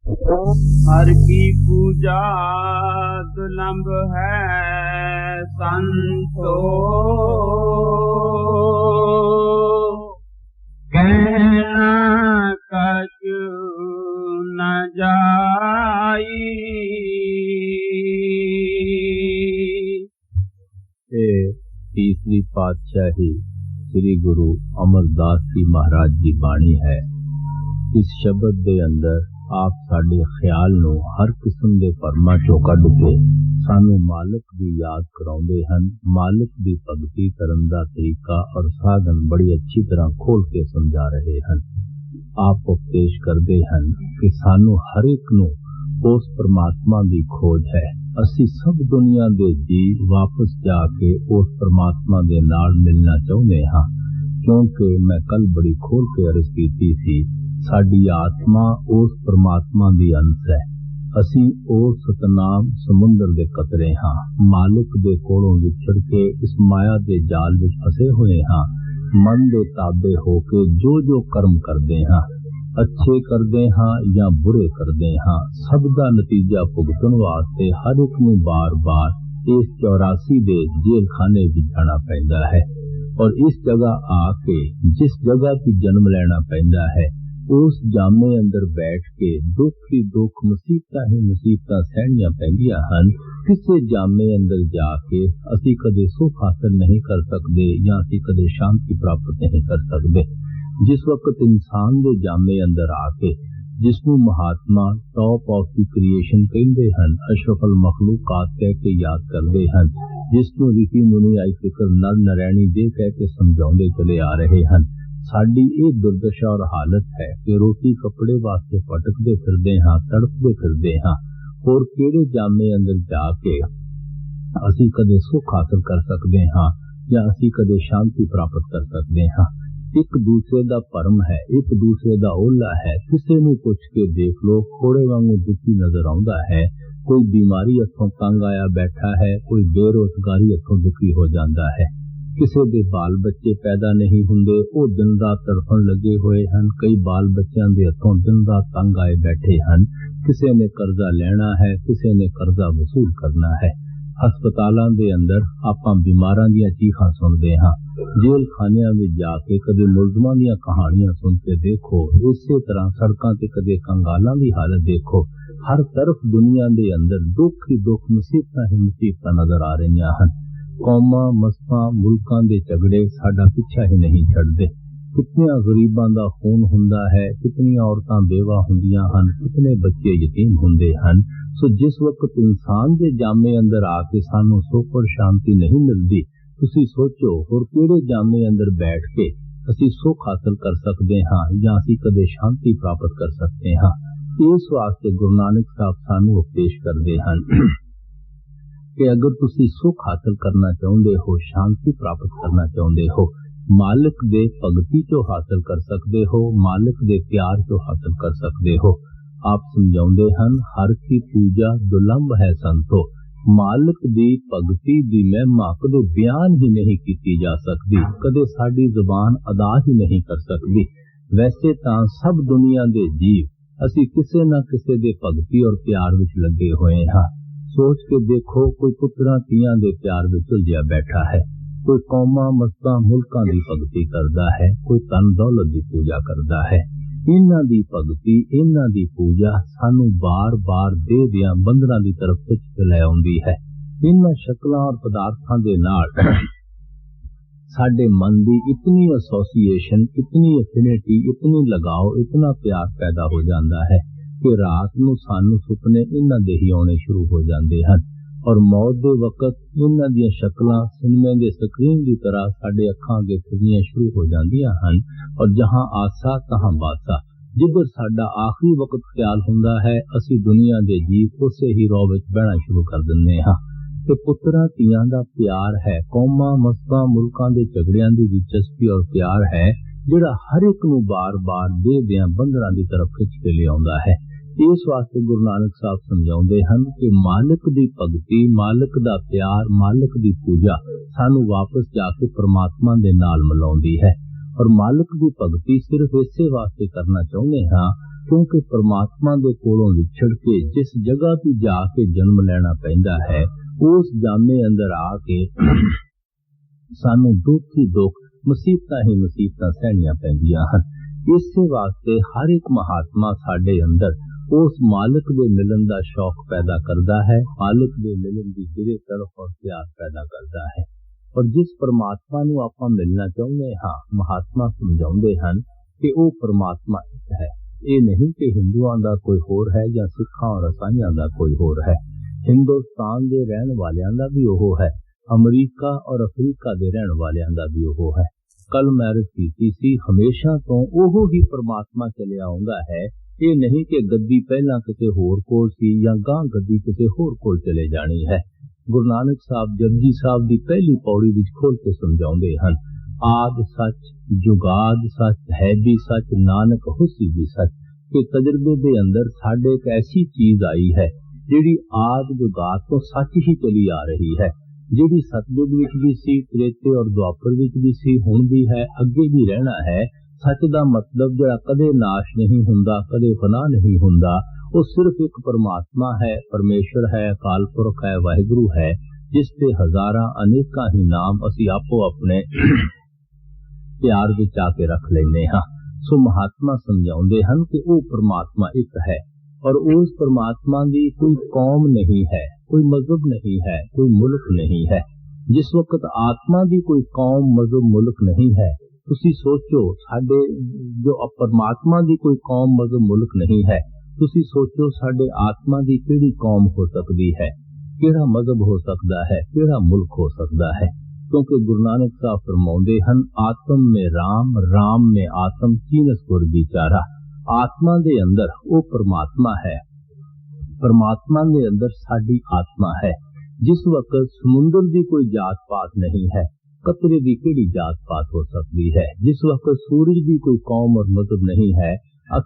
हर की पूजा दुर्लभ है संतो, कहना कछु न जाई। तीसरी पातशाही श्री गुरु अमरदास जी महाराज जी बाणी है। इस शब्द दे अंदर आप साडे ख्याल नूं हर किस्म दे भरमां चों कढ के सानू मालिक दी याद कराउंदे हन। मालिक दी भगती करन दा तरीका और साधन बड़ी अच्छी तरह खोल के समझा रहे हन। आप उपदेश करते हन कि सानू हर एक नूं उस परमात्मा दी खोज है। असी सब दुनिया दे जीव वापस जाके उस परमात्मा दे नाल मिलना चाहुंदे हां, क्योंकि मैं कल बड़ी खोल के अर्ज कीती सी, साडी आत्मा उस परमात्मा दी अंश है। असी उस सतनाम समुंदर दे कतरे हां, मालिक दे कोलों विछड़ के इस माया दे जाल विच फसे हुए हां। मन दे ताबे होके जो जो कर्म करदे हां, अच्छे करदे हां या बुरे करदे हां, सब दा नतीजा भुगतण वास्ते हर एक नूं बार बार इस 84 दे जेल खाने विच जाना पैंदा है। और इस जगह आके जिस जगह की जन्म लेना पैंदा है, उस जामे अंदर बैठ के दुख ही दुख, मुसीबतां ही मुसीबतां सहनियां पैंदियां हन। किसी जामे अंदर जाके असी कदे सुख हासिल नहीं कर सकते या असी कदे शांति प्राप्त नहीं कर सकते। जिस वक्त इंसान दे जामे अंदर आके जिसनू महात्मा टॉप ऑफ द क्रिएशन कहते हैं, अशरफल मखलूकात कह के याद करते हैं, जिसनू ऋषि मुनि आई फिक्र नर नरैणी दे कह के समझाते चले आ रहे हैं। साडी एक दुर्दशा और हालत है कि रोटी कपड़े वास्ते भटकते फिरदे हां, तड़पते फिरदे हां, और केड़े जामे अंदर जाके असी कदे सुख हासिल कर सकते हां या असी कदे शांति प्राप्त कर सकते हां। एक दूसरे दा भरम है, एक दूसरे दा ओला है। किसी नूं पुछ के देख लो, खोड़े वांगू दुखी नजर आउंदा है। कोई बीमारी हथों तंग आया बैठा है, कोई बेरोजगारी हथों दुखी हो जाता है। किसी दे बाल बच्चे पैदा नहीं हुंदे, वो दिन रात तड़फण लगे हुए हैं। कई बाल बच्चों दे हथों दिन रात तंग आए बैठे हैं। किसी ने कर्जा लेना है, किसी ने कर्जा वसूल करना है। हस्पतालों के अंदर आपां बीमारां दीयां चीखां सुनते हाँ, जेल खानियां में जाके कदे मुलजमां दीयां कहानियां सुन के देखो। इसी तरह सड़कों ते कदे कंगालां दी हालत देखो। हर तरफ दुनिया के अंदर दुख ही दुख, मुसीबतां ही मुसीबतां नजर आ रही हैं। कौमां मसतां मुल्कां दे झगड़े साडा पिछा ही नहीं छड्डदे। कितने गरीबां दा खून हुंदा है, कितनी औरतां बेवा हुंदियां हन, कितने बच्चे यतीम हुंदे हन। सो जिस वक्त इंसान के जामे अंदर आके सानू सुख और शांति नहीं मिलती, तुसी सोचो और केड़े जामे अंदर बैठ के असी सुख हासिल कर सकते हाँ या असी कदे शांति प्राप्त कर सकते हाँ। इस वास्ते गुरु नानक साहब सानू उपदेश करते हैं कि अगर तुसी सुख हासिल करना चाहते हो, शांति प्राप्त करना चाहते हो, मालिक दे भगती चो हासिल कर सकते हो, मालिक दे प्यार चो हासिल कर सकते हो। आप समझाते हैं हर की पूजा दुर्लभ है संतो। मालिक दी भगती दी महिमा कदे बयान ही नहीं की जा सकती, कदे साडी जुबान अदा ही नहीं कर सकती। वैसे तां सब दुनिया दे जीव असी किसे न किसे दे भगती और प्यार विच लगे हुए हाँ। सोच के देखो, कोई पुत्रा तियां दे प्यार विच उलझिया बैठा है, कोई कौमां मस्तां मुल्कां दी भगती करदा है, कोई धन दौलत दी पूजा करदा है। इन्हां दी भगती, इन्हां दी पूजा सानू बार बार दे दियां बंधनां दी तरफ खिच के ले आउंदी है। इन्हां शक्लां और पदार्थां दे नाल साडे मन दी इतनी एसोसिएशन, इतनी एफिनिटी, इतनी लगाव, इतना प्यार पैदा हो जाता है कि रात नूं सानू सुपने इन्हां दे ही आउणे शुरू हो जाते हैं। और मौत दे वक्त इन्हां दीयां शक्लां सिनेमे दे स्क्रीन की तरह साडे अखां अगे फिरनियां शुरू हो जांदियां हन। और जहां आसा तहां बासा, जिधर साडा आखिरी वक्त ख्याल हुंदा है, असी दुनिया दे जीव उसे ही रौह विच बहना शुरू कर दिंदे हां। ते पुत्तरां धीआं दा प्यार है, कौमां मस्तां मुल्कां दे झगड़ियां दी दिलचस्पी और प्यार है, जिहड़ा हर एक नूं बार बार दे दियां बंधनां दी तरफ खिच के लिआउंदा है। इस वास्ते गुरु नानक साहब समझाते हैं कि मालिक दी भगती, मालिक दा प्यार, मालिक दी पूजा सानू वापस जाके परमात्मा दे नाल मिलाउंदी है। और मालिक दी भगती सिर्फ इसे वास्ते करना चाहुंदे हां क्योंकि परमात्मा दे कोलों विछड़ के जिस जगह भी जाके जन्म लेना पैंदा है, उस जामे अंदर आके सानू दुख ही दुख, मुसीबतां ही मुसीबतां सहनियां पैंदियां हन। इसे वास्ते हर एक महात्मा साडे अंदर उस मालिक दे मिलन दा शौक पैदा करदा है, मालिक दे मिलन दी दिले तड़फ और प्यार पैदा करदा है। और जिस परमात्मा नू आपां मिलना चाहुंदे हां, महात्मा समझाउंदे हन कि वो परमात्मा एक है। ये नहीं कि हिंदुआं दा कोई होर है या सिखां और ईसाइयां दा कोई होर है। हिंदुस्तान दे रहन वालियां दा भी ओहो है, अमरीका और अफ्रीका दे रहन वालियां दा भी ओहो है। कल मैरिज कीती सी, हमेशा तो ओहो ही परमात्मा चलिया आउंदा है। ये नहीं कि गद्दी पहला किसी होर कोल सी या गां गद्दी किसी होर कोल चले जानी है। गुरु नानक साहब जपजी साहब की पहली पौड़ी विच खोल के समझाउंदे हन, आद सच जुगाद सच है भी सच नानक हुसी भी सच। के तजर्बे दे अंदर साडे एक ऐसी चीज आई है जिहड़ी आद जुगाद तो सच ही चली आ रही है, जिहड़ी सतयुग विच भी सी, त्रेते और द्वापर विच भी सी, हुण भी है, अगे भी रहना है। सच दा मतलब जिहड़ा कदे नाश नहीं हुंदा, कदे फना नहीं हुंदा, वो सिर्फ एक परमात्मा है, परमेश्वर है, अकाल पुरख है, वाहिगुरु है, जिसते हजारां अनेकां ही नाम असी आपो अपने प्यार विच आके रख लैने हां। सो महात्मा समझाउंदे हन कि वो परमात्मा एक है और उस परमात्मा दी कोई कौम नहीं है, कोई मजहब नहीं है, कोई मुल्क नहीं है। जिस वक्त आत्मा दी कोई कौम मजहब मुल्क नहीं है, तुसी सोचो साडे जो परमात्मा दी कोई कौम मजहब मुल्क नहीं है, तुसी सोचो साडे आत्मा दी केड़ी कौम हो सकती है, केड़ा मजहब हो सकता है, केड़ा मुल्क हो सकता है। क्योंकि गुरु नानक साहब फरमाउंदे हन, आत्म में राम, राम में आत्म, चीनस गुर बिचारा। आत्मा दे अंदर वो परमात्मा है, परमात्मा दे अंदर साडी आत्मा है। जिस वक्त समुंदर दी कोई जात पात नहीं है, कतरे दी केड़ी जात पात हो सकती है। जिस वक्त सूरज दी कोई कौम और मजहब नहीं है,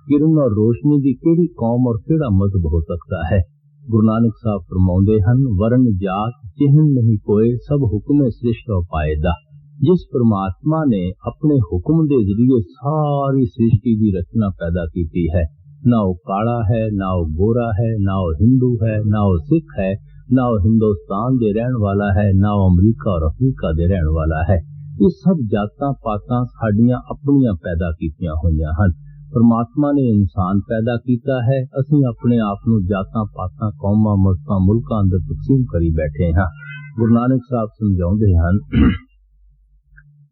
किरण और रोशनी दी केड़ी कौम और केड़ा मजहब हो सकता है। गुरु नानक साहब फरमाउंदे हन, वर्ण जात चिन्ह नहीं कोय, सब हुक्म सृष्ट पाएदा। जिस परमात्मा ने अपने हुक्म दे जरिए सारी सृष्टि की रचना पैदा की है, ना वो काला है, ना वो गोरा है, ना वो हिंदू है, ना वो सिख है, ना वो हिंदुस्तान दे रहन वाला है, ना वो अमरीका और अफ्रीका दे रहन वाला है। ये सब जातां पातां साडियां अपनियां पैदा कीतियां होईयां हन। परमात्मा ने इंसान पैदा कीता है, असीं अपने आप नूं जातां पातां कौमां मज़हबां मुल्कां अंदर तकसीम करी बैठे हां। गुरु नानक साहब समझाउंदे हन,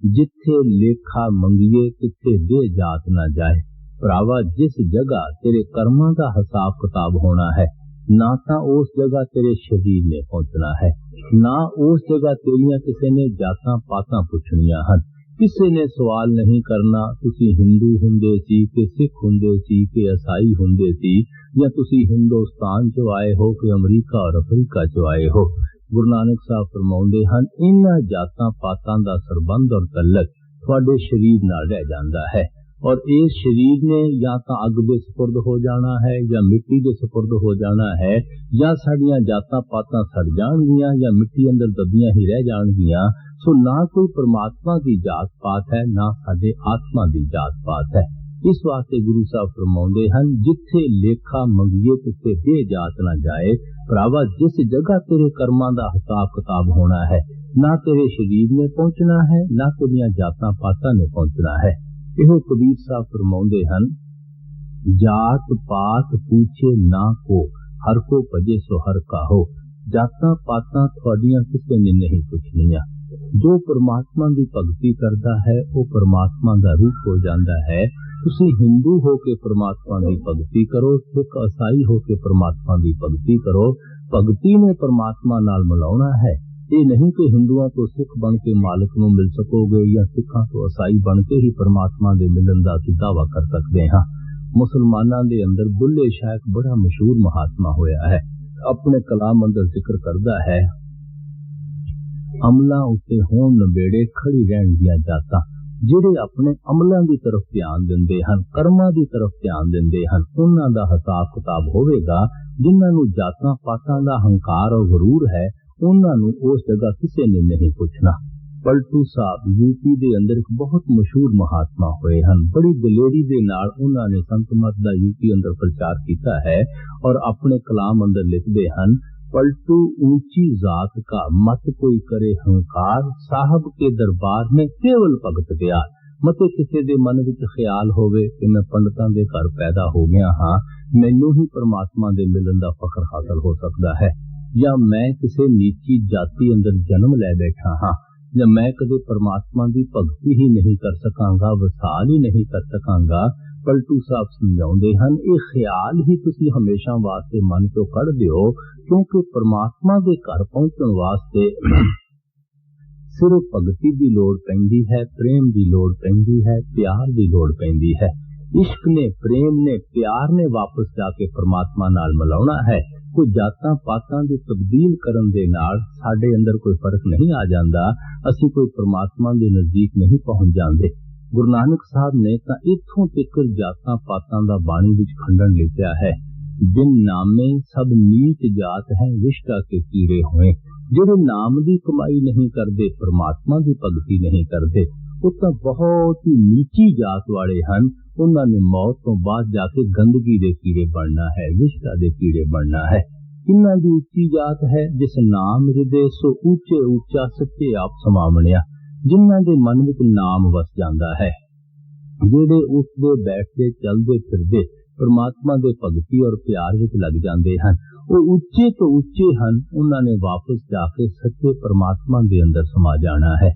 जिथे लेखा मंगिए तिथे दे जात ना जाए। भरावा जिस जगह तेरे कर्मां दा हिसाब किताब होना है, ना तां उस जगह तेरे शरीर ने पहुंचना है, ना उस जगह तेरियां किसी ने जातां पातां पुछनियां हन। किसी ने सवाल नहीं करना तुसी हिंदू हुंदे सी कि सिख हुंदे सी कि ईसाई हुंदे सी, या तुसी हिंदुस्तान चो आए हो कि अमरीका और अफ्रीका चो आए हो। गुरु नानक साहब फरमाउंदे हन, इन्हां जातां पातां दा सरबंध और तल्लक तुहाडे शरीर नाल रह जांदा है, और इस शरीर ने या तो अग दे सुपुर्द हो जाना है, या मिट्टी दे सुपुर्द हो जाना है, या साड़ियां जातां पातां सड़ जाणगियां या मिट्टी अंदर दबियां ही रह जाणगियां। सो ना कोई परमात्मा की जात पात है, ना साडे आत्मा की जात पात है। इस वास्ते गुरु साहब फरमाउंदे हन, जिथे लेखा मंगिए तिथे दे जात ना जाए। भरावा जिस जगह तेरे कर्मां दा हिसाब किताब होना है, ना तेरे शरीर ने पहुंचना है, ना तेरियां जातां पातां ने पहुंचना है। एहो कबीर साहब फरमाउंदे हन, जात पात पूछे ना को, हर को भजे सो हर का हो। जातां पातां तुहाडियां किसे ने नहीं पुछनियां। जो परमात्मा की भगती करता है वो परमात्मा का रूप हो जाता है। तुसी हिंदू हो के परमात्मा की भगती करो, सिख ईसाई हो के परमात्मा की भगती करो। भगती ने परमात्मा नाल मिलाउणा है। ये नहीं कि हिंदुओं तो सिख बन के मालिक नूं मिल सकोगे, या सिखां तो ईसाई बन के ही परमात्मा दे मिलन दा असीं दावा कर सकते हाँ। मुसलमानां दे अंदर बुल्ले शाह एक बड़ा मशहूर महात्मा होया है, अपने कलाम अंदर जिक्र करदा है, अमलां उत्ते होण नबेड़े खड़ी रहण दियां जातां। ਜਿਹੜੇ अपने अमलों की तरफ ध्यान देंदे हन, कर्मां की तरफ ध्यान देंदे हन, उन्हां दा हिसाब किताब होवेगा। जिन्हां नूं जातां पातां दा हंकार और गरूर है, उन्हां नूं उस जगह किसी ने नहीं पुछना। ਪਲਟੂ ਸਾਹਿਬ यूपी ਦੇ ਅੰਦਰ ਇੱਕ ਬਹੁਤ ਮਸ਼ਹੂਰ ਮਹਾਤਮਾ ਹੋਏ ਹਨ। ਬੜੀ ਦਲੇਰੀ ਦੇ ਨਾਲ ਉਹਨਾਂ ਨੇ ਸੰਤ ਮਤ ਦਾ यूपी ਅੰਦਰ ਪ੍ਰਚਾਰ ਕੀਤਾ ਹੈ ਔਰ ਆਪਣੇ ਕਲਾਮ ਅੰਦਰ ਲਿਖਦੇ ਹਨ, पलटू ऊंची जात का मत कोई करे हंकार, साहब के दरबार में केवल भगत प्यार। मते किसी दे मन विच ख्याल होवे कि मैं पंडितां दे घर पैदा हो गया हाँ, मैनू ही परमात्मा दे मिलन दा फखर हासिल हो सकता है, या मैं किसी नीची जाति अंदर जन्म लै बैठा हाँ, या मैं कदे परमात्मा की भगती ही नहीं कर सकांगा, वसाल ही नहीं कर सकांगा। पलटू साहब समझाउंदे हन, ये ख्याल ही तुसी हमेशा वास्ते मन चो कढ़ दिओ, क्योंकि परमात्मा के घर पहुंचण वास्ते सिर्फ भगती की लोड़ पैंदी है, प्रेम की लोड़ पैंदी है, प्यार की लोड़ पैंदी है। इश्क ने, प्रेम ने, प्यार ने वापस जाके परमात्मा नाल मिलाउणा है। कोई जातां पातां दे तब्दील करन दे नाल साडे अंदर कोई फर्क नहीं आ जांदा, असीं कोई परमात्मा दे नजदीक नहीं पहुंच जांदे। गुरु नानक साहब ने तां इत्थों तिकर जातां पातां दा बाणी विच खंडन लिखिया है, बिन नामे सब नीच जात है, विष्टा के कीड़े होए। जिहड़े नाम दी कमाई नहीं करदे, परमात्मा दी भगती नहीं करदे, ਉਹ ਤਾਂ बहुत ही नीची जात वाले ਹਨ। ਉਹਨਾਂ ने मौत तो बाद जाके गंदगी दे कीड़े बनना है, विष्टा दे कीड़े बनना है। किन्ना दी उच्ची जात है, जिस नाम हृदय सो ऊंचे ऊंचा सच्चे आप समावणिया। जिन्हां दे मन विच नाम वस जांदा है, ਜਿਹੜੇ ਉੱਠਦੇ ਬੈਠਦੇ ਚਲਦੇ ਫਿਰਦੇ परमात्मा दे भगती और प्यार विच लग जाते हैं, वो उच्चे तो उच्चे हैं। उन्होंने वापस जाके सच्चे परमात्मा के अंदर समा जाना है।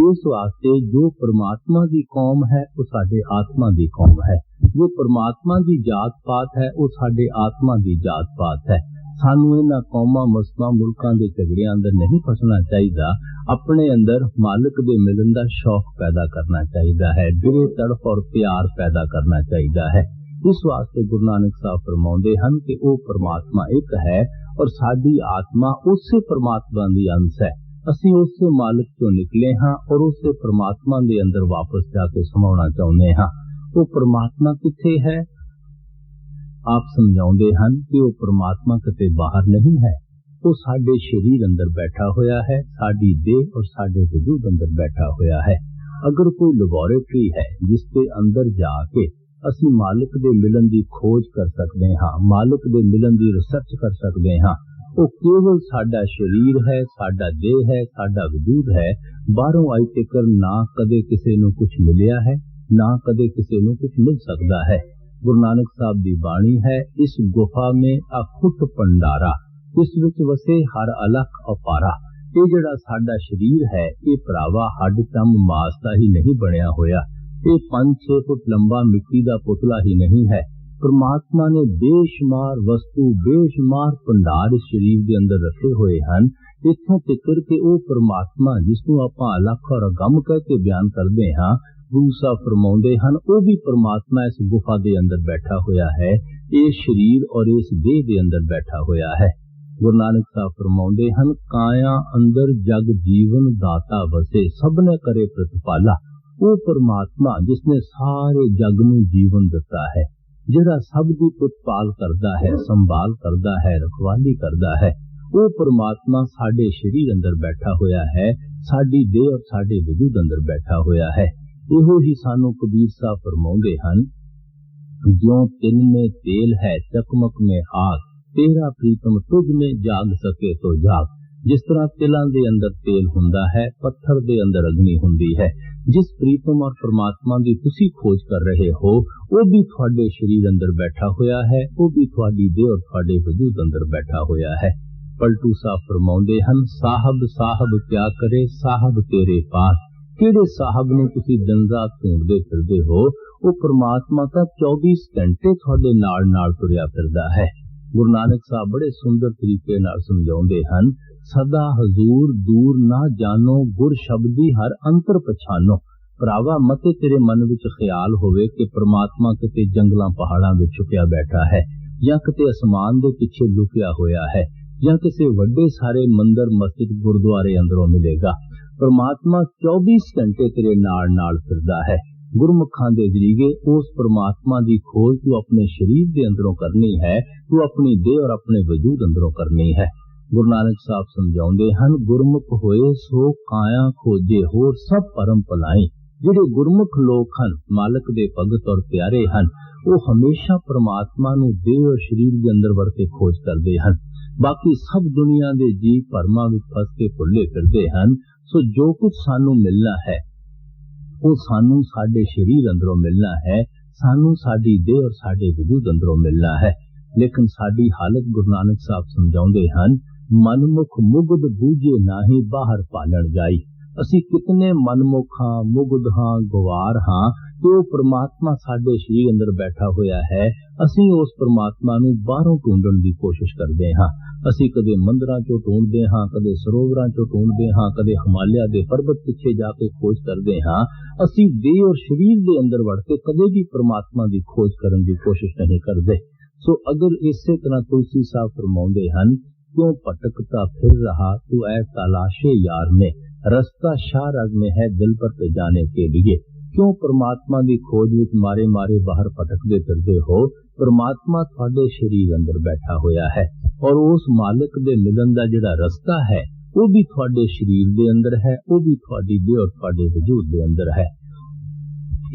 इस वास्ते जो परमात्मा की कौम है वो साडे आत्मा की कौम है, जो परमात्मा की जात पात है वो साडे आत्मा की जात पात है। सानू इन्हां कौमां मसलां मुल्कां दे झगड़ियां अंदर नहीं फसना चाहिए, अपने अंदर मालिक दे मिलन दा शौक पैदा करना चाहिए है, दिले तड़फ और प्यार पैदा करना चाहिए है। इस वास्ते गुरु नानक साहब फरमाउंदे हन कि वो परमात्मा एक है और साडी आत्मा उसे परमात्मा दी अंश है। असीं उसे मालिक चों निकले हाँ और उसे परमात्मा दे अंदर वापस जाके समाउणा चाहुंदे हाँ। वो परमात्मा किथे है? आप समझाउंदे हन कि वो परमात्मा किते बाहर नहीं है, वो साडे शरीर अंदर बैठा होया है, साडी देह और साडे वजूद अंदर बैठा होया है। अगर कोई लेबोरेटरी है जिसके अंदर जाके असी मालिक दे मिलन की खोज कर सकते हाँ, मालिक दे मिलन की रिसर्च कर सकते हाँ, वो केवल साडा शरीर है, साडा देह है, साडा वजूद है। बाहरों आई तकर ना कदे किसी नूं कुछ मिलिया है, ना कदे किसी नूं कुछ मिल सकता है। गुरु नानक साहब की बाणी है, इस गुफा में अखुट भंडारा, इस विच वसे हर अलख अपारा। ये जिहड़ा साडा शरीर है ये भरावा हड्ड चम मास दा ही नहीं बनिया होया, ये 5-6 फुट लंबा मिट्टी का पुतला ही नहीं है। परमात्मा ने बेशुमार वस्तु, बेशुमार भंडार इस शरीर के अंदर रखे हुए हैं। इत्थों तिकर के वो परमात्मा जिसनों आपां अलख और अगम कह के बयान करते हाँ, गुरु साहब फरमाउंदे हन वो भी परमात्मा इस गुफा के अंदर बैठा होया है, इस शरीर और इस देह के अंदर बैठा होया है। गुरु नानक साहब फरमाउंदे हन, काया अंदर जग जीवन दाता वसे, सबने करे प्रतिपाला। वो परमात्मा जिसने सारे जग में जीवन दिता है, जिहड़ा सब की प्रतिपाल करता है, संभाल करता है, रखवाली करता है, वो परमात्मा साडे शरीर अंदर बैठा होया है, साडी देह और साडे वजूद अंदर बैठा होया है। इहो ही सानू कबीर साहब फरमाउंदे हन, ज्यों तिन में तेल है चकमक में आग, तेरा प्रीतम तुझ में जाग सके तो जाग। जिस तरह तिलां दे अंदर तेल हुंदा है, पत्थर दे अंदर अग्नि हुंदी है, जिस प्रीतम और परमात्मा की तुसी खोज कर रहे हो वो भी थोड़े शरीर अंदर बैठा होया है, वो भी थोड़ी देह और थोड़े वजूद अंदर बैठा होया है। पलटू साहब फरमाउंदे हन, साहब साहब क्या करे साहब तेरे पास, किहड़े साहब ने तुसी दंजा ढूंढदे फिरदे हो, वो परमात्मा तां 24 घंटे थोड़े नाल तुरिया फिरदा है। गुरु नानक साहब बड़े सुंदर तरीके नाल समझाउंदे हन, सदा हजूर दूर ना जानो, गुर शब्दी हर अंतर पछानो। भरावा मते तेरे मन विच ख्याल होवे कि परमात्मा किते जंगलां पहाड़ां विच छुपिया बैठा है, या किते आसमान दे पिछे लुकिया होया है, या किसी वड्डे सारे मंदिर मस्जिद गुरुद्वारे अंदरों मिलेगा। परमात्मा 24 घंटे तेरे नाल फिरदा है। गुरमुखां दे जरिए उस परमात्मा की खोज तू अपने शरीर के अंदरों करनी है, तू अपनी देह और अपने वजूद अंदरों करनी है। गुरु नानक साहब समझाउंदे हन, गुरमुख होए सो काया खोजे होर सब परम भलाई। ਜਿਹੜੇ ਗੁਰਮੁਖ ਲੋਕ ਹਨ, ਮਾਲਕ ਦੇ ਭਗਤ ਔਰ ਪਿਆਰੇ ਹਨ, ਉਹ ਹਮੇਸ਼ਾ ਪਰਮਾਤਮਾ ਨੂੰ ਦੇਹ ਔਰ ਸਰੀਰ ਦੇ ਅੰਦਰ ਵੜ ਕੇ ਖੋਜ ਕਰਦੇ ਹਨ। ਬਾਕੀ ਸਭ ਦੁਨੀਆ ਦੇ ਜੀਵ ਭਰਮਾਂ ਵਿੱਚ ਫਸ ਕੇ ਭੁੱਲੇ ਫਿਰਦੇ ਹਨ। ਸੋ ਜੋ ਕੁਝ ਸਾਨੂੰ ਮਿਲਣਾ ਹੈ ਉਹ ਸਾਨੂੰ ਸਾਡੇ ਸਰੀਰ ਅੰਦਰੋਂ ਮਿਲਣਾ ਹੈ, ਸਾਨੂੰ ਸਾਡੀ ਦੇਹ ਔਰ ਸਾਡੇ ਵਜੂਦ ਅੰਦਰੋਂ ਮਿਲਣਾ ਹੈ। ਲੇਕਿਨ ਸਾਡੀ ਹਾਲਤ ਗੁਰੂ ਨਾਨਕ ਸਾਹਿਬ ਸਮਝਾਉਂਦੇ ਹਨ, ਮਨਮੁਖ ਮੁਗਧ ਬੂਝੇ ਨਾਹੀ ਬਾਹਰ ਪਾਲਣ ਜਾਈ। ਅਸੀਂ ਕਿਤਨੇ ਮਨਮੁਖ ਹਾਂ, ਮੁਗਧ ਹਾਂ, ਗਵਾਰ ਹਾਂ ਕਿ ਉਹ ਪ੍ਰਮਾਤਮਾ ਸਾਡੇ ਸਰੀਰ ਅੰਦਰ ਬੈਠਾ ਹੋਇਆ ਹੈ। ਅਸੀਂ ਉਸ ਪ੍ਰਮਾਤਮਾ ਨੂੰ ਬਾਹਰੋਂ ਢੂੰਡਣ ਦੀ ਕੋਸ਼ਿਸ਼ ਕਰਦੇ ਹਾਂ। ਅਸੀਂ ਕਦੇ ਮੰਦਰਾਂ ਚੋਂ ਢੂੰਡਦੇ ਹਾਂ, ਕਦੇ ਸਰੋਵਰਾਂ ਚੋਂ ਢੂੰਡਦੇ ਹਾਂ, ਕਦੇ ਹਿਮਾਲਿਆ ਦੇ ਪਰਬਤ ਪਿੱਛੇ ਜਾ ਕੇ ਖੋਜ ਕਰਦੇ ਹਾਂ। ਅਸੀਂ ਦੇਹ ਔਰ ਸਰੀਰ ਦੇ ਅੰਦਰ ਵੜ ਕੇ ਕਦੇ ਵੀ ਪ੍ਰਮਾਤਮਾ ਦੀ ਖੋਜ ਕਰਨ ਦੀ ਕੋਸ਼ਿਸ਼ ਨਹੀਂ ਕਰਦੇ। ਸੋ ਅਗਰ ਇਸੇ ਤਰ੍ਹਾਂ ਤੁਲਸੀ ਸਾਹਿਬ ਫਰਮਾਉਂਦੇ ਹਨ, क्यों भटकता फिर रहा तू ऐ तलाशे यार में, रास्ता शाह रग में है दिल पर पे जाने के लिए। क्यों परमात्मा की खोज विच मारे मारे बाहर भटकते फिरदे हो? परमात्मा तुहाडे शरीर अंदर बैठा होया है और उस मालिक दे मिलन दा जिहड़ा रास्ता है वो भी तुहाडे शरीर दे अंदर है, वो भी तुहाडी देह और तुहाडे वजूद दे अंदर है।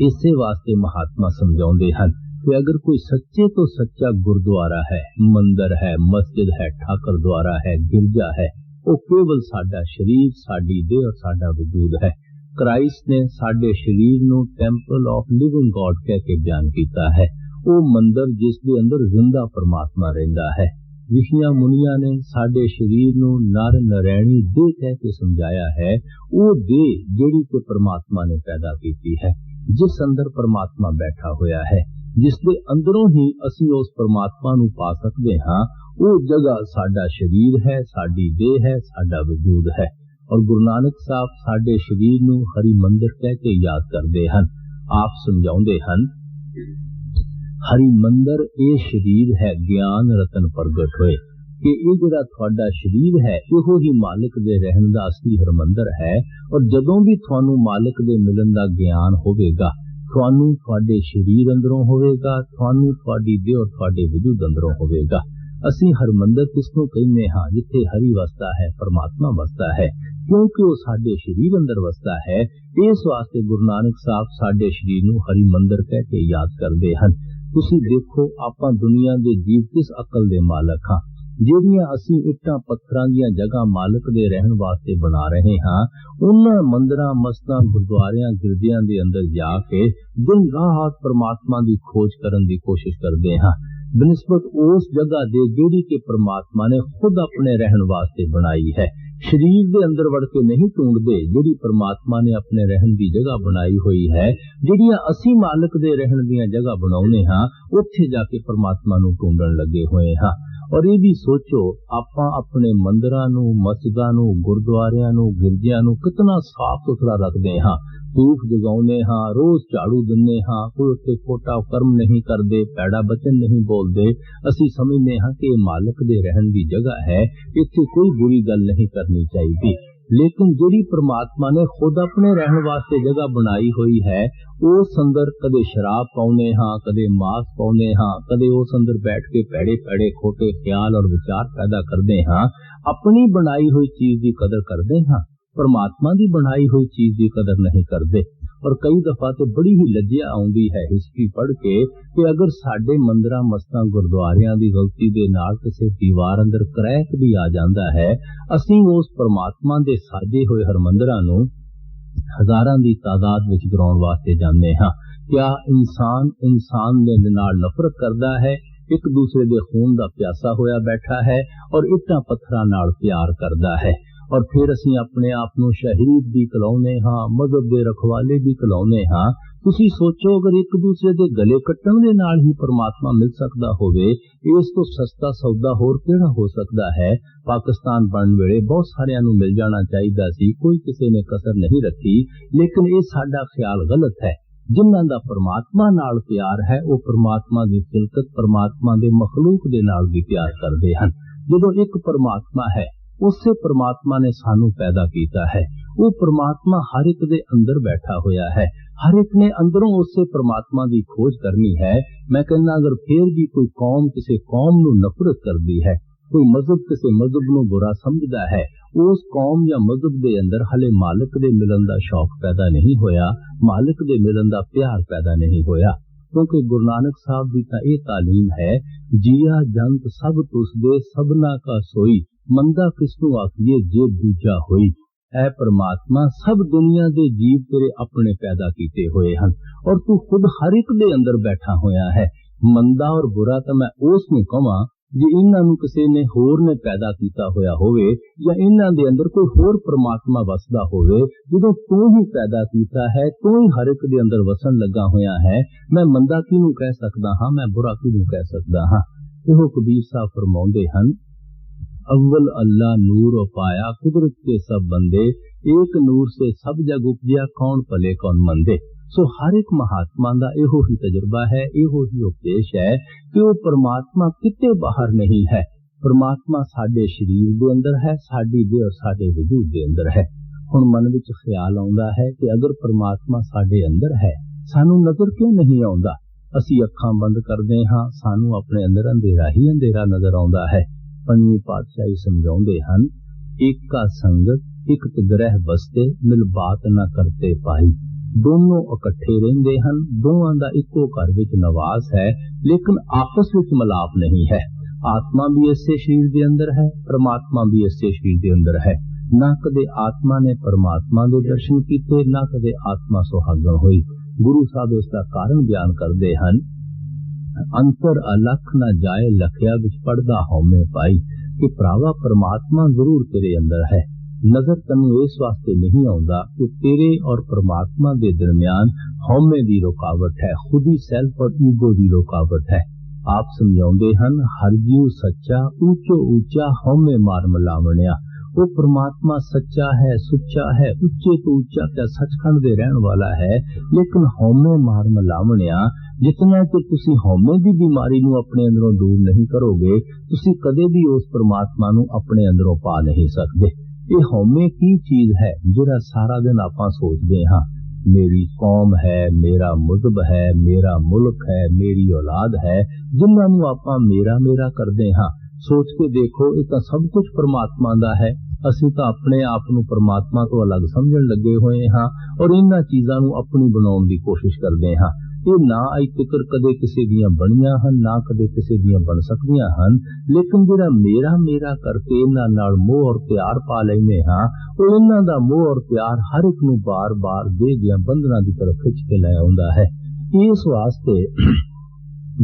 इसे वास्ते महात्मा समझाउंदे हन कि अगर कोई सच्चे तो सच्चा गुरुद्वारा है, मंदिर है, मस्जिद है, ठाकर द्वारा है, गिरजा है, वो केवल साडा शरीर, साडी देह और साडा वजूद है। क्राइस्ट ने साडे शरीर नूं टैंपल ऑफ लिविंग गॉड कह के बयान किया है। वो मंदिर जिस दे अंदर जिंदा परमात्मा रहिंदा है। ऋषियां मुनियां ने साडे शरीर नूं नर नरैणी देह कह के समझाया है। वो देह जिहड़ी कि परमात्मा ने पैदा की है, जिस अंदर परमात्मा बैठा होया है, जिसके अंदरों ही असी उस परमात्मा नूं पा सकते हाँ, वो जगह साडा शरीर है, साडी देह है, साडा वजूद है। और गुरु नानक साहब साडे शरीर नूं हरि मंदिर कह के याद करते हैं। आप समझाउंदे हन, हरि मंदिर ये शरीर है ज्ञान रतन प्रगट होए कि ये जिहड़ा तुहाडा शरीर है इहो ही मालिक दे रहन दा असली हरमंदिर है। और जदों भी तुहानूं मालिक दे मिलन दा ज्ञान होवेगा, तुहानूं तुहाडे शरीर अंदरों होवेगा, तुहानूं तुहाडी देह और तुहाडे वजूद अंदरों होवेगा। असीं हरमंदिर किसनूं कहने हाँ? जिथे हरि वसदा है, परमात्मा वसदा है, क्योंकि वो साडे शरीर अंदर वसदा है। इस वास्ते गुरु नानक साहब साडे शरीर नूं हरि मंदिर कह के याद करदे हन। तुसीं देखो आपां दुनिया दे जीव किस अकल दे मालक हाँ, ਜਿਹੜੀਆਂ ਅਸੀਂ ਇੱਟਾਂ ਪੱਥਰਾਂ ਦੀਆਂ ਜਗ੍ਹਾ ਮਾਲਕ ਦੇ ਰਹਿਣ ਵਾਸਤੇ ਬਣਾ ਰਹੇ ਹਾਂ, ਉਹਨਾਂ ਮੰਦਰਾਂ, ਮਸਤਾਂ, ਗੁਰਦੁਆਰਿਆਂ, ਗਿਰਜਿਆਂ ਦੇ ਅੰਦਰ ਜਾ ਕੇ ਦਿਨ ਰਾਤ ਪਰਮਾਤਮਾ ਦੀ ਖੋਜ ਕਰਨ ਦੀ ਕੋਸ਼ਿਸ਼ ਕਰਦੇ ਹਾਂ, ਬਨਿਸਬਤ ਉਸ ਜਗ੍ਹਾ ਦੇ ਜਿਹੜੀ ਕਿ ਪਰਮਾਤਮਾ ਨੇ ਖੁਦ ਆਪਣੇ ਰਹਿਣ ਵਾਸਤੇ ਬਣਾਈ ਹੈ। शरीर के अंदर वड़ के नहीं ढूंढते जिहड़ी परमात्मा ने अपने रहन की जगह बनाई हुई है। जिहड़ियां असी मालिक दे रहन दी जगह बनाउने हां, उत्थे जाके परमात्मा नूं ढूंढण लगे हुए हां। और ये भी सोचो, आपां अपने मंदिरां नूं, मस्जिदां नूं, गुरुद्वारियां नूं, गिरजियां नूं कितना साफ सुथरा रखदे हां, धूफ जगाउने हां, रोज झाड़ू दिंदे हां, कोई उत्ते खोटा कर्म नहीं करदे, पैड़ा बचन नहीं बोलदे। असी समझदे हां कि मालिक दे रहन की जगह है, इत्थे कोई बुरी गल नहीं करनी चाहिए। लेकिन जिहड़ी परमात्मा ने खुद अपने रहन वास्ते जगह बनाई हुई है, उस अंदर कदे शराब पाउने हां, कदे मांस पाउने हां, कदे उस अंदर बैठ के पैड़े पैड़े खोटे ख्याल और विचार पैदा करदे हां। अपनी बनाई हुई चीज की कदर करदे हां, परमात्मा की बनाई हुई चीज की कदर नहीं करते। और कई दफा तो बड़ी ही लज्जा आउंदी है हिस्ट्री पढ़ के कि अगर साडे मंदिरां, मस्तां, गुरुद्वारियां दी गलती दे नाल किसी दीवार अंदर क्रैक भी आ जांदा है, असीं उस परमात्मा दे साजे होए हरमंदिरां नूं हजारां दी तादाद विच गिराउण वास्ते जांदे हां। क्या इंसान दे नाल नफरत करदा है, एक दूसरे दे खून दा प्यासा होया बैठा है और इट्टां पत्थरां नाल प्यार करदा है। और फिर असीं अपने आप नूं शहीद भी कलाउने हां, मजहब दे रखवाले भी कलाउने हां। तुसीं सोचो, अगर एक दूसरे दे गले कट्टण दे नाल ही परमात्मा मिल सकदा होवे, इस तो सस्ता सौदा होर किहड़ा हो सकदा है। पाकिस्तान बन वेले बहुत सारियां नूं मिल जाना चाहिदा सी, कोई किसी ने कसर नहीं रखी, लेकिन ये साडा ख्याल गलत है। जिन्हां दा परमात्मा नाल प्यार है, वो परमात्मा दी खिलकत, परमात्मा दे मखलूक दे नाल भी प्यार करदे हन। जदों एक परमात्मा है, उससे परमात्मा ने सानू पैदा किया है, वो परमात्मा हर एक दे अंदर बैठा होया है, हर एक ने अंदरों उससे परमात्मा की खोज करनी है। मैं कहना, अगर फिर भी कोई कौम किसी कौम नू नफरत करती है, कोई मजहब किसी मजहब नूं बुरा समझदा है, उस कौम या मजहब दे अंदर हले मालिक दे मिलन दा शौक पैदा नहीं होया, मालिक दे मिलन दा प्यार पैदा नहीं होया। क्योंकि गुरु नानक साहब की तां इह तालीम है, जिया जंत सब तुसदे सबना का सोई, मंदा किसनू आखिए जे दूजा होई। ऐ परमात्मा, सब दुनिया दे जीव तेरे अपने पैदा कीते हुए हैं और तू खुद हर एक दे अंदर बैठा होया है। मंदा और बुरा तो मैं उस नूं कहां जे इन्हां नूं किसी ने होर ने पैदा कीता होया होवे या इन्हां दे अंदर कोई होर परमात्मा वसदा होवे। जदों तू ही पैदा कीता है, तू ही हर एक दे अंदर वसन लगा होया है, मैं मंदा किनू कह सकदा हां, मैं बुरा किनू कह सकदा हां। इहो कबीर साहब फरमाउंदे हन, अव्वल अल्लाह नूर पाया कुदरत के सब बंदे, एक नूर से सब जग उपजिया कौन भले कौन मंदे। सो हर एक महात्मा दा इहो ही तजुर्बा है, इहो ही उपदेश है कि वो परमात्मा किते बाहर नहीं है। परमात्मा साडे शरीर दे अंदर है, साडी दे और साडे वजूद दे अंदर है। हुण मन विच ख्याल आउंदा है कि अगर परमात्मा साडे अंदर है, सानू नजर क्यों नहीं आउंदा? असी अखां बंद करदे हां, सानू अपने अंदर अंधेरा ही अंधेरा नजर आउंदा है। पंजवीं पातशाही समझाउंदे हन, एक का संगत एक ग्रह बसते, मिल बात न करते पाई। दोनों इकट्ठे रहिंदे हन, दोवां दा इक्को घर विच निवास है, लेकिन आपस विच मिलाप नहीं है। आत्मा भी इसे शरीर दे अंदर है, परमात्मा भी इसे शरीर दे अंदर है। ना कदे आत्मा ने परमात्मा दे दर्शन कीते, ना कदे आत्मा सुहागण होई। गुरु साहब इसका कारण बयान करदे हन, अंतर अलख न जाए लखिया विच पड़दा हौमे पाई, कि भरावा परमात्मा जरूर तेरे अंदर है, नजर तन्नू इस वास्ते नहीं आउंदा कि तेरे और परमात्मा दे दरमियान हौमे दी रुकावट है, खुदी सेल्फ और ईगो दी रुकावट है। आप समझाउंदे हन, हर जीव सच्चा ऊंचो ऊंचा हौमे मार मिलावणिया। वो परमात्मा सच्चा है, सुच्चा है, उच्चे तो उच्चा क्या सचखंड दे रहन वाला है, लेकिन हौमे मार मिलावणिया, जितना कि तुसी हौमे दी बीमारी नू अपने अंदरों दूर नहीं करोगे, तुसी कदे भी उस परमात्मा नू अपने अंदरों पा नहीं सकदे। ये हौमे की चीज है जिहड़ा सारा दिन आपां सोचदे हां, मेरी कौम है, मेरा मजहब है, मेरा मुल्क है, मेरी औलाद है, जिन्हां नू आपां मेरा मेरा करदे हां। सोच के देखो, ये तां सब कुछ परमात्मा दा है, असीं तां अपने आप नू परमात्मा तो अलग समझण लगे हुए हां और इन्हां चीजां नू अपनी बनाउण दी कोशिश करदे हां। ये ना अज तक कदे किसी दियां बणियां हन, ना कदे किसी दियां बन सकदियां हन, लेकिन जिहड़ा मेरा मेरा करके इन्हां नाल मोह और प्यार पा लैंदे हां, वो इन्हां दा मोह और प्यार हर एक नू बार बार देह दियां बंधनां दी तरफ खिच के लै आउंदा है। इस वास्ते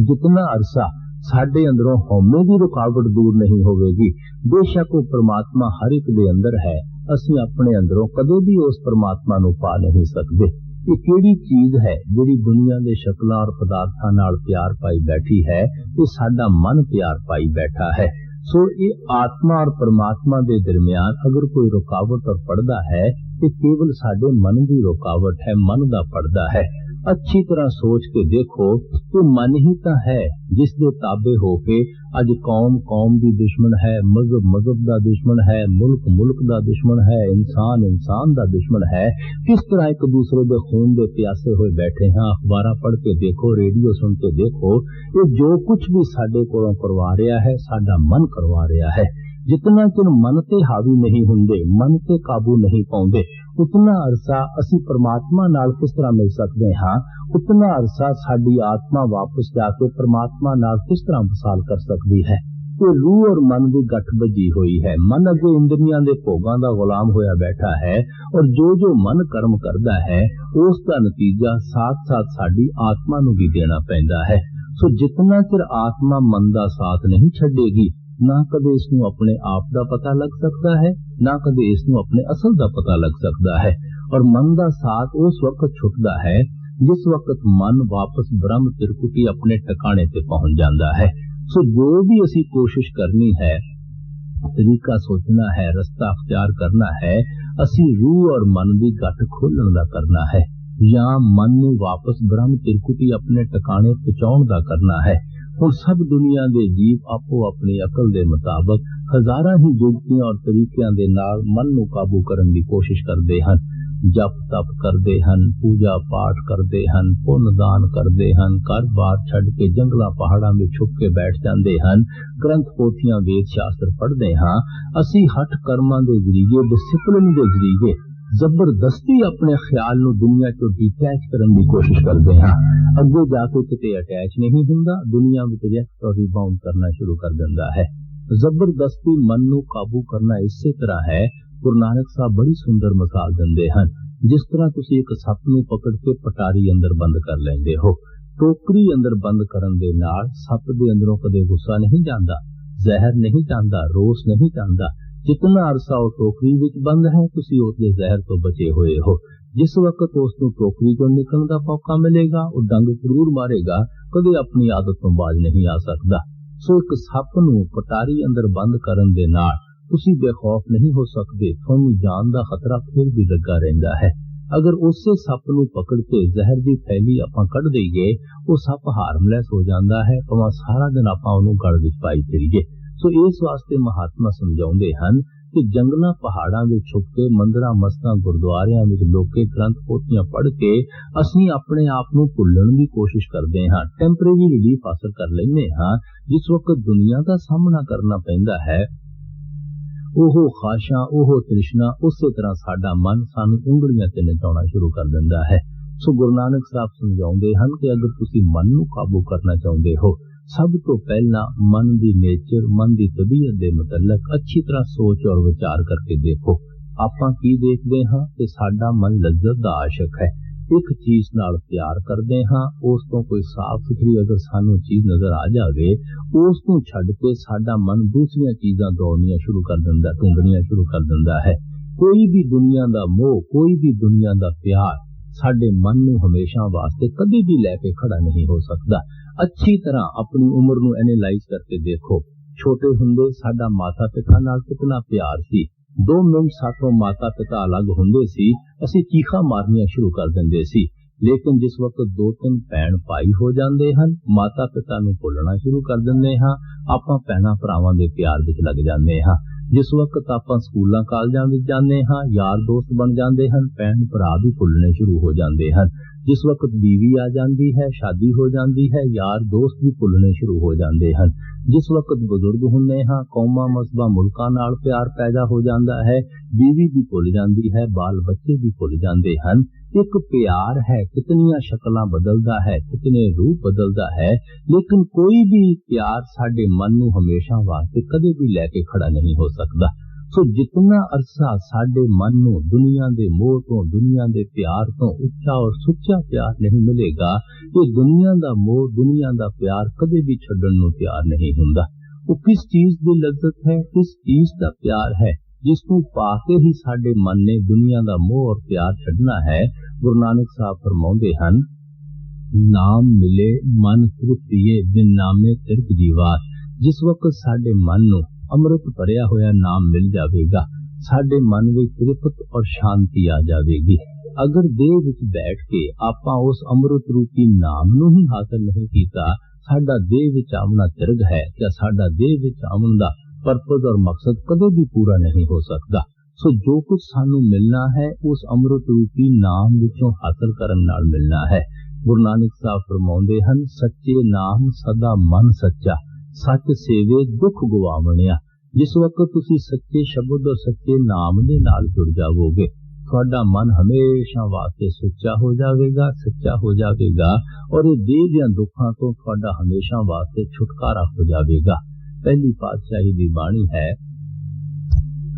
जितना अरसा साडे अंदरों हौमे दी रुकावट दूर नहीं होवेगी, बेशक वो परमात्मा हर एक दे अंदर है, असीं अपने अंदरों कदे भी उस परमात्मा नू पा नहीं सकदे। ये केड़ी चीज है जिहड़ी दुनिया दे शक्लां और पदार्थां नाल प्यार पाई बैठी है? ये साडा मन प्यार पाई बैठा है। सो ये आत्मा और परमात्मा दे दरमियान अगर कोई रुकावट और पर्दा है, ये केवल साडे मन दी रुकावट है, मन दा पर्दा है। अच्छी तरह सोच के देखो कि मन ही तो है जिस दे ताबे होके अज कौम कौम दी दुश्मन है, मजहब मजहब दा दुश्मन है, मुल्क मुल्क दा दुश्मन है, इंसान इंसान दा दुश्मन है। किस तरह एक दूसरे दे खून दे प्यासे हुए बैठे हैं। अखबार पढ़ के देखो, रेडियो सुन के देखो, ये जो कुछ भी साडे कोलों करवा रहा है, साडा मन करवा रहा है। जितना चिर मन ते हावी नहीं हुंदे, मन ते काबू नहीं पाउंदे, उतना अरसा असी परमात्मा नाल किस तरह मिल सकते हाँ, उतना अरसा साडी आत्मा वापस जाके परमात्मा नाल किस तरह वसाल कर सकती है। तो रूह और मन की गठ बजी हुई है। मन अगे इंद्रियां दे भोगां दा गुलाम होया बैठा है और जो जो मन कर्म करदा है उसका नतीजा साथ साथ साडी आत्मा नू भी देना पैंदा है। सो जितना चिर आत्मा मन दा साथ नहीं छड्डेगी, ना कदे इसनू अपने आप दा पता लग सकता है, ना कदे इसनू अपने असल दा पता लग सकता है। और मन दा साथ उस वक्त छुटदा है जिस वक्त मन वापस ब्रह्म त्रिकुटी अपने ठिकाने ते पहुंच जाता है। सो जो भी असी कोशिश करनी है, तरीका सोचना है, रास्ता अख्तियार करना है, असी रूह और मन की गठ खोलण दा करना है, या मन नू वापस ब्रह्म त्रिकुटी अपने ठिकाने पहुंचाउण दा करना है। और सब दुनिया दे जीव आपो अपनी अकल दे मुताबिक हजारां ही जुगतियां और तरीकियां दे नाल मन नू काबू करन दी कोशिश करदे हन। जप तप करते हैं, पूजा पाठ करते हैं, पुण्य दान करते हैं, घर बार छड़ के जंगलों पहाड़ों में छुप के बैठ जाते हैं, ग्रंथ पोथियां वेद शास्त्र पढ़ते हैं। असी हठ कर्मां दे जरिए, डिसिपलिन के जरिए जबरदस्ती अपने ख्याल नूं दुनिया चों डिटैच करने की कोशिश करते हैं। अगे जाके किते अटैच नहीं हुंदा, दुनिया में रिएक्ट और रिबाउंड करना शुरू कर दिंदा है। जबरदस्ती मन नूं काबू करना इसे तरह है। गुरु नानक साहब बड़ी सुंदर मिसाल दिंदे हैं। जिस तरह तुसीं एक सप नूं पकड़ के पटारी अंदर बंद कर लैंदे हो, टोकरी अंदर बंद करन दे नाल सप दे अंदरों कदे गुस्सा नहीं जांदा, जहर नहीं जांदा, रोस नहीं जांदा। जितना अरसा वो टोकरी विच बंद है, तुसीं उसके जहर तो बचे हुए हो। जिस वक्त उसनूं टोकरी को निकलण दा मौका मिलेगा, वो डंग जरूर मारेगा, कदे अपनी आदत तो बाज नहीं आ सकदा। सो एक सप नूं पटारी अंदर बंद करन दे नाल तुसीं बेखौफ नहीं हो सकदे, तुहानूं जान दा खतरा फिर भी लगा रहिंदा है। अगर उसे सप नूं पकड़ के जहर दी थैली आपां कढ दईए, वो सप हार्मलैस हो जांदा है, भावें सारा दिन आपां उहनूं गल विच पाई फिरीए। सो इस वास्ते महात्मा समझाउंदे हन कि जंगलां पहाड़ां विच छुप के मंदिरां मस्जिदां गुरुद्वारियां विच लोके ग्रंथ पोथियां पढ़ के असीं अपने आप नूं भुल्लण दी कोशिश करदे हां, टैंपरेरी रिलीफ हासिल कर लैंदे हां। जिस वक्त दुनिया दा सामना करना पैंदा है, ओहो ख्वाहिशां, ओहो तृष्णा, उसे तरह साडा मन सानू उंगलियां ते नचाउणा शुरू कर दिंदा है। सो गुरु नानक साहब समझाउंदे हन कि अगर तुसीं मन नूं काबू करना चाहुंदे हो, सब तो पहला मन दी नेचर, मन दी तबीयत दे मुतल्लक अच्छी तरह सोच और विचार करके देखो। आपां की देखदे हां कि साडा मन लज्जत दा आशिक है, एक चीज नाल प्यार करदे हां, उस तो कोई साफ सुथरी अगर सानू चीज नजर आ जावे, उस नूं छड्ड के साडा मन दूसरियां चीजां दौड़नियां शुरू कर दिंदा, ढूंढनियां शुरू कर दिंदा है। कोई भी दुनिया दा मोह, कोई भी दुनिया दा प्यार साडे मन नूं हमेशा वास्ते कदे भी लैके खड़ा नहीं हो सकदा। अच्छी तरह अपनी उम्र नूं एनालाइज करके देखो। छोटे हुंदे साडा माता पिता नाल कितना प्यार सी, 2 मिनट साथों माता पिता अलग हुंदे सी, असीं चीखा मारनियां शुरू कर दिंदे सी। लेकिन जिस वक्त 2-3 भैण भाई हो जांदे हन, माता पिता नूं भुल्लना शुरू कर दिंदे हां, आपां भैणां भरावां दे प्यार विच लग जांदे हां। जिस वक्त आपां स्कूलां कालजां विच जांदे हां, यार दोस्त बन जांदे हन, भैण भरा भी भुल्लने शुरू हो जांदे हन। जिस वक्त बीवी आ जाती है, शादी हो जाती है, यार दोस्त भी भुल्लने शुरू हो जाते हैं। जिस वक्त बुजुर्ग हुंदे हां, कौमां मसबा मुल्कां नाल प्यार पैदा हो जाता है, बीवी भी भुल जाती है, बाल बच्चे भी भुल जाते हैं। एक प्यार है, कितनियां शक्लां बदलदा है, कितने रूप बदलदा है, लेकिन कोई भी प्यार साडे मन नूं हमेशा वास्ते कदे भी लैके खड़ा नहीं हो सकदा। सो जितना अरसा साडे मन नूं दुनिया दे मोह तो, दुनिया दे प्यार तो उच्चा और सुच्चा प्यार नहीं मिलेगा, ये दुनिया दा मोह, दुनिया दा प्यार कदे भी छड्डण नूं तैयार नहीं हुंदा। वो किस चीज दी लज्जत है, किस चीज दा प्यार है, जिसनूं पाके ही साडे मन ने दुनिया दा मोह और प्यार छड्डना है। गुरु नानक साहब फरमाउंदे हन, नाम मिले मन तृप्तिए, बिन नामे तिरक जीवात। जिस वक्त साडे मन नूं अमृत भरिया होया नाम मिल जाएगा, साडे मन में तृप्त और शांति आ जाएगी। अगर देह विच बैठ के आपां उस अमृत रूपी नाम नूं ही हासिल नहीं कीता, साडा देह विच आवना तिरग है, क्या साडा देह विच आवण दा पर्पज और मकसद कदे भी पूरा नहीं हो सकता। सो जो कुछ सानू मिलना है, उस अमृत रूपी नाम विचों हासिल करन नाल मिलना है। गुरु नानक साहब फरमाउंदे हन, सच्चे नाम सदा मन सच्चा, सच सेवे दुख गवावणिया। जिस वक्त तुसी सच्चे शब्द और सच्चे नाम दे नाल जुड़ जाओगे, थोड़ा मन हमेशा वास्ते सच्चा हो जाएगा, सच्चा हो जाएगा, और ये देह दे दुखों तो थोड़ा हमेशा वास्ते छुटकारा हो जाएगा। पहली पातशाही दी बाणी है,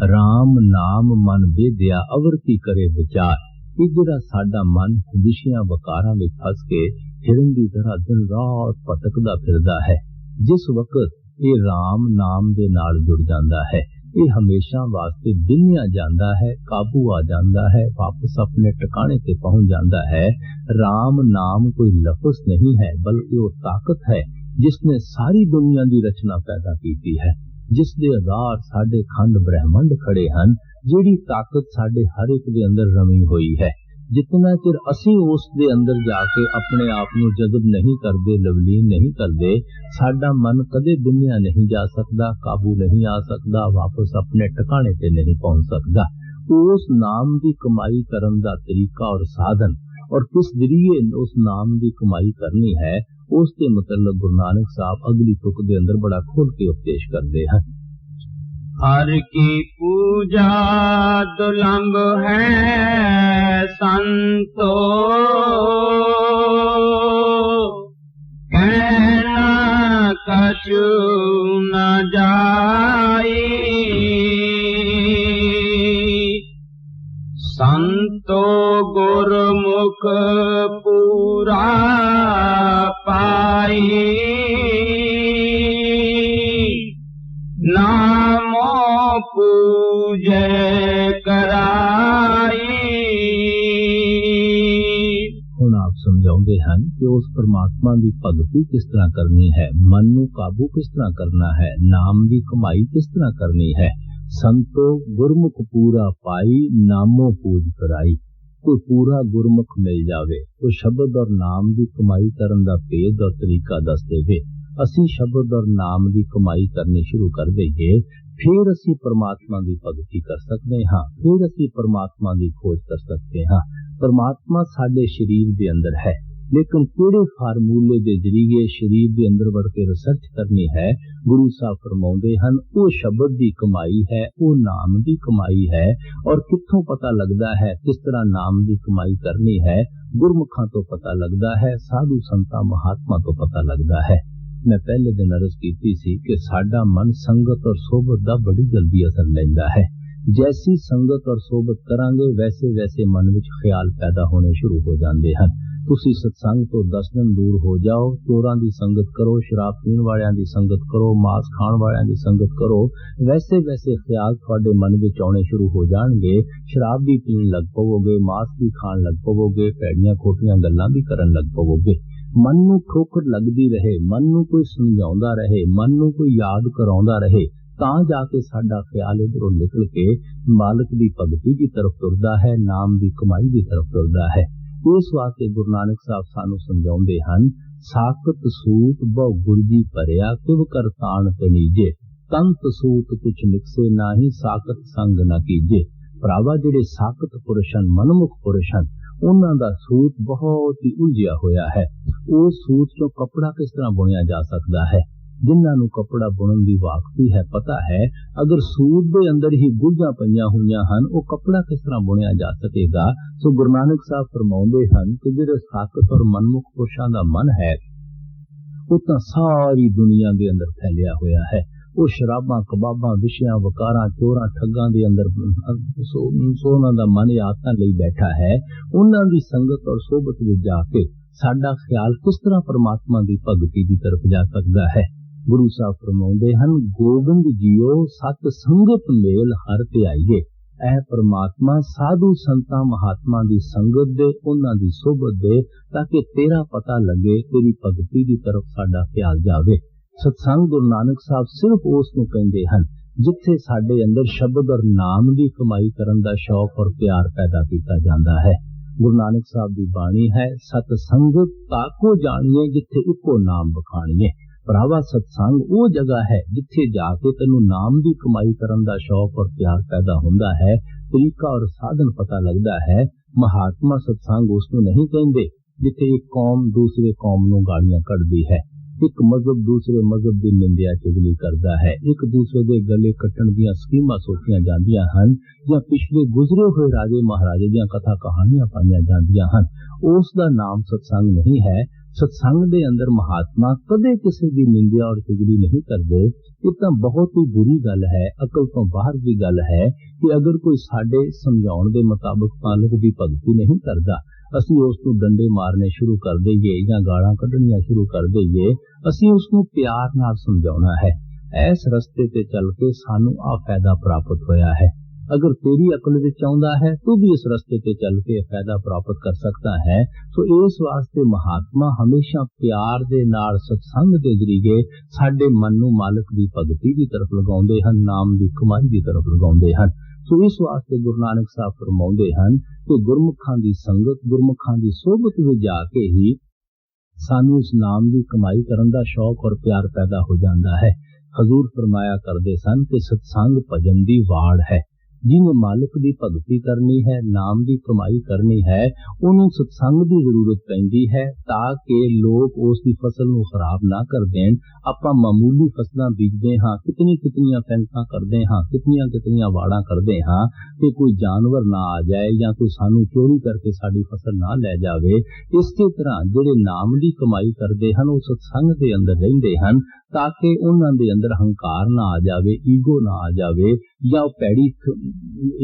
राम नाम मन वेद्या अवरती करे विचार। इधरा साडा मन विषयां वकारां में फस के हिरन की तरह दिन रात भटकदा फिरदा है। जिस वक्त ये राम नाम दे नाल जुड़ जाता है, ये हमेशा वास्ते बिन्या जाता है, काबू आ जाता है, वापस अपने ठिकाने पे पहुंच जाता है। राम नाम कोई लफ्ज नहीं है, बल्कि वो ताकत है जिसने सारी दुनिया की रचना पैदा की है, जिसके आधार साडे खंड ब्रह्मंड खड़े हैं, जिहड़ी ताकत साडे हर एक दे अंदर रमी हुई है। जितना चिर असी उस दे अंदर जाके अपने आप को जज़ब नहीं करते, लवलीन नहीं करते, साडा मन कदे दुनिया नहीं जा सकता, काबू नहीं आ सकता, वापस अपने ठिकाने पे नहीं पहुंच सकता। उस नाम की कमाई करन दा तरीका और साधन और किस जरिए उस नाम की कमाई करनी है, उसके मतलब गुरु नानक साहब अगली तुक दे अंदर बड़ा खोल के उपदेश करते हैं। हर की पूजा दुलंभ है संतो, कहना कछु न जाई। संतो गुरमुख पूरा पाई, नामो पूजे कराई। हुण आप समझाउंदे हन कि उस परमात्मा की भगती किस तरह करनी है, मन नू काबू किस तरह करना है, नाम की कमाई किस तरह करनी है। संतो गुरमुख पूरा पाई, नामो पूज कराई। कोई पूरा गुरमुख मिल जावे तो शब्द और नाम की कमाई करन दा भेद और तरीका दस देवे। असी शब्द और नाम की कमाई करनी शुरू कर देंगे, फिर असी परमात्मा की भगती कर सकते हाँ, फिर असी परमात्मा की खोज कर सकते हाँ। परमात्मा साडे शरीर के अंदर है, लेकिन केड़े फार्मूले के जरिए शरीर के अंदर बढ़ के रिसर्च करनी है, गुरु साहब फरमाउंदे हन वो शब्द की कमाई है, वो नाम की कमाई है। और कित्थों पता लगता है किस तरह नाम की कमाई करनी है, गुरमुखां तो पता लगता है, साधु संतां महात्मा तो पता लगता है। मैं पहले दिन अर्ज की सी कि साडा मन संगत और सोबत दा बड़ी जल्दी असर लैंदा है। जैसी संगत और सोबत करांगे वैसे वैसे मन विच ख्याल पैदा होने शुरू हो जाते हैं। तुसी सत्संग तो 10 दिन दूर हो जाओ, चोरां दी संगत करो, शराब पीण वालियां दी संगत करो, मांस खाण वालियां दी संगत करो, वैसे वैसे ख्याल तुहाडे मन विच आउणे शुरू हो जाणगे। शराब भी पीण लग पवोगे, मांस भी खाण लग पवोगे, भैड़ियां खोटियां गल्लां भी करन लग पवोगे। मन नू ठोकर लगदी रहे, मन नू कोई समझाउंदा रहे, मन नू कोई याद कराउंदा रहे, तां जाके साडा ख्याल इधरों निकल के मालिक दी भगती की तरफ तुरदा है, नाम दी कमाई की तरफ तुरदा है। इस वास्ते गुरु नानक साहब सानू समझाउंदे हन, साकत सूत बहु गुरजी भरिया किव कर ताण तनीजे, तंत सूत कुछ निकसे नाही, साकत संग न कीजे। भरावा जिहड़े साकत पुरुष हन, मनमुख पुरुष हन, उन्हां दा सूत बहुत ही उलझिया होया है। उस सूत चों कपड़ा किस तरह बुनिया जा सकता है, जिन्हां नू कपड़ा बुनन दी वाकफी है, पता है अगर सूत दे अंदर ही गुल्जां पईयां होईयां हन, वो कपड़ा किस तरह बुनिया जा सकेगा। सो गुरु नानक साहब फरमाउंदे हन कि जिहड़े साकत और मनमुख पुरुषां दा मन है, वो तां सारी दुनिया दे अंदर फैलिया होया है। वो शराबां कबाबां विशियां वकारां चोरां ठग्गां दे अंदर सोना दा मन आदतां लई बैठा है। उन्हां दी संगत और सोबत विच जाके साडा ख्याल किस तरह परमात्मा की भगती की तरफ जा सकता है। गुरु साहब फरमाउंदे हन, गोबिंद जीओ सत संगत मेल हर ते आईए। ऐ परमात्मा साधु संतां महात्मा की संगत दे, उन्हां दी सोबत दे, ताकि तेरा पता लगे, तेरी भगती की तरफ साडा ख्याल जावे। सत्संग गुरु नानक साहब सिर्फ उस नूं कहिंदे हन जिथे साडे अंदर शब्द और नाम की कमाई करन दा शौक और प्यार पैदा किया जाता है। गुरु नानक साहब की बाणी है, सतसंग ताको जानिए जिथे इको नाम बखाणिए। भरावा सत्संग वो जगह है जिथे जाके तेनू नाम की कमाई करन दा शौक और प्यार पैदा हुंदा है, तरीका और साधन पता लगता है। महात्मा सत्संग उसनूं नहीं कहिंदे जिथे एक कौम दूसरे कौम नूं गालियां कढ़दी है, एक मजहब दूसरे मजहब की निंदिया चुगली करता है, एक दूसरे के गले कट्टण दीयां स्कीमां सोचियां जांदियां हन, या पिछले गुजरे हुए राजे महाराजे दीयां कथा कहानियां पाईयां जांदियां हन। उस दा नाम सत्संग नहीं है। सत्संग दे अंदर महात्मा कदे किसी की निंदिया और चुगली नहीं करते। ये तो बहुत ही बुरी गल है, अकल तो बाहर की गल है कि अगर कोई साडे समझाउण दे मुताबिक मालिक की भगती नहीं करता, असी उसनूं डंडे मारने शुरू कर दईए या गालां कढ़नियां शुरू कर दईए। असी उसनूं प्यार नाल समझाउणा है। इस रस्ते ते चल के सानू आ फायदा प्राप्त होया है। अगर तेरी अकल विच आउंदा है तो भी इस रस्ते ते चल के फायदा प्राप्त कर सकता है। तो इस वास्ते महात्मा हमेशा प्यार दे नाल सत्संग दे जरिए साडे मन नूं मालिक दी भगती दी तरफ लगाउंदे हन, नाम दी कमाई दी तरफ लगाउंदे हन। तो इस वास्ते गुरु नानक साहब फरमाउंदे हन कि गुरमुखां दी संगत, गुरमुखां दी सोबत विच जाके ही सानू इस नाम की कमाई करन दा शौक और प्यार पैदा हो जाता है। हजूर फरमाया करदे सन कि सत्संग भजन दी वाड़ है। जिन्हें मालिक दी भगती करनी है, नाम दी कमाई करनी है, उन्होंने सत्संग दी जरूरत पैंदी है ताकि लोग उसकी फसल नूं खराब ना कर देन। आपां मामूली फसलां बीजदे हां, कितनी फैंसा करदे हां, कितनी वाड़ां करदे हां कि कोई जानवर ना आ जाए या कोई सानू चोरी करके साडी फसल ना ले जावे। इसी तरह जिहड़े नाम दी कमाई करदे हन वो सत्संग दे अंदर रहिंदे हन ताकि उन्हां दे अंदर हंकार ना आ जावे, ईगो ना आ जावे या पैड़ी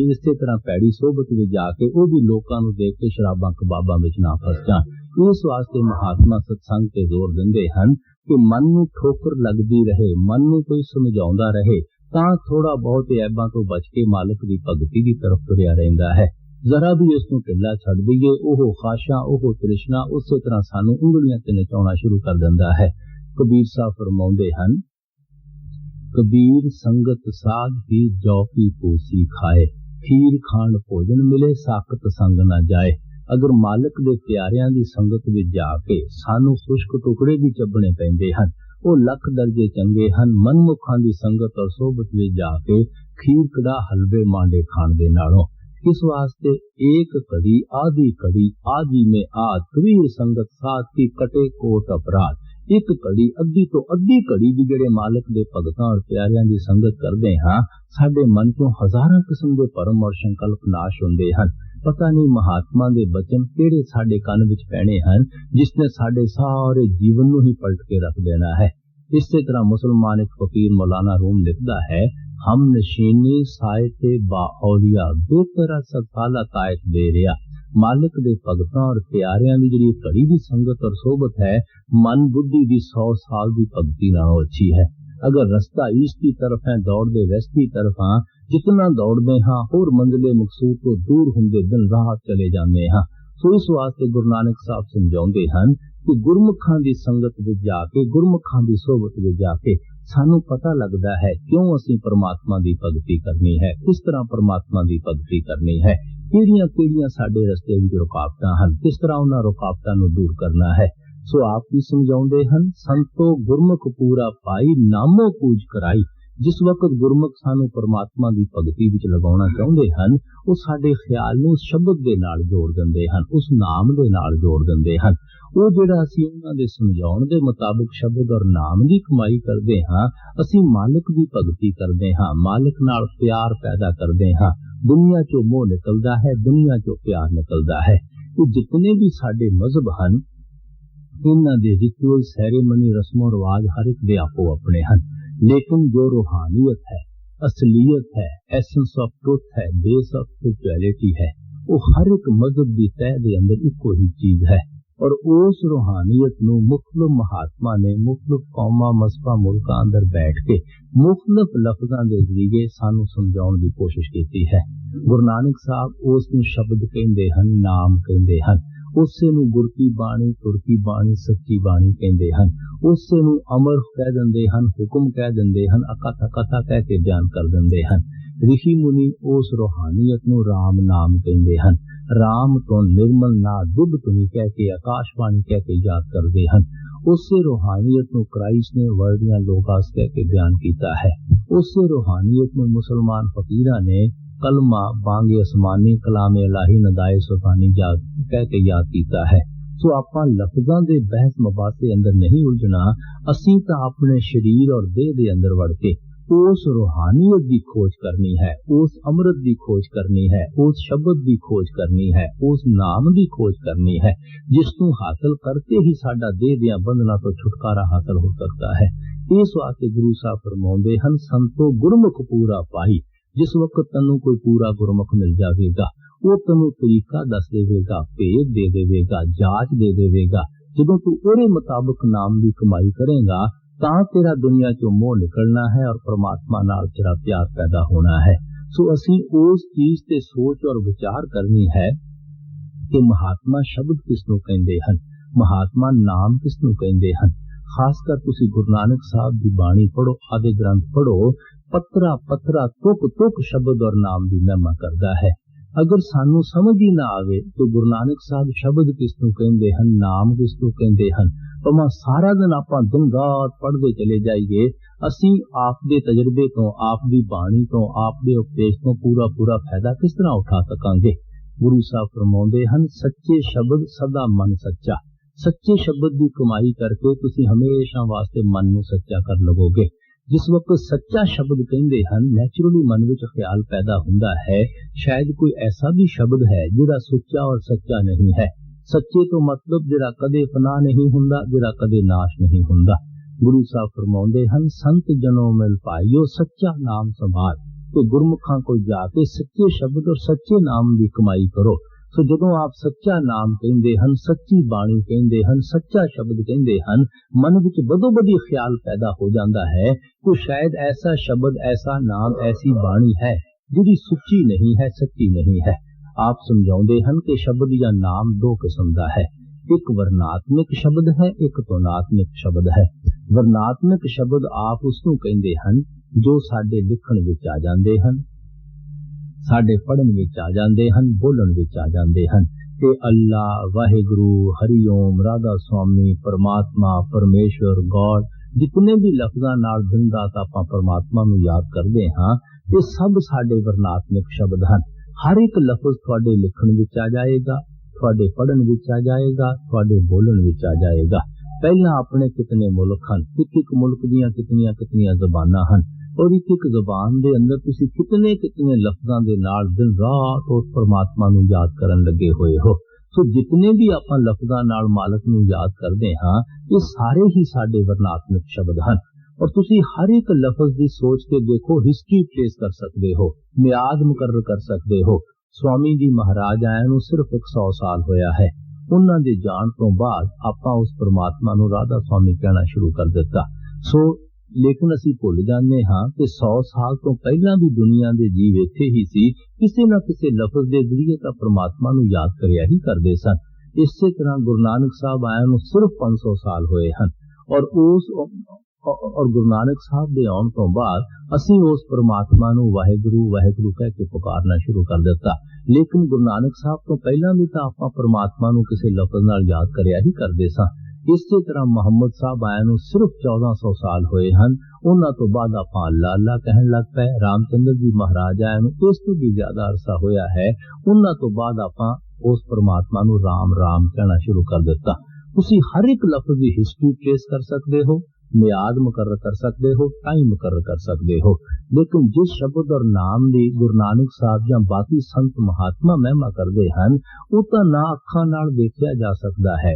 इसे तरह पैड़ी सोबत में जाके वो भी लोगों को देख के शराबा कबाबा में ना फस जान। इस वास्ते महात्मा सत्संग ते जोर देंदे हन कि मन नूं ठोकर लगदी रहे, मन नूं कोई समझाउंदा रहे तां थोड़ा बहुत ऐबां तो बच के मालिक दी भगती दी तरफ तुरिया रहिंदा है। जरा भी इसनूं ढिला छड़ दईए ओह खाशा ओह तृष्णा उस तरह सानू उंगलियां ते नचाउणा शुरू कर दिंदा है। कबीर साहब फरमाउंदे हन, कबीर संगत साध ही जौ की पूसी खाए, खीर खांड भोजन मिले साकत संग न जाए। अगर मालिक दे प्यारियां दी संगत विच जाके सानू खुश्क टुकड़े भी चबने पैंदे हन, वो लख दर्जे चंगे हन मनमुखां दी संगत और सोबत विच जाके खीर कड़ा हलवे मांडे खाण दे नालों। इस वास्ते एक कड़ी आदि में आद कबीर संगत साथ की कटे कोट अपराध। एक कड़ी अद्धी तो अद्धी कड़ी भी जेड़े मालिक दे भगतां और प्यारियां दी संगत करदे हां, साडे मन चों हजारां किस्म दे भरम और संकल्प नाश हुंदे हन। पता नहीं महात्मा दे बचन केड़े साडे कान विच पैणे हन जिसने साडे सारे जीवन नूं ही पलट के रख देना है। इसी तरह मुसलमान एक फकीर मौलाना रूम लिखदा है, हम नशीनी सायते बाऔलिया बेतरा सफाला तायत दे रिया। मालिक दे भगतां और प्यारियां दी जिहड़ी घड़ी दी संगत और सोबत है मन बुद्धि दी 100 साल दी भगती नालों अच्छी है। अगर रास्ता ईस्ट की तरफ है दौड़दे वेस्ट की तरफ हां, जितना दौड़दे हां होर मंजिले मकसूद तो दूर हुंदे दिन राह चले जांदे हां। सो इस वास्ते गुरु नानक साहब समझाउंदे हन कि गुरमुखां दी संगत विच जाके गुरमुखां दी सोबत विच जाके सानू पता लगदा है क्यों असीं परमात्मा दी भगती करनी है, किस तरह परमात्मा दी भगती करनी है, किहड़ियां साडे रस्ते विच रुकावटां हन, किस तरह उन्हां रुकावटां नूं दूर करना है। सो आप भी समझाउंदे हन, संतो गुरमुख पूरा पाई नामो पूज कराई। जिस वक्त गुरमुख सानू परमात्मा दी भगती विच लगाउणा चाहुंदे हन, वो साडे ख्याल नूं शब्द दे नाल जोड़ दिंदे हन, उस नाम दे नाल जोड़ दिंदे हन। वो जिहड़ा असीं उन्हां दे समझाउण दे मुताबिक शब्द और नाम दी कमाई करदे हां, असीं मालिक दी भगती करदे हां, मालिक नाल प्यार पैदा करदे हां। दुनिया चों मोह निकलदा है, दुनिया चों प्यार निकलदा है। तो जितने भी साडे मजहब हन इन्हां दे रिचुअल सैरेमनी रस्मों रिवाज हर एक दे आपो अपने हन, लेकिन जो रूहानियत है, असलियत है, एसेंस ऑफ ट्रुथ है, बेस ऑफ स्पिरिचुअलिटी है, वो हर एक मजहब दी तह दे अंदर इको ही चीज है। और उस रूहानियत नूं मुख्तलिफ महात्मा ने मुख्तलिफ कौमां मज़हबां मुल्कां अंदर बैठ के मुख्तलिफ लफ्जां दे जरिए सानू समझाउण दी कोशिश कीती है। गुरु नानक साहब उस नूं शब्द कहंदे हन, नाम कहंदे हन। उसे नूं गुर की बाणी, तुर की बाणी, सच्ची बाणी कहंदे हन। उसे नूं अमर कह दिंदे हन, हुक्म कह दिंदे हन, अकथा कथा कह के बयान कर दिंदे हन। ऋषि मुनि उस रूहानियत नूं राम नाम कहंदे हन। राम तो निर्मल ना दुब तुनी कह के आकाशवाणी कह के याद करते हैं। उससे रूहानियत नूं क्राइस्ट ने वर्डियां लोगास कह के बयान किया है। उससे रूहानियत नूं मुसलमान फकीरां ने कलमा बांगे आसमानी कलाम इलाही नदाए सुल्तानी याद कह के याद किया है। सो आपां लफ्जां दे बहस मबासे अंदर नहीं उलझना, असीं तां अपने शरीर और देह दे अंदर वड़ के उस रूहानियत की खोज करनी है, उस अमृत की खोज करनी है, उस शब्द की खोज करनी है, उस नाम की खोज करनी है, जिसनूं हासिल करते ही साडा देह दियां बंधना तो छुटकारा हासिल हो सकता है। इस वास्ते गुरु साहब फरमाउंदे हन, संतो गुरमुख पूरा पाई। जिस वक्त तन्नू कोई पूरा गुरमुख मिल जाएगा, वो तन्नू तरीका दस देगा, भेद दे देगा, जांच दे देगा। जदों तू ओरे मुताबिक नाम की कमाई करेगा तां तेरा दुनिया चों मोह निकलना है और परमात्मा नाल तेरा प्यार पैदा होना है। सो असीं उस चीज ते सोच और विचार करनी है कि महात्मा शब्द किसनूं कहंदे हन, महात्मा नाम किसनूं कहंदे हन। खासकर तुसी गुरु नानक साहब की बाणी पढ़ो, आदि ग्रंथ पढ़ो, पत्रा पत्रा तुक तुक शब्द और नाम की महिमा करता है। अगर सानू समझ ही ना आवे तो गुरु नानक साहब शब्द किसनूं कहंदे हन, नाम किसनूं कहंदे हन, भावें सारा दिन आपां दिन रात पढ़ते चले जाइए, ਅਸੀਂ ਆਪ ਦੇ ਤਜਰਬੇ ਤੋਂ, ਆਪ ਦੀ ਬਾਣੀ ਤੋਂ, ਆਪ ਦੇ ਉਪਦੇਸ਼ ਤੋਂ ਪੂਰਾ ਫਾਇਦਾ ਕਿਸ ਤਰ੍ਹਾਂ ਉਠਾ ਸਕਾਂਗੇ। ਗੁਰੂ ਸਾਹਿਬ ਫਰਮਾਉਂਦੇ ਹਨ, ਸੱਚੇ ਸ਼ਬਦ ਸਦਾ ਮਨ ਸੱਚਾ। ਸੱਚੇ ਸ਼ਬਦ ਦੀ ਕਮਾਈ ਕਰਕੇ ਤੁਸੀਂ ਹਮੇਸ਼ਾ ਵਾਸਤੇ ਮਨ ਨੂੰ ਸੱਚਾ ਕਰ ਲਵੋਗੇ। ਜਿਸ ਵਕਤ ਸੱਚਾ ਸ਼ਬਦ ਕਹਿੰਦੇ ਹਨ, ਨੈਚੁਰਲੀ ਮਨ ਵਿੱਚ ਖਿਆਲ ਪੈਦਾ ਹੁੰਦਾ ਹੈ, ਸ਼ਾਇਦ ਕੋਈ ਐਸਾ ਵੀ ਸ਼ਬਦ ਹੈ ਜਿਹੜਾ ਸੁੱਚਾ ਔਰ ਸੱਚਾ ਨਹੀਂ ਹੈ। ਸੱਚੇ ਤੋਂ ਮਤਲਬ ਜਿਹੜਾ ਕਦੇ ਫਨਾ ਨਹੀਂ ਹੁੰਦਾ, ਜਿਹੜਾ ਕਦੇ ਨਾਸ਼ ਨਹੀਂ ਹੁੰਦਾ। ਗੁਰੂ ਸਾਹਿਬ ਫਰਮਾਉਂਦੇ ਹਨ, ਸੰਤ ਜਨੋਂ ਮਿਲ ਪਾਇਓ ਸੱਚਾ ਨਾਮ ਸੰਭਾਲ। ਤੇ ਗੁਰਮੁਖਾਂ ਕੋਲ ਜਾ ਕੇ ਸੱਚੇ ਸ਼ਬਦ ਔਰ ਸੱਚੇ ਨਾਮ ਦੀ ਕਮਾਈ ਕਰੋ। ਸੋ ਜਦੋਂ ਆਪ ਸੱਚਾ ਨਾਮ ਕਹਿੰਦੇ ਹਨ, ਸੱਚੀ ਬਾਣੀ ਕਹਿੰਦੇ ਹਨ, ਸੱਚਾ ਸ਼ਬਦ ਕਹਿੰਦੇ ਹਨ, ਮਨ ਵਿੱਚ ਬਦੋ-ਬਦੀ ਖਿਆਲ ਪੈਦਾ ਹੋ ਜਾਂਦਾ ਹੈ ਕਿ ਸ਼ਾਇਦ ਐਸਾ ਸ਼ਬਦ, ਐਸਾ ਨਾਮ, ਐਸੀ ਬਾਣੀ ਹੈ ਜਿਹੜੀ ਸੁੱਚੀ ਨਹੀਂ ਹੈ, ਸੱਚੀ ਨਹੀਂ ਹੈ। ਆਪ ਸਮਝਾਉਂਦੇ ਹਨ ਕਿ ਸ਼ਬਦ ਜਾਂ ਨਾਮ ਦੋ ਕਿਸਮ ਦਾ ਹੈ। ਇੱਕ ਵਰਨਾਤਮਿਕ ਸ਼ਬਦ ਹੈ, ਇੱਕ ਧੁਨਾਤਮਿਕ ਸ਼ਬਦ ਹੈ। ਵਰਨਾਤਮਿਕ ਸ਼ਬਦ ਆਪ ਉਸ ਨੂੰ ਕਹਿੰਦੇ ਹਨ ਜੋ ਸਾਡੇ ਲਿਖਣ ਵਿੱਚ ਆ ਜਾਂਦੇ ਹਨ, ਸਾਡੇ ਪੜ੍ਹਨ ਵਿੱਚ ਆ ਜਾਂਦੇ ਹਨ, ਬੋਲਣ ਵਿੱਚ ਆ ਜਾਂਦੇ ਹਨ। ਤੇ ਅੱਲਾ, ਵਾਹਿਗੁਰੂ, ਹਰੀਓਮ, ਰਾਧਾ ਸੁਆਮੀ, ਪਰਮਾਤਮਾ, ਪਰਮੇਸ਼ਵਰ, ਗॉड, ਜਿਤਨੇ ਵੀ ਲਫ਼ਜ਼ਾਂ ਨਾਲ ਦਿਨ ਰਾਤ ਆਪਾਂ ਪਰਮਾਤਮਾ ਨੂੰ ਯਾਦ ਕਰਦੇ ਹਾਂ, ਇਹ ਸਭ ਸਾਡੇ ਵਰਨਾਤਮਿਕ ਸ਼ਬਦ ਹਨ। ਹਰ ਇੱਕ ਲਫ਼ਜ਼ ਤੁਹਾਡੇ ਲਿਖਣ ਵਿੱਚ ਆ ਜਾਏਗਾ, ਤੁਹਾਡੇ ਪੜ੍ਹਨ ਵਿੱਚ ਆ ਜਾਏਗਾ, ਤੁਹਾਡੇ ਬੋਲਣ ਵਿੱਚ ਆ ਜਾਏਗਾ। ਪਹਿਲਾਂ ਆਪਣੇ ਕਿਤਨੇ ਮੁਲਕ ਹਨ, ਇੱਕ ਮੁਲਕ ਦੀਆਂ ਕਿਤਨੀਆਂ ਜ਼ਬਾਨਾਂ ਹਨ, ਔਰ ਇੱਕ ਜ਼ਬਾਨ ਦੇ ਅੰਦਰ ਤੁਸੀਂ ਕਿਤਨੇ ਲਫ਼ਜ਼ਾਂ ਦੇ ਨਾਲ ਦਿਨ ਰਾਤ ਉਸ ਪਰਮਾਤਮਾ ਨੂੰ ਯਾਦ ਕਰਨ ਲੱਗੇ ਹੋਏ ਹੋ। ਸੋ ਜਿਤਨੇ ਵੀ ਆਪਾਂ ਲਫ਼ਜ਼ਾਂ ਨਾਲ ਮਾਲਕ ਨੂੰ ਯਾਦ ਕਰਦੇ ਹਾਂ, ਇਹ ਸਾਰੇ ਹੀ ਸਾਡੇ ਵਰਨਾਤਮਿਕ ਸ਼ਬਦ ਹਨ। ਔਰ ਤੁਸੀਂ ਹਰ ਇੱਕ ਲਫ਼ਜ਼ ਦੀ ਸੋਚ ਕੇ ਦੇਖੋ, ਹਿਸਟਰੀ ਟ੍ਰੇਸ ਕਰ ਸਕਦੇ ਹੋ, ਮਿਆਦ ਮੁਕਰਰ ਕਰ ਸਕਦੇ ਹੋ। ਸਵਾਮੀ ਜੀ ਮਹਾਰਾਜ ਆਇਆਂ ਨੂੰ ਸਿਰਫ 100 ਸਾਲ ਹੋਇਆ ਹੈ। ਉਹਨਾਂ ਦੇ ਜਾਣ ਤੋਂ ਬਾਅਦ ਆਪਾਂ ਉਸ ਪਰਮਾਤਮਾ ਨੂੰ ਰਾਧਾ ਸੁਆਮੀ ਕਹਿਣਾ ਸ਼ੁਰੂ ਕਰ ਦਿੱਤਾ। ਸੋ ਲੇਕਿਨ ਅਸੀਂ ਭੁੱਲ ਜਾਂਦੇ ਹਾਂ ਕਿ 100 ਸਾਲ ਤੋਂ ਪਹਿਲਾਂ ਵੀ ਦੁਨੀਆ ਦੇ ਜੀਵ ਇੱਥੇ ਹੀ ਸੀ, ਕਿਸੇ ਨਾ ਕਿਸੇ ਲਫ਼ਜ਼ ਦੇ ਜ਼ਰੀਏ ਤਾਂ ਪਰਮਾਤਮਾ ਨੂੰ ਯਾਦ ਕਰਿਆ ਹੀ ਕਰਦੇ ਸਨ। ਇਸੇ ਤਰ੍ਹਾਂ ਗੁਰੂ ਨਾਨਕ ਸਾਹਿਬ ਆਇਆਂ ਨੂੰ ਸਿਰਫ 500 ਸਾਲ ਹੋਏ ਹਨ, ਔਰ ਗੁਰੂ ਨਾਨਕ ਸਾਹਿਬ ਦੇ ਆਉਣ ਤੋਂ ਬਾਅਦ ਅਸੀਂ ਉਸ ਪਰਮਾਤਮਾ ਨੂੰ ਵਾਹਿਗੁਰੂ ਵਾਹਿਗੁਰੂ ਕਹਿ ਕੇ ਪੁਕਾਰਨਾ ਸ਼ੁਰੂ ਕਰ ਦਿੱਤਾ। ਲੇਕਿਨ ਗੁਰੂ ਨਾਨਕ ਸਾਹਿਬ ਤੋਂ ਪਹਿਲਾਂ ਵੀ ਤਾਂ ਆਪਾਂ ਪਰਮਾਤਮਾ ਨੂੰ ਕਿਸੇ ਲਫ਼ਜ਼ ਨਾਲ ਯਾਦ ਕਰਿਆ ਹੀ ਕਰਦੇ ਸਾਂ। ਇਸੇ ਤਰ੍ਹਾਂ ਮੁਹੰਮਦ ਸਾਹਿਬ ਆਇਆਂ ਨੂੰ ਸਿਰਫ 1400 ਸਾਲ ਹੋਏ ਹਨ, ਉਹਨਾਂ ਤੋਂ ਬਾਅਦ ਆਪਾਂ ਅੱਲਾ ਅੱਲਾ ਕਹਿਣ ਲੱਗ ਪਏ। ਰਾਮਚੰਦਰ ਜੀ ਮਹਾਰਾਜ ਆਇਆਂ ਨੂੰ ਇਸ ਤੋਂ ਵੀ ਜ਼ਿਆਦਾ ਅਰਸਾ ਹੋਇਆ ਹੈ, ਉਹਨਾਂ ਤੋਂ ਬਾਅਦ ਆਪਾਂ ਉਸ ਪਰਮਾਤਮਾ ਨੂੰ ਰਾਮ ਰਾਮ ਕਹਿਣਾ ਸ਼ੁਰੂ ਕਰ ਦਿੱਤਾ। ਤੁਸੀਂ ਹਰ ਇੱਕ ਲਫ਼ਜ਼ ਦੀ ਹਿਸਟਰੀ ਟ੍ਰੇਸ ਕਰ ਸਕਦੇ ਹੋ, ਮਿਆਦ ਮੁਕਰਰ ਕਰ ਸਕਦੇ ਹੋ, ਟਾਈਮ ਮੁਕਰਰ ਕਰ ਸਕਦੇ ਹੋ। ਲੇਕਿਨ ਜਿਸ ਸ਼ਬਦ ਔਰ ਨਾਮ ਦੀ ਗੁਰੂ ਨਾਨਕ ਸਾਹਿਬ ਜਾਂ ਬਾਕੀ ਸੰਤ ਮਹਾਤਮਾ ਮਹਿਮਾ ਕਰਦੇ ਹਨ, ਉਹ ਤਾਂ ਨਾ ਅੱਖਾਂ ਨਾਲ ਦੇਖਿਆ ਜਾ ਸਕਦਾ ਹੈ,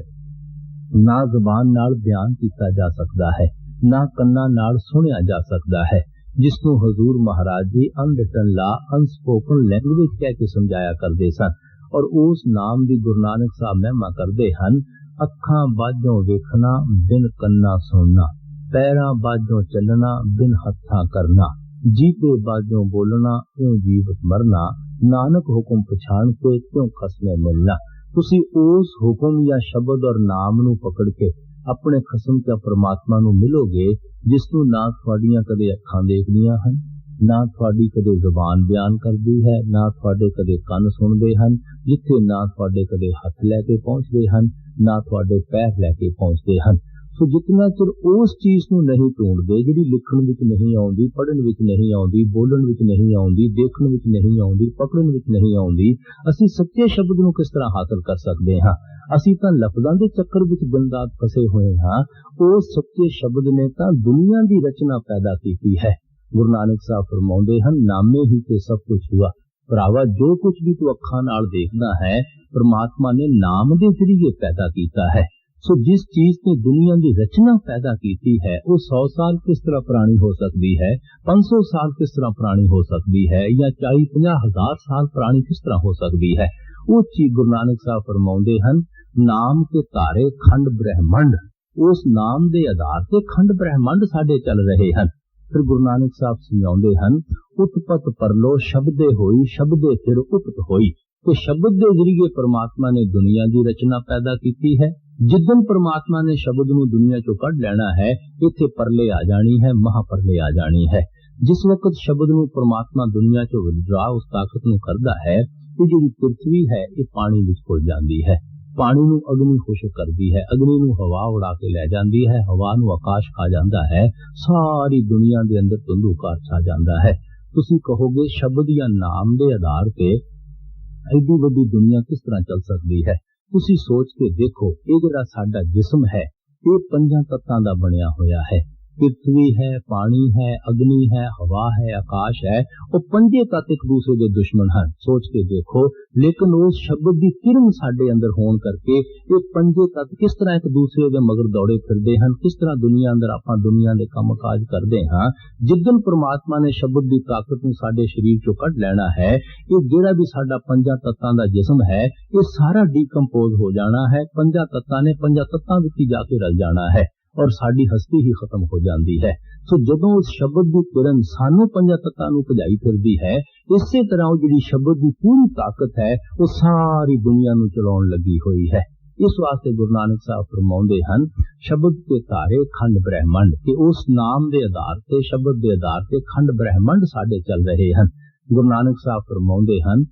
ਨਾ ਜ਼ਬਾਨ ਨਾਲ ਬਿਆਨ ਕੀਤਾ ਜਾ ਸਕਦਾ ਹੈ, ਨਾ ਕੰਨਾਂ ਨਾਲ ਸੁਣਿਆ ਜਾ ਸਕਦਾ ਹੈ। ਜਿਸ ਨੂੰ ਹਜ਼ੂਰ ਮਹਾਰਾਜ ਜੀ ਅਨਰਿਟਨ ਲਾ, ਅਨਸਪੋਕਨ ਲੈਂਗੁਏਜ ਕਹਿ ਕੇ ਸਮਝਾਇਆ ਕਰਦੇ ਸਨ। ਔਰ ਉਸ ਨਾਮ ਦੀ ਗੁਰੂ ਨਾਨਕ ਸਾਹਿਬ ਮਹਿਮਾ ਕਰਦੇ ਹਨ, ਅੱਖਾਂ ਬਾਝੋਂ ਵੇਖਣਾ ਬਿਨ ਕੰਨਾਂ ਸੁਣਨਾ, ਪੈਰਾਂ ਬਾਝੋਂ ਚੱਲਣਾ ਬਿਨ ਹੱਥਾਂ ਕਰਨਾ, ਜੀਭੇ ਬਾਝੋਂ ਬੋਲਣਾ ਕਿਉਂ ਜੀਵਤ ਮਰਨਾ, ਨਾਨਕ ਹੁਕਮ ਪਛਾਣ ਕੇ ਕਿਉਂ ਖਸਮੇ ਮਿਲਣਾ। ਤੁਸੀਂ ਉਸ ਹੁਕਮ ਜਾਂ ਸ਼ਬਦ ਔਰ ਨਾਮ ਨੂੰ ਪਕੜ ਕੇ ਆਪਣੇ ਖਸਮ ਤੇ ਪਰਮਾਤਮਾ ਨੂੰ ਮਿਲੋਗੇ, ਜਿਸ ਨੂੰ ਨਾ ਤੁਹਾਡੀਆਂ ਕਦੇ ਅੱਖਾਂ ਦੇਖਦੀਆਂ ਹਨ, ਨਾ ਤੁਹਾਡੀ ਕਦੇ ਜ਼ੁਬਾਨ ਬਿਆਨ ਕਰਦੀ ਹੈ, ਨਾ ਤੁਹਾਡੇ ਕਦੇ ਕੰਨ ਸੁਣਦੇ ਹਨ, ਜਿੱਥੇ ਨਾ ਤੁਹਾਡੇ ਕਦੇ ਹੱਥ ਲੈ ਕੇ ਪਹੁੰਚਦੇ ਹਨ, ਨਾ ਤੁਹਾਡੇ ਪੈਰ ਲੈ ਕੇ ਪਹੁੰਚਦੇ ਹਨ। ਸੋ ਜਿਤਨਾ ਚਿਰ ਉਸ ਚੀਜ਼ ਨੂੰ ਨਹੀਂ ਢੂੰਡਦੇ ਜਿਹੜੀ ਲਿਖਣ ਵਿੱਚ ਨਹੀਂ ਆਉਂਦੀ, ਪੜ੍ਹਨ ਵਿੱਚ ਨਹੀਂ ਆਉਂਦੀ, ਬੋਲਣ ਵਿੱਚ ਨਹੀਂ ਆਉਂਦੀ, ਦੇਖਣ ਵਿੱਚ ਨਹੀਂ ਆਉਂਦੀ, ਪਕੜਨ ਵਿੱਚ ਨਹੀਂ ਆਉਂਦੀ, ਅਸੀਂ ਸੱਚੇ ਸ਼ਬਦ ਨੂੰ ਕਿਸ ਤਰ੍ਹਾਂ ਹਾਸਲ ਕਰ ਸਕਦੇ ਹਾਂ। ਅਸੀਂ ਤਾਂ ਲਫ਼ਜ਼ਾਂ ਦੇ ਚੱਕਰ ਵਿੱਚ ਦਿਨ ਰਾਤ ਫਸੇ ਹੋਏ ਹਾਂ। ਉਸ ਸੱਚੇ ਸ਼ਬਦ ਨੇ ਤਾਂ ਦੁਨੀਆ ਦੀ ਰਚਨਾ ਪੈਦਾ ਕੀਤੀ ਹੈ। ਗੁਰੂ ਨਾਨਕ ਸਾਹਿਬ ਫਰਮਾਉਂਦੇ ਹਨ, ਨਾਮੇ ਹੀ ਤੇ ਸਭ ਕੁਝ ਹੁਆ। ਭਰਾਵਾ, ਜੋ ਕੁਝ ਵੀ ਤੂੰ ਅੱਖਾਂ ਨਾਲ ਦੇਖਦਾ ਹੈ, ਪਰਮਾਤਮਾ ਨੇ ਨਾਮ ਦੇ ਜ਼ਰੀਏ ਪੈਦਾ ਕੀਤਾ ਹੈ। ਸੋ ਜਿਸ ਚੀਜ਼ ਨੇ ਦੁਨੀਆ ਦੀ ਰਚਨਾ ਪੈਦਾ ਕੀਤੀ ਹੈ, ਉਹ 100 ਸਾਲ ਕਿਸ ਤਰ੍ਹਾਂ ਪੁਰਾਣੀ ਹੋ ਸਕਦੀ ਹੈ, 500 ਸਾਲ ਕਿਸ ਤਰ੍ਹਾਂ ਪੁਰਾਣੀ ਹੋ ਸਕਦੀ ਹੈ, ਜਾਂ 40-50 ਹਜ਼ਾਰ ਸਾਲ ਪੁਰਾਣੀ ਕਿਸ ਤਰ੍ਹਾਂ ਹੋ ਸਕਦੀ ਹੈ। ਉਹ ਚੀਜ਼ ਗੁਰੂ ਨਾਨਕ ਸਾਹਿਬ ਫਰਮਾਉਂਦੇ ਹਨ, ਨਾਮ ਕੇ ਧਾਰੇ ਖੰਡ ਬ੍ਰਹਿਮੰਡ। ਉਸ ਨਾਮ ਦੇ ਆਧਾਰ ਤੇ ਖੰਡ ਬ੍ਰਹਿਮੰਡ ਸਾਡੇ ਚੱਲ ਰਹੇ ਹਨ। ਫਿਰ ਗੁਰੂ ਨਾਨਕ ਸਾਹਿਬ ਸਮਝਾਉਂਦੇ ਹਨ, ਉਤਪਤ ਪਰਲੋ ਸ਼ਬਦੇ ਹੋਈ, ਸ਼ਬਦੇ ਫਿਰ ਉਪਤ ਹੋਈ। ਤੇ ਸ਼ਬਦ ਦੇ ਜ਼ਰੀਏ ਪਰਮਾਤਮਾ ਨੇ ਦੁਨੀਆ ਦੀ ਰਚਨਾ ਪੈਦਾ ਕੀਤੀ ਹੈ। ਜਿੱਦਨ ਪਰਮਾਤਮਾ ਨੇ ਸ਼ਬਦ ਨੂੰ ਦੁਨੀਆ ਚੋਂ ਕੱਢ ਲੈਣਾ ਹੈ, ਇੱਥੇ ਪਰਲੇ ਆ ਜਾਣੀ ਹੈ, ਮਹਾਪਰਲੇ ਆ ਜਾਣੀ ਹੈ। ਜਿਸ ਵਕਤ ਸ਼ਬਦ ਨੂੰ ਪਰਮਾਤਮਾ ਦੁਨੀਆ ਚੋਂ ਵਿਦਰਾ ਉਸ ਤਾਕਤ ਨੂੰ ਕਰਦਾ ਹੈ, ਇਹ ਜਿਹੜੀ ਪ੍ਰਿਥਵੀ ਹੈ ਇਹ ਪਾਣੀ ਵਿੱਚ ਘੁਲ ਜਾਂਦੀ ਹੈ। पानी नूं अग्नि खुश्क करदी है, अग्नि नूं हवा उड़ा के लै जांदी है, हवा नूं आकाश खा जांदा है, सारी दुनिया दे अंदर धुंधुकार छा जांदा है। तुसीं कहोगे शब्द या नाम दे आधार ते एडी वड्डी दुनिया किस तरह चल सकदी है? तुसीं सोच के देखो, ये जिहड़ा साडा जिस्म है ये 5 तत्तां दा बनिया होया है। पृथ्वी है, पानी है, अग्नि है, हवा है, आकाश है, और 5 तत्त एक दूसरे के दुश्मन हैं। सोच के देखो, लेकिन उस शब्द की किरण साडे अंदर होने करके ये 5 तत्त किस तरह एक दूसरे के मगर दौड़े फिरदे हैं, किस तरह दुनिया अंदर आपां दुनिया के काम काज करते हैं। जिद्दन परमात्मा ने शब्द की ताकत नूं साडे शरीर चों कढ लेना है, ये जिहड़ा भी साडा 5 तत्तां दा जिस्म है ये सारा डीकंपोज हो जाना है। 5 तत्तां ने 5 तत्तां विच ही जाके रल जाना है और साडी हस्ती ही खत्म हो जाती है। सो जदों उस शब्द की किरण सानू 5 तत्तां नूं भजाई फिरदी है, इसे तरह वो जिहड़ी शब्द की पूरी ताकत है वो सारी दुनिया नूं चलाउण लगी हुई है। इस वास्ते गुरु नानक साहब फरमाउंदे हन, शब्द के तारे खंड ब्रह्मंड, कि उस नाम के आधार ते शब्द के आधार ते खंड ब्रह्मंड साडे चल रहे हैं। गुरु नानक साहब फरमाउंदे हन,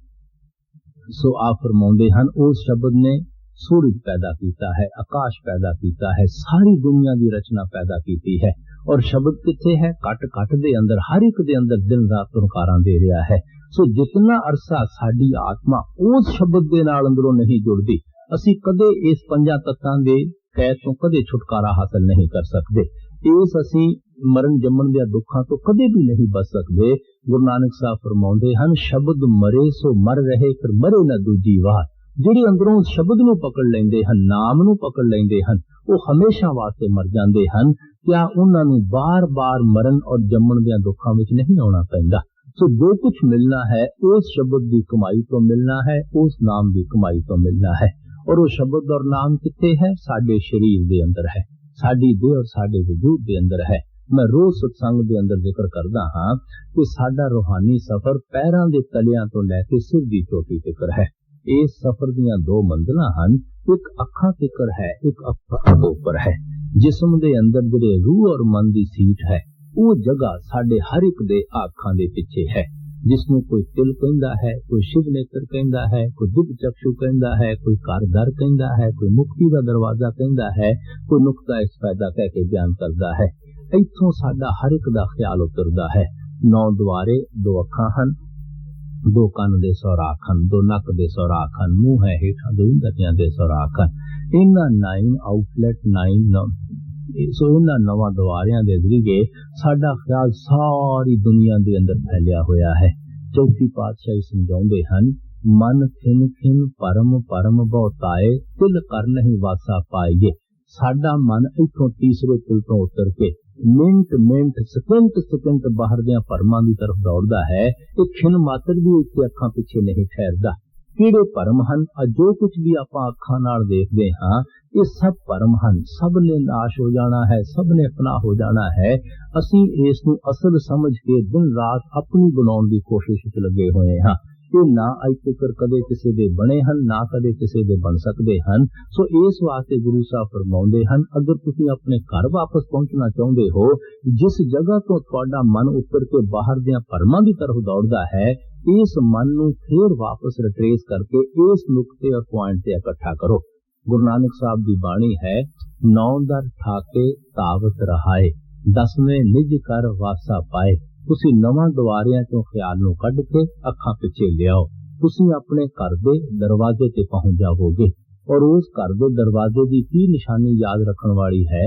सो आप फरमाउंदे हन, उस शब्द ने सूरज पैदा किया है, आकाश पैदा किया है, सारी दुनिया की रचना पैदा की है। और शब्द किथे है? कट कट दे अंदर, हर एक दे अंदर दिन रात तुनकारा दे रहा है। सो जितना अरसा साडी आत्मा उस शब्द दे नाल अंदरों नहीं जुड़दी, असी कदे इस 5 तत्तां दे कैद तो कदे छुटकारा हासिल नहीं कर सकते। इस असी मरण जमन दे दुखां तो कदे भी नहीं बच सकते। गुरु नानक साहब फरमाउंदे हन, शब्द मरे सो मर रहे, फिर मरे न दूजी वार। जिहड़े अंदरों शब्द नूं पकड़ लैंदे हन, नाम नूं पकड़ लैंदे हन, वो हमेशा वास्ते मर जांदे हन। क्या उन्हां नूं बार बार मरण और जम्मण दे दुखां विच नहीं आउणा पैंदा? सो जो कुछ मिलना है उस शब्द की कमाई तो मिलना है, उस नाम की कमाई तो मिलना है। और वो शब्द और नाम कित्थे है? साडे शरीर दे अंदर है, साडी देह और साडे वजूद दे अंदर है। मैं रोज सत्संग दे अंदर जिक्र करदा हां कि साडा रूहानी सफर पैरां दे तलियां तो लैके सिर दी चोटी तिकर है। इस सफर दियां 2 मंजिलां हन, एक अखां तिकर है, एक अखां दे उपर है। जिस्म दे अंदर जिहड़े रूह और मन दी सीट है, वो जगह साडे हर एक दे आखां दे पिछे है, जिसनूं कोई तिल कहंदा है, कोई शिव नेत्र कहंदा है, कोई दिव्य चक्षु कहंदा है, कोई घर दर कहंदा है, कोई मुक्ति का दरवाजा कहंदा है, कोई नुक्ता इस पैदा कह के बयान करदा है। इत्थों साडा हर एक दा ख्याल उतरदा है। 9 द्वारे, 2 अखां हन, 2 ਕੰਨ ਦੇ ਸੌਰਾਖ ਹਨ, 2 ਨੱਕ ਦੇ ਸੌਰਾਖ ਹਨ, ਮੂੰਹ ਹੈ ਹੇਠਾਂ 2 ਇੰਦਰੀਆਂ ਦੇ ਸੌਰਾਖ ਹਨ। ਇਹਨਾਂ 9 ਆਊਟਲੈਟ 9 ਸੋ ਇਹਨਾਂ 9 ਦੁਆਰਿਆਂ ਦੇ ਜ਼ਰੀਏ ਸਾਡਾ ਖਿਆਲ ਸਾਰੀ ਦੁਨੀਆ ਦੇ ਅੰਦਰ ਫੈਲਿਆ ਹੋਇਆ ਹੈ। ਚੌਥੀ ਪਾਤਸ਼ਾਹੀ ਸਮਝਾਉਂਦੇ ਹਨ, ਮਨ ਖਿਨ ਖਿਨ ਪਰਮ ਪਰਮ ਬਹੁਤਾਏ, ਤਿਲ ਕਰ ਨਹੀਂ ਵਾਸਾ ਪਾਈਏ। ਸਾਡਾ ਮਨ ਇੱਥੋਂ ਤੀਸਰੇ ਤਿਲ ਤੋਂ ਉਤਰ ਕੇ ਮਿੰਟ ਮਿੰਟ ਸਕਿੰਟ ਸਕਿੰਟ ਬਾਹਰ ਦੀਆਂ ਭਰਮਾਂ ਦੀ ਤਰਫ ਦੌੜਦਾ ਹੈ। ਇਹ ਖਿਨ ਮਾਤਰ ਵੀ ਉੱਤੇ ਅੱਖਾਂ ਪਿੱਛੇ ਨਹੀਂ ਠਹਿਰਦਾ। ਕਿਹੜੇ ਭਰਮ ਹਨ? ਜੋ ਕੁਝ ਵੀ ਆਪਾਂ ਅੱਖਾਂ ਨਾਲ ਦੇਖਦੇ ਹਾਂ ਇਹ ਸਭ ਭਰਮ ਹਨ, ਸਭ ਨੇ ਨਾਸ਼ ਹੋ ਜਾਣਾ ਹੈ, ਸਭ ਨੇ ਫਨਾ ਹੋ ਜਾਣਾ ਹੈ। ਅਸੀਂ ਇਸ ਨੂੰ ਅਸਲ ਸਮਝ ਕੇ ਦਿਨ ਰਾਤ ਆਪਣੀ ਬਣਾਉਣ ਦੀ ਕੋਸ਼ਿਸ਼ ਵਿੱਚ ਲੱਗੇ ਹੋਏ ਹਾਂ। ਇਹ ਨਾ ਅੱਜ ਤੱਕ ਕਦੇ ਕਿਸੇ ਦੇ ਬਣੇ ਹਨ, ਨਾ ਕਦੇ ਕਿਸੇ ਦੇ ਬਣ ਸਕਦੇ ਹਨ। ਸੋ ਇਸ ਵਾਸਤੇ ਗੁਰੂ ਸਾਹਿਬ ਫਰਮਾਉਂਦੇ ਹਨ, ਅਗਰ ਤੁਸੀਂ ਆਪਣੇ ਘਰ ਵਾਪਸ ਪਹੁੰਚਣਾ ਚਾਹੁੰਦੇ ਹੋ, ਜਿਸ ਜਗ੍ਹਾ ਤੋਂ ਤੁਹਾਡਾ ਮਨ ਉੱਤਰ ਕੇ ਬਾਹਰ ਦੀਆਂ ਭਰਮਾਂ ਦੀ ਤਰਫ ਦੌੜਦਾ ਹੈ, ਇਸ ਮਨ ਨੂੰ ਫੇਰ ਵਾਪਸ ਰਿਟਰੇਸ ਕਰਕੇ ਇਸ ਨੁਕਤੇ ਔਰ ਪੁਆਇੰਟ ਤੇ ਇਕੱਠਾ ਕਰੋ। ਗੁਰੂ ਨਾਨਕ ਸਾਹਿਬ ਦੀ ਬਾਣੀ ਹੈ, 9 ਦਰ ਠਾਕੇ ਤਾਵਤ ਰਹਾਏ, 10ਵੇਂ ਨਿਜ ਕਰ ਵਾਸਾ ਪਾਏ। ਤੁਸੀਂ 9 ਦੁਆਰਿਆਂ ਚੋਂ ਖਿਆਲ ਨੂੰ ਕੱਢ ਕੇ ਅੱਖਾਂ ਪਿੱਛੇ ਲਿਆਓ, ਤੁਸੀਂ ਆਪਣੇ ਘਰ ਦੇ ਦਰਵਾਜ਼ੇ ਤੇ ਪਹੁੰਚ ਜਾਵੋਗੇ। ਔਰ ਉਸ ਘਰ ਦੇ ਦਰਵਾਜ਼ੇ ਦੀ ਕੀ ਨਿਸ਼ਾਨੀ ਯਾਦ ਰੱਖਣ ਵਾਲੀ ਹੈ?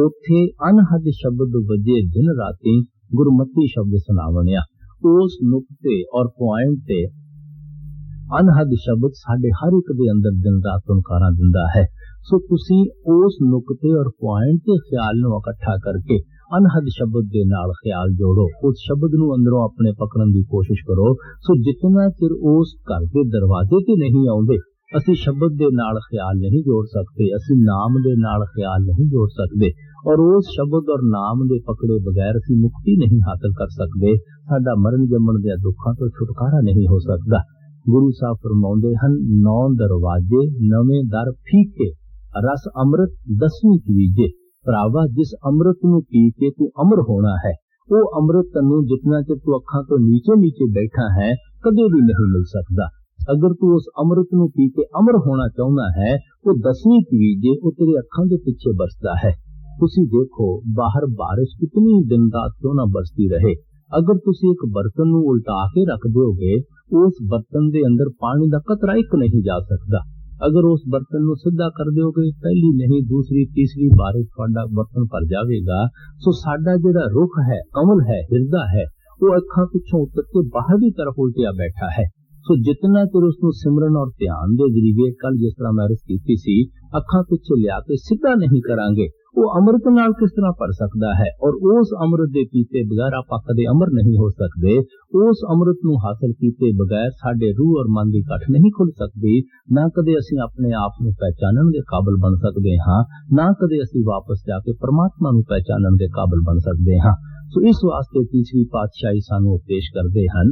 ਉੱਥੇ ਅਨਹਦ ਸ਼ਬਦ ਵਜੇ ਦਿਨ ਰਾਤੀ ਗੁਰਮਤੀ ਸ਼ਬਦ ਸੁਣਾਵਣਿਆ। ਉਸ ਨੁਕਤੇ ਔਰ ਪੁਆਇੰਟ ਤੇ ਅਨਹਦ ਸ਼ਬਦ ਸਾਡੇ ਹਰ ਇੱਕ ਦੇ ਅੰਦਰ ਦਿਨ ਰਾਤ ਤੁਨਕਾਰਾਂ ਦਿੰਦਾ ਹੈ। ਸੋ ਤੁਸੀਂ ਉਸ ਨੁਕਤੇ ਔਰ ਪੁਆਇੰਟ ਤੇ ਖਿਆਲ ਨੂੰ ਇਕੱਠਾ ਕਰਕੇ ਅਨਹਦ ਸ਼ਬਦ ਦੇ ਨਾਲ ਖਿਆਲ ਜੋੜੋ, ਉਸ ਸ਼ਬਦ ਨੂੰ ਅੰਦਰੋਂ ਆਪਣੇ ਪਕੜਨ ਦੀ ਕੋਸ਼ਿਸ਼ ਕਰੋ। ਸੋ ਜਿਤਨਾ ਚਿਰ ਉਸ ਘਰ ਦੇ ਦਰਵਾਜ਼ੇ ਤੇ ਨਹੀਂ ਆਉਂਦੇ, ਅਸੀਂ ਸ਼ਬਦ ਦੇ ਨਾਲ ਖਿਆਲ ਨਹੀਂ ਜੋੜ ਸਕਦੇ, ਅਸੀਂ ਨਾਮ ਦੇ ਨਾਲ ਖਿਆਲ ਨਹੀਂ ਜੋੜ ਸਕਦੇ। ਔਰ ਉਸ ਸ਼ਬਦ ਔਰ ਨਾਮ ਦੇ ਪਕੜੇ ਬਗੈਰ ਅਸੀਂ ਮੁਕਤੀ ਨਹੀਂ ਹਾਸਲ ਕਰ ਸਕਦੇ। ਸਾਡਾ ਮਰਨ ਜੰਮਣ ਦੇ ਦੁੱਖਾਂ ਤੋਂ ਛੁਟਕਾਰਾ ਨਹੀਂ ਹੋ ਸਕਦਾ। ਗੁਰੂ ਸਾਹਿਬ ਫਰਮਾਉਂਦੇ ਹਨ, 9 ਦਰਵਾਜ਼ੇ 9ਵੇਂ ਦਰ ਫੀਕੇ, ਰਸ ਅੰਮ੍ਰਿਤ 10ਵੀਂ ਚੀਜੇ। ਭਰਾਵਾ, ਜਿਸ ਅੰਮ੍ਰਿਤ ਨੂੰ ਪੀ ਕੇ ਤੂੰ ਅਮਰ ਹੋਣਾ ਹੈ, ਉਹ ਅੰਮ੍ਰਿਤ ਤੈਨੂੰ ਜਿਤਨਾ ਚਿਰ ਤੂੰ ਅੱਖਾਂ ਤੋਂ ਨੀਚੇ ਨੀਚੇ ਬੈਠਾ ਹੈ ਕਦੇ ਵੀ ਨਹੀਂ ਮਿਲ ਸਕਦਾ। अगर तू उस अमृत नूं पी के अमर होना चाहुंदा है, वो 10वीं कवीजे वो तेरे अखां दे पिछे बरसदा है। तुसी देखो बाहर बारिश कितनी दिन रात क्यों ना बरसती रहे, अगर तुसी एक बर्तन नूं उल्टा के रख दोगे, उस बर्तन दे अंदर पानी दा कतरा एक नहीं जा सकदा। अगर उस बर्तन नूं सीधा कर दोगे, पहली नहीं दूसरी तीसरी बारिश तुहाडा बर्तन भर जावेगा। सो साडा जिहड़ा रुख है, कमल है, हिरदा है, वो अखां पिछों उतर के बाहर की तरफ उल्टिया बैठा है। सो जितना चिर उसनूं सिमरन और ध्यान दे जरिए, कल जिस तरह मैं अर्ज कीती सी, अखां पिछे लिया के सीधा नहीं करांगे, वो अमृत नाल किस तरह भर सकदा है। और उस अमृत दे पीते बगैर आपां कदे अमर नहीं हो सकदे। उस अमृत नूं हासिल कीते बगैर साडे रूह और मन दी गठ नहीं खुल सकदी। ना कदे असीं अपने आप नूं पहचानण दे काबिल बन सकदे हां, ना कदे असीं वापस जाके परमात्मा नूं पहचानण दे काबिल बन सकदे हां। सो इस वास्ते तीसरी पातशाही सानूं उपदेश करदे हन,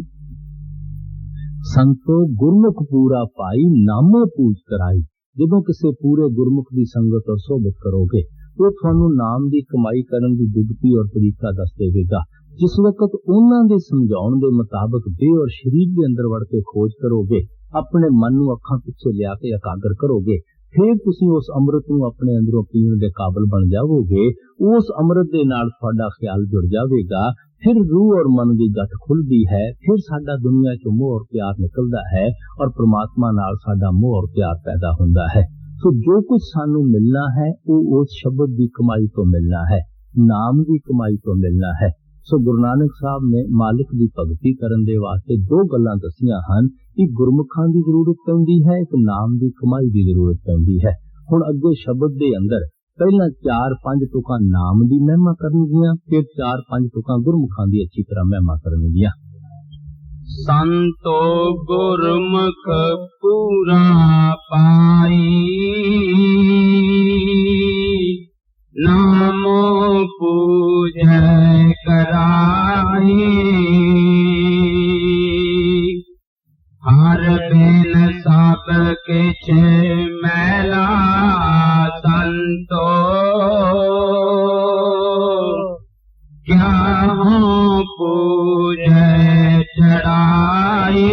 संतो गुरमुख पूरा पाई नामो पूज कराई। जदों किसी पूरे गुरमुख की संगत और सोबत करोगे, वो थानू नाम की कमाई करन दी दुगती और तरीका दस देगा। जिस वक्त उन्हां दे समझाउण दे मुताबिक देह और शरीर के अंदर वड़ के खोज करोगे, अपने मन नूं अखां पिछे लिया के एकागर करोगे, फिर तुसीं उस अमृत नूं अपने अंदरों पीण दे काबिल बन जाओगे। उस अमृत दे नाल तुहाडा ख्याल जुड़ जाएगा, फिर रूह और मन की गठ खुलदी है, फिर साडा दुनिया चों मोह और प्यार निकलदा है और परमात्मा नाल साडा मोह और प्यार पैदा हुंदा है। तो जो कुछ सानू मिलना है वो उस शब्द की कमाई तो मिलना है, नाम की कमाई तो मिलना है। सो गुरु नानक साहब ने मालिक की भगती करन दे वास्ते दो गल्लां दसियां हन, एक गुरमुखां की जरूरत पैंदी है, एक नाम की कमाई की जरूरत पैंदी है। हुण अगे शब्द दे अंदर पहला 4-5 तुकां नाम की महिमा करनगियां, फिर 4-5 तुकां गुरमुखां की अच्छी तरह महिमा करनगियां। संतो गुरमुख पूरा पाई, नामो पूजै कराई। हर बिन सब किछ मैला संतो, क्या हो पूजै चढ़ाई।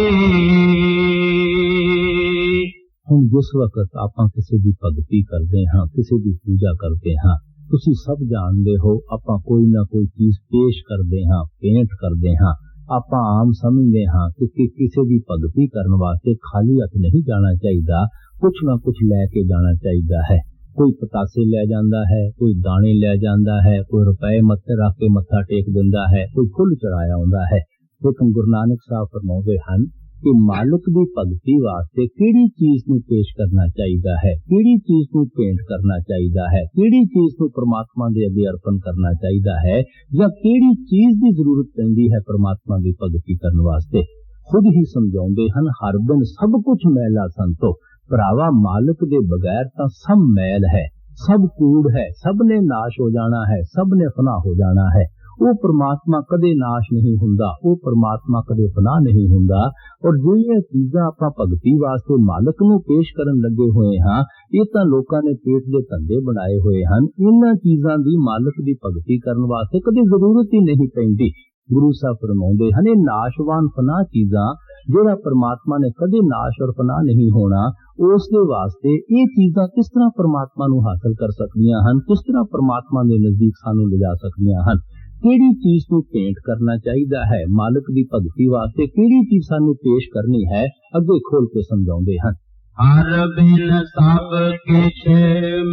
हम जिस वक्त आपां किसी की भगती करते हाँ, किसी की पूजा करते हाँ, तुसी सब जानते हो आपां कोई ना कोई चीज पेश करते हाँ, पेंट करते हाँ। आपां आम समझते हाँ कि किसी की भगती करने वास्ते खाली हथ नहीं जाना चाहिए, कुछ ना कुछ लैके जाना चाहिए है। कोई पतासे ले जाता है, कोई दाने ले जाता है, कोई रुपए मत्थे रख के मत्था टेक दिंदा है, कोई फुल चढ़ाया हुंदा है। लेकिन गुरु नानक साहब फरमाउंदे हन कि मालिक की भगती वास्ते केड़ी चीज नूं पेश करना चाहिए है, केड़ी चीज नूं पेंट करना चाहिए है, केड़ी चीज नूं परमात्मा दे अगे अर्पण करना चाहिए है, या केड़ी चीज की जरूरत पैंदी है परमात्मा की भगती करने वास्ते। खुद ही समझाउंदे हन, हर दिन सब कुछ मैला संतो। भरावा मालिक दे बगैर तां सब मैल है, सब कूड़ है, सब ने नाश हो जाना है, सब ने फना हो जाना है। वो परमात्मा कदे नाश नहीं हुंदा, वो परमात्मा कदे फना नहीं हुंदा। और जिहड़ियां चीजां आपां भगती वास्ते मालिक नूं पेश करन लगे हुए हां, ये तां लोकां ने पेट दे धंधे बनाए हुए हन। इन्हां चीजां दी मालिक दी भगती करन वास्ते कदे जरूरत ही नहीं पैंदी। गुरु साहब फरमाउंदे हन, नाशवान फना चीजां जिहड़ा परमात्मा ने कदे नाश और फना नहीं होना, उस दे वास्ते ये चीजां किस तरह परमात्मा नूं हासिल कर सकदियां हन, किस तरह परमात्मा दे नजदीक सानू ले जा सकदियां हन। केड़ी चीज नूं पेंट करना चाहिए है मालिक दी भगती वास्ते, केड़ी चीज सानू पेश करनी है, अगे खोल के समझाउंदे हन। हर बिन सब किछ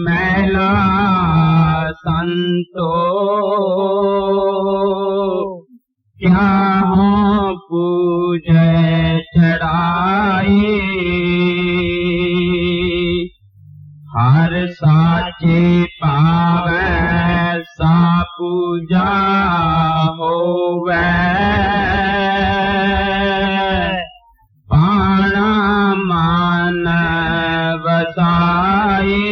मैला संतो, क्या हो पूजै चढ़ाई। हर साचे पावै सा पूजा होवै, पाणा मान वसाई।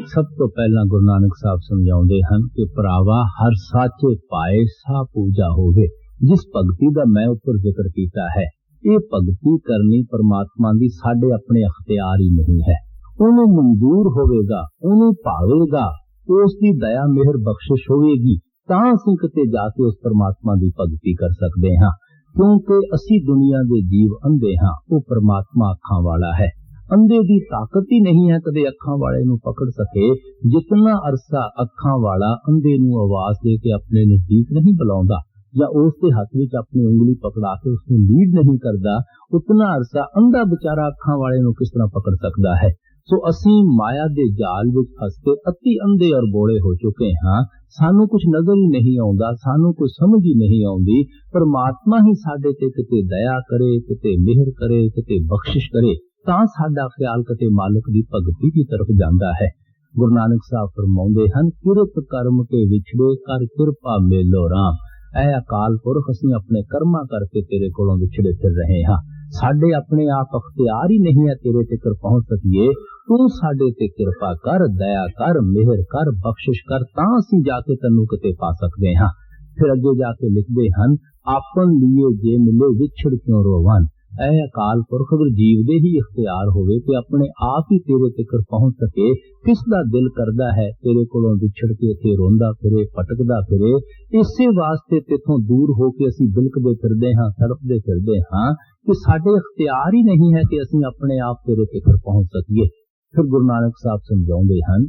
सब तो पहला गुरु नानक साहब समझाउंदे हन कि भरावा हर साचे पाए सा पूजा होवे। जिस भगती का मैं ऊपर जिक्र किया है, ये भगती करनी परमात्मा की साडे अपने अख्तियार ही नहीं है। उन्हें मंजूर होवेगा, उन्हें भावेगा, उसकी दया मेहर बख्शिश होवेगी, तां असीं किते जाके उस परमात्मा की भगती कर सकते हाँ। क्योंकि असी दुनिया के जीव अंधे हाँ, वो परमात्मा अखां वाला है। अंधे की ताकत ही नहीं है कदे अखां वाले नू पकड़ सके। जितना अरसा अखां वाला अंधे नू आवाज दे के अपने नजदीक नहीं बुलाउंदा या उसके हाथ में अपनी उंगली पकड़ा के उसको लीड नहीं करता, उतना अरसा अंधा बेचारा अखां वाले नू किस तरह पकड़ सकता है। सो असी माया दे जाल विच फस के अति अंधे और बोले हो चुके हाँ। सानू कुछ नजर ही नहीं आउंदा, सानू कुछ समझ ही नहीं आउंदी। परमात्मा ही साडे ते किते दया करे, किते मेहर करे, किते बख्शिश करे, तां साडा ख्याल किते मालिक दी भगती की तरफ जांदा है। गुरु नानक साहब फरमाउंदे हन, किरत कर्म के विछड़े कर किरपा मेलो राम। ऐ अकाल पुरख, असीं अपने कर्मा करके तेरे कोलों विछड़े फिर रहे हाँ। साडे अपने आप अख्तियार ही नहीं है तेरे तिकर पहुंच सकिए। तू साडे ते कृपा कर, दया कर, मेहर कर, बख्शिश कर, तां असीं जाके तन्नू किते पा सकदे हां। फिर अगे जाके लिखदे हन, आपन लिए जे मिले विछड़ क्यों रोवन। ऐ अकाल पुरख, अगर जीव दे ही इख्तियार होवे ते अपने आप ही तेरे तिकर पहुंच सके, किस दा दिल करदा है तेरे कोलों विछड़ के इत्थे रोंदा फिरे, भटकदा फिरे। इसे वास्ते तेथों दूर हो के असीं बिलकदे फिरदे हां, तड़पदे फिरदे हां कि साडे इख्तियार ही नहीं है कि असीं अपने आप तेरे तिकर पहुंच सकीए। फिर गुरु नानक साहब समझाउंदे हन,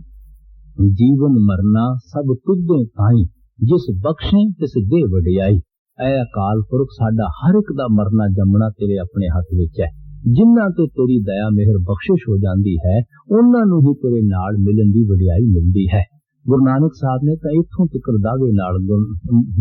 जीवन मरना सब तुझे ताईं, जिस बख्शे तिस दे वडियाई। ऐ अकाल पुरख, साडा हर एक दा मरना जमना तेरे अपने हथ विच है। जिन्ना ते तेरी दया मेहर बख्शिश हो जाती है, उन्हां नूं ही तेरे नाल मिलन दी वडियाई मिलदी है। गुरु नानक साहब ने तां इत्थों तक दावे नाल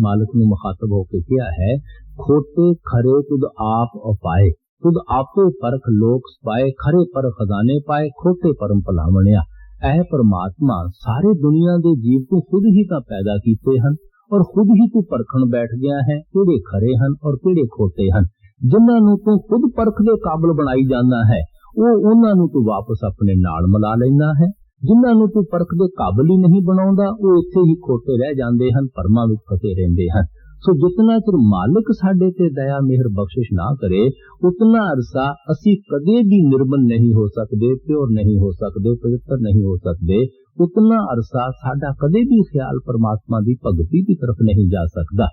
मालिक नूं मुखातब होकर किया है, खोटे खरे तुद आप उपाए, तुद आपे परख लोक पाए, खरे पर खजाने पाए, खोटे परम भलावणिया। ऐ परमात्मा, सारे दुनिया दे जीव तू खुद ही तां पैदा कीते हन और खुद ही तू परखण बैठ गया है किहड़े खरे हन और किहड़े खोटे हन। जिन्हां नूं तू खुद परख दे काबिल बनाई जांदा है, ਉਹ ਉਹਨਾਂ ਨੂੰ ਤੂੰ ਵਾਪਸ ਆਪਣੇ ਨਾਲ ਮਿਲਾ ਲੈਂਦਾ ਹੈ। ਜਿਨ੍ਹਾਂ ਨੂੰ ਤੂੰ ਪਰਖ ਦੇ ਕਾਬਿਲ ਹੀ ਨਹੀਂ ਬਣਾਉਂਦਾ, ਉਹ ਇੱਥੇ ਹੀ ਖੋਤੇ ਰਹਿ ਜਾਂਦੇ ਹਨ, ਭਰਮਾਂ ਵਿੱਚ ਫਸੇ ਰਹਿੰਦੇ ਹਨ। ਸੋ ਜਿਤਨਾ ਚਿਰ ਮਾਲਿਕ ਸਾਡੇ ਤੇ ਦਇਆ ਮਿਹਰ ਬਖਸ਼ਿਸ਼ ਨਾ ਕਰੇ, ਉਤਨਾ ਅਰਸਾ ਅਸੀਂ ਕਦੇ ਵੀ ਨਿਰਮਲ ਨਹੀਂ ਹੋ ਸਕਦੇ, ਪਿਓਰ ਨਹੀਂ ਹੋ ਸਕਦੇ, ਪਵਿੱਤਰ ਨਹੀਂ ਹੋ ਸਕਦੇ। ਉਤਨਾ ਅਰਸਾ ਸਾਡਾ ਕਦੇ ਵੀ ਖਿਆਲ ਪਰਮਾਤਮਾ ਦੀ ਭਗਤੀ ਦੀ ਤਰਫ ਨਹੀਂ ਜਾ ਸਕਦਾ।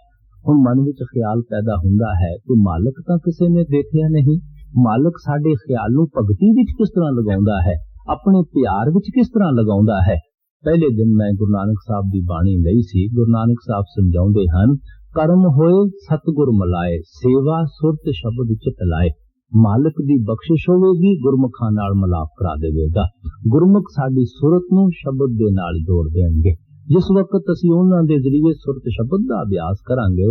ਹੁਣ ਮਨ ਵਿੱਚ ਖਿਆਲ ਪੈਦਾ ਹੁੰਦਾ ਹੈ ਕਿ ਮਾਲਿਕ ਤਾਂ ਕਿਸੇ ਨੇ ਦੇਖਿਆ ਨਹੀਂ, ਮਾਲਕ ਸਾਡੇ ਖਿਆਲ ਨੂੰ ਭਗਤੀ ਵਿੱਚ ਕਿਸ ਤਰ੍ਹਾਂ ਲਗਾਉਂਦਾ ਹੈ, ਆਪਣੇ ਪਿਆਰ ਵਿੱਚ ਕਿਸ ਤਰ੍ਹਾਂ ਲਗਾਉਂਦਾ ਹੈ। ਪਹਿਲੇ ਦਿਨ ਮੈਂ ਗੁਰੂ ਨਾਨਕ ਸਾਹਿਬ ਦੀ ਬਾਣੀ ਲਈ ਸੀ। ਗੁਰੂ ਨਾਨਕ ਸਾਹਿਬ ਸਮਝਾਉਂਦੇ ਹਨ, ਕਰਮ ਹੋਏ ਸਤਿਗੁਰ ਮਲਾਏ, ਸੇਵਾ ਸੁਰਤ ਸ਼ਬਦ ਚਿਤ ਲਾਏ। ਮਾਲਕ ਦੀ ਬਖਸ਼ਿਸ਼ ਹੋਵੇਗੀ, ਗੁਰਮੁਖਾਂ ਨਾਲ ਮਿਲਾਪ ਕਰਾ ਦੇਵੇਗਾ। ਗੁਰਮੁਖ ਸਾਡੀ ਸੁਰਤ ਨੂੰ ਸ਼ਬਦ ਦੇ ਨਾਲ ਜੋੜ ਦੇਣਗੇ। ਜਿਸ ਵਕਤ ਅਸੀਂ ਉਹਨਾਂ ਦੇ ਜ਼ਰੀਏ ਸੁਰਤ ਸ਼ਬਦ ਦਾ ਅਭਿਆਸ ਕਰਾਂਗੇ,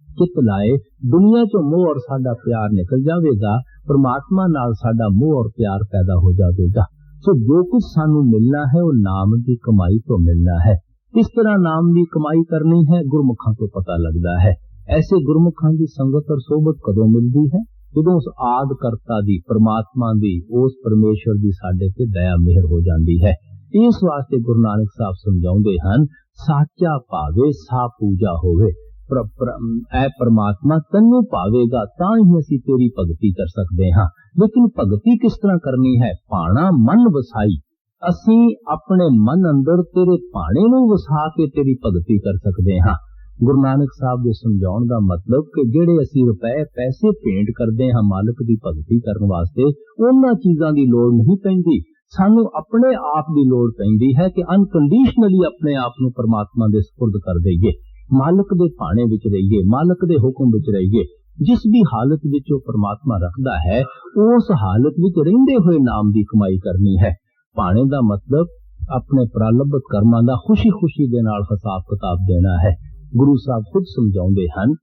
चित लाए, दुनिया चो मोह और साडा प्यार निकल जाएगा, परमात्मा नाल साडा मोह और प्यार पैदा हो जाएगा। सो जो कुछ सानू मिलना है वो नाम की कमाई तो मिलना है। किस तरह नाम की कमाई करनी है, गुरमुखां तो पता लगता है। ऐसे गुरमुखां की संगत और सोबत कदों मिलती है, जदों उस आद करता दी, परमात्मा दी, उस परमेश्वर की साडे ते दया मेहर हो जाती है। इस वास्ते गुरु नानक साहब समझाउंदे हन, साचा भावे सा पूजा होवे। ऐ परमात्मा तन्नू पावेगा तां ही असीं तेरी भगती कर सकते हाँ। लेकिन भगती किस तरह करनी है? पाना मन वसाई। असीं अपने मन अंदर तेरे पाने नूं वसा के तेरी भगती कर सकते हाँ। गुरु नानक साहब दे समझाउण दा मतलब कि जेड़े असीं रुपए पैसे भेंट करते हाँ मालिक दी भगती करन वास्ते, उन्हां चीजां दी लोड़ नहीं पैंदी। सानू अपने आप दी लोड़ पैंदी है कि अनकंडीशनली अपने आप नूं परमात्मा दे सुपुर्द कर दईए, मालिक दे भाणे विच रहिए, मालिक दे हुक्म विच रहिए। जिस भी हालत विच वो परमात्मा रखदा है, उस हालत विच रहिंदे होए नाम दी कमाई करनी है। भाणे दा मतलब अपने प्रारब्ध कर्मां दा खुशी खुशी दे नाल हिसाब किताब देना है। गुरु साहब खुद समझाउंदे हन,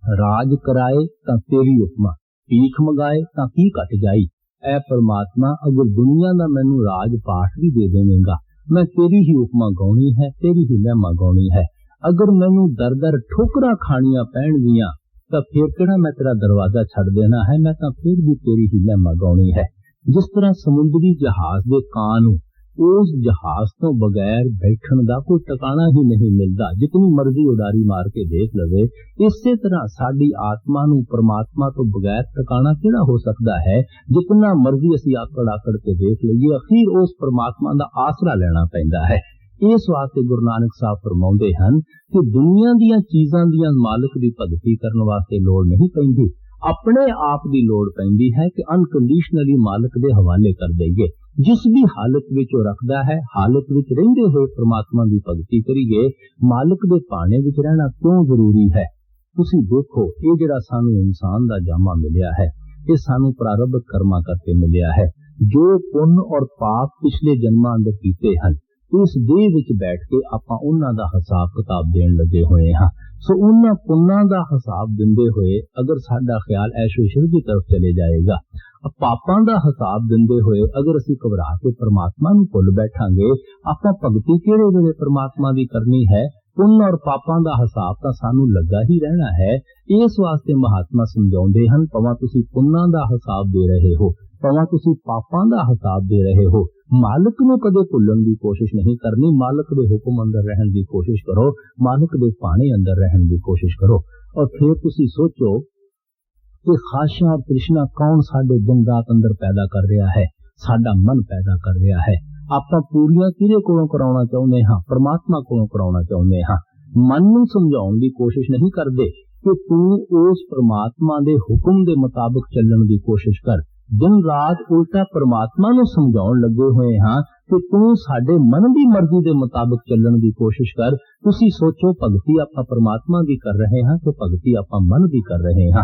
राज कराए तां तेरी उपमा, भीख मंगाए तां की घट जाई। ऐ परमात्मा, अगर दुनिया दा मैनू राज पाठ भी दे देवेंगा, मैं तेरी ही उपमा गाउणी है, तेरी ही महिमा गाउणी है। अगर मैनू दर दर ठोकरां खाणियां पैणगियां तां फिर किहड़ा मैं तेरा दरवाजा छड़ देना है, मैं तां फिर भी तेरी ही महिमा गाउणी है। जिस तरह समुद्री जहाज दे कां नूं उस जहाज तो बगैर बैठण दा कोई टकाना ही नहीं मिलता, जितनी मर्जी उडारी मार के देख लवे। इसे तरह साडी आत्मा नूं परमात्मा तो बगैर टकाना किहड़ा हो सकता है। जितना मर्जी असीं आकड़ आकड़ के देख लईए, अखीर उस परमात्मा दा आसरा लेना पैंदा है। इस वास्ते गुरु नानक साहब फरमाउंदे हन कि दुनिया दीयां चीजां दीयां मालिक दी भगती करन वास्ते लोड़ नहीं पैंदी, अपने आप दी लोड़ पैंदी है कि अनकंडीशनली मालिक दे हवाले कर दईए। जिस भी हालत विच वो रखदा है, हालत विच रहिंदे होए परमात्मा दी भगती करिए। मालिक दे पाने विच रहना क्यों जरूरी है? तुसी देखो, ये जिहड़ा सानू इंसान दा जामा मिलिया है, ये सानू प्रारब्ध कर्मा करके मिलिया है। जो पुण्य और पाप पिछले जन्मां अंदर कीते हन, इस देह विच बैठ के आपां उन्हां दा हिसाब किताब देण लगे होए हां। सो उन्हां पुण्यां दा हिसाब दिंदे होए अगर साडा ख्याल ऐशो इशरत की तरफ चले जाएगा, पापां दा हिसाब दिंदे होए अगर असीं घबरा के परमात्मा नूं भुल बैठांगे, आपां भगती किहड़े वेले परमात्मा दी करनी है? पुण्य और पापां दा हिसाब तां सानू लगा ही रहना है। इस वास्ते महात्मा समझाउंदे हन, भावां तुसीं पुण्यां दा हिसाब दे रहे हो, भावां तुसीं पापां दा हिसाब दे रहे हो, मालिक नूं कदे भुल्लण दी कोशिश नहीं करनी। मालिक दे हुक्म अंदर रहण दी कोशिश करो, मालिक दे पाणे अंदर रहण दी कोशिश करो। और फिर तुसीं सोचो कि ख्वाहिशां और तृष्णा कौन साडे दिल-रात अंदर पैदा कर रहा है? साडा मन पैदा कर रहा है। आपां पूरियां किहदे कोलों कराउणा चाहुंदे हां? परमात्मा कोलों कराउणा चाहुंदे हां। मन नूं समझाउण दी कोशिश नहीं करदे कि तूं उस परमात्मा दे हुक्म दे मुताबिक चलण दी कोशिश कर। दिन रात उल्टा परमात्मा नूं समझाउण लगे होए हां कि तूं साडे मन दी मर्जी दे मुताबिक चलण दी कोशिश कर। तुसीं सोचो, भगती आपां परमात्मा दी कर रहे हां कि भगती आपां मन दी कर रहे हां?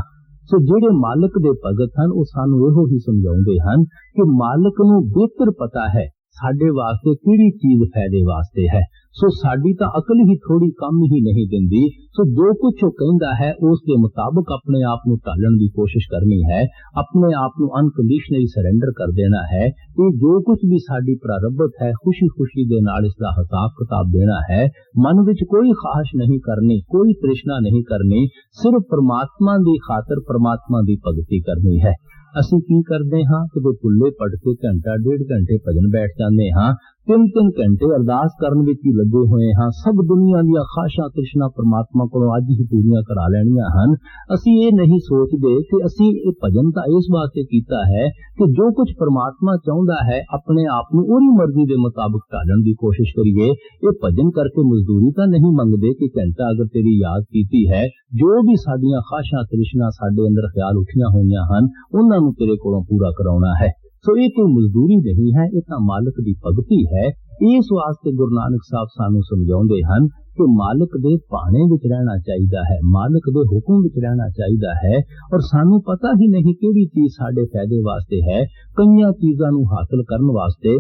सो जेड़े मालिक दे भगत हन, वो सानू इहो ही समझाउंदे हन कि मालिक नूं बेहतर पता है साडे वास्ते किहड़ी चीज फायदे वास्ते है। सो साडी तां अकल ही थोड़ी कम ही नहीं दिंदी। सो जो कुछ वो कहंदा है उस दे मुताबिक अपने आप नूं ढालण दी कोशिश करनी है, अपने आप नूं अनकंडीशनली सरेंडर कर देना है। ये जो कुछ भी साडी प्रारब्ध है, खुशी खुशी दे नाल इसदा हिसाब किताब देना है। मन विच कोई ख्वाहिश नहीं करनी, कोई तृष्णा नहीं करनी, सिर्फ परमात्मा दी खातर परमात्मा दी भगती करनी है। असीं की करदे हां कि भुल्ले पढ़ के घंटा डेढ़ घंटे भजन बैठ जांदे हां, 3-3 घंटे अरदास करन विच ही लगे होए हां। सब दुनिया दी ख्वाहिशां तृष्णा परमात्मा कोलों अज ही पूरीआं करा लैणीआं हन। असीं ये नहीं सोचदे कि असीं ये भजन तां इस वास्ते कीता है कि जो कुछ परमात्मा चाहुंदा है अपने आप नूं ओहदी मर्जी दे मुताबिक ढालण दी कोशिश करिए। ये भजन करके मजदूरी तां नहीं मंगदे कि घंटा अगर तेरी याद कीती है, जो भी साडीआं ख्वाहिशां तृष्णा साडे अंदर ख्याल उठियां होईआं हन, उन्हां नूं तेरे कोलों पूरा कराउणा है। सो ये कोई मजदूरी नहीं है, ये तां मालिक दी भगती है। इस वास्ते गुरु नानक साहब सानू समझाउंदे हन कि मालिक दे पाणे विच रहना चाहिदा है, मालिक दे हुक्म विच रहना चाहिदा है। और सानू पता ही नहीं किहड़ी चीज साडे फायदे वास्ते है। कईयां चीजां नूं हासिल करन वास्ते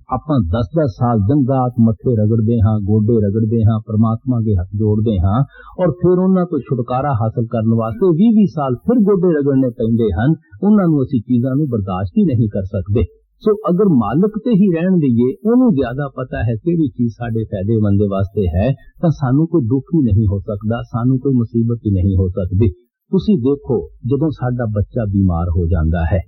आपां 10-10 साल दिन रात मथे रगड़दे हां, गोडे रगड़दे हां, परमात्मा के हथ जोड़दे हां, और फिर उन्हां तो छुटकारा हासिल करन वास्ते 20-20 साल फिर गोडे रगड़ने पैंदे हन। उन्हां नूं असीं चीजां नूं बर्दाश्त ही नहीं कर सकदे। सो अगर मालिक ते ही रहण दईए, उहनूं ज्यादा पता है किहड़ी चीज साडे फायदेमंद वास्ते है, तां सानू कोई दुख ही नहीं हो सकदा, सानू कोई मुसीबत ही नहीं हो सकदी। तुसीं देखो, जदों साडा बच्चा बीमार हो जांदा है,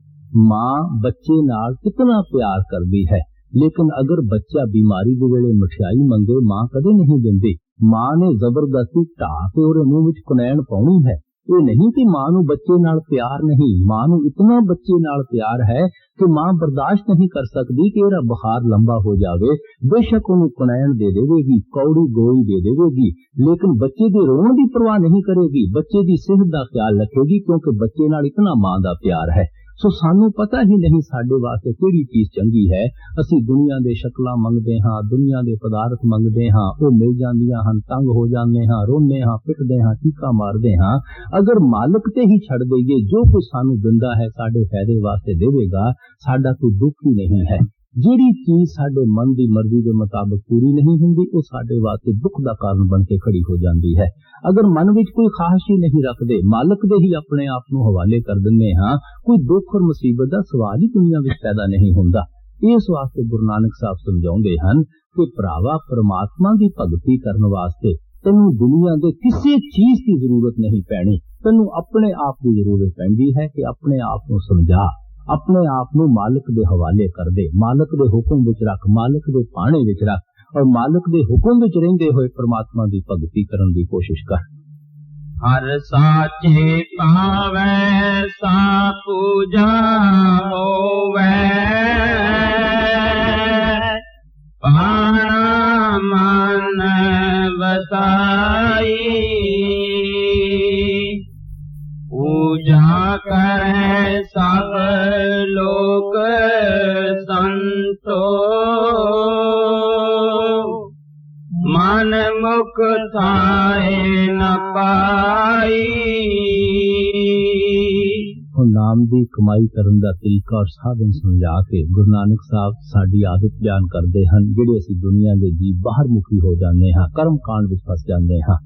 मां बच्चे नाल कितना प्यार करदी है, लेकिन अगर बच्चा बीमारी दे वेले मठियाई मंगे, मां कदे नहीं दिंदी। मां ने जबरदस्ती ढा के ओहदे मुंह विच कुनैण पाउणी है। ये नहीं कि मां नूं बच्चे नाल प्यार नहीं, मां नूं इतना बच्चे नाल प्यार है कि मां बर्दाश्त नहीं कर सकदी कि इहदा बुखार लंबा हो जावे। बेशक उन्हें कुनैण दे देवेगी, कौड़ी गोई दे देवेगी, लेकिन बच्चे दे रोण दी परवाह नहीं करेगी, बच्चे दी सेहत दा ख्याल रखेगी, क्योंकि बच्चे नाल इतना मां दा प्यार है। सो सानू पता ही नहीं साडे वास्ते किहड़ी चीज चंगी है। असीं दुनिया दे शक्लां मंगदे हां, दुनिया दे पदार्थ मंगदे हां, वो मिल जांदियां हन, तंग हो जांदे हां, रोने हां, पिटदे हां, चीका मारदे हां। अगर मालिक ते ही छड़ दईए, जो कुछ सानू दिंदा है साडे फायदे वास्ते देवेगा, साडा कोई दुख ही नहीं है। जिहड़ी चीज साडे मन दी मर्जी दे मुताबिक पूरी नहीं हुंदी, वो साडे वास्ते दुख दा कारण बन के खड़ी हो जांदी है। अगर मन विच कोई ख्वाहिश ही नहीं रखदे, मालिक दे ही अपने आप नूं हवाले कर दिंदे हां, कोई दुख और मुसीबत दा सवाल ही दुनिया विच पैदा नहीं हुंदा। इस वास्ते गुरु नानक साहब समझाउंदे हन कि भरावा, परमात्मा दी भगती करन वास्ते तैनूं दुनिया दे किसी चीज की जरूरत नहीं पैनी, तैनूं अपने आप की जरूरत पैंदी है कि अपने आप नूं समझा, अपने आप नूं मालिक दे हवाले कर दे, मालिक दे हुक्म विच रख, मालिक दे पाणे विच रख, और मालिक दे हुक्म विच रहिंदे होए परमात्मा दी भगती करन दी कोशिश कर। हर साचे पावै सा पूजा होवै, पाना ਪਾਈ। ਹੁਣ ਨਾਮ ਦੀ ਕਮਾਈ ਕਰਨ ਦਾ ਤਰੀਕਾ ਔਰ ਸਾਧਨ ਸਮਝਾ ਕੇ ਗੁਰੂ ਨਾਨਕ ਸਾਹਿਬ ਸਾਡੀ ਆਦਤ ਬਿਆਨ ਕਰਦੇ ਹਨ, ਜਿਹੜੇ ਅਸੀਂ ਦੁਨੀਆ ਦੇ ਜੀ ਬਾਹਰ ਮੁਖੀ ਹੋ ਜਾਂਦੇ ਹਾਂ, ਕਰਮ ਕਾਂਡ ਵਿੱਚ ਫਸ ਜਾਂਦੇ ਹਾਂ।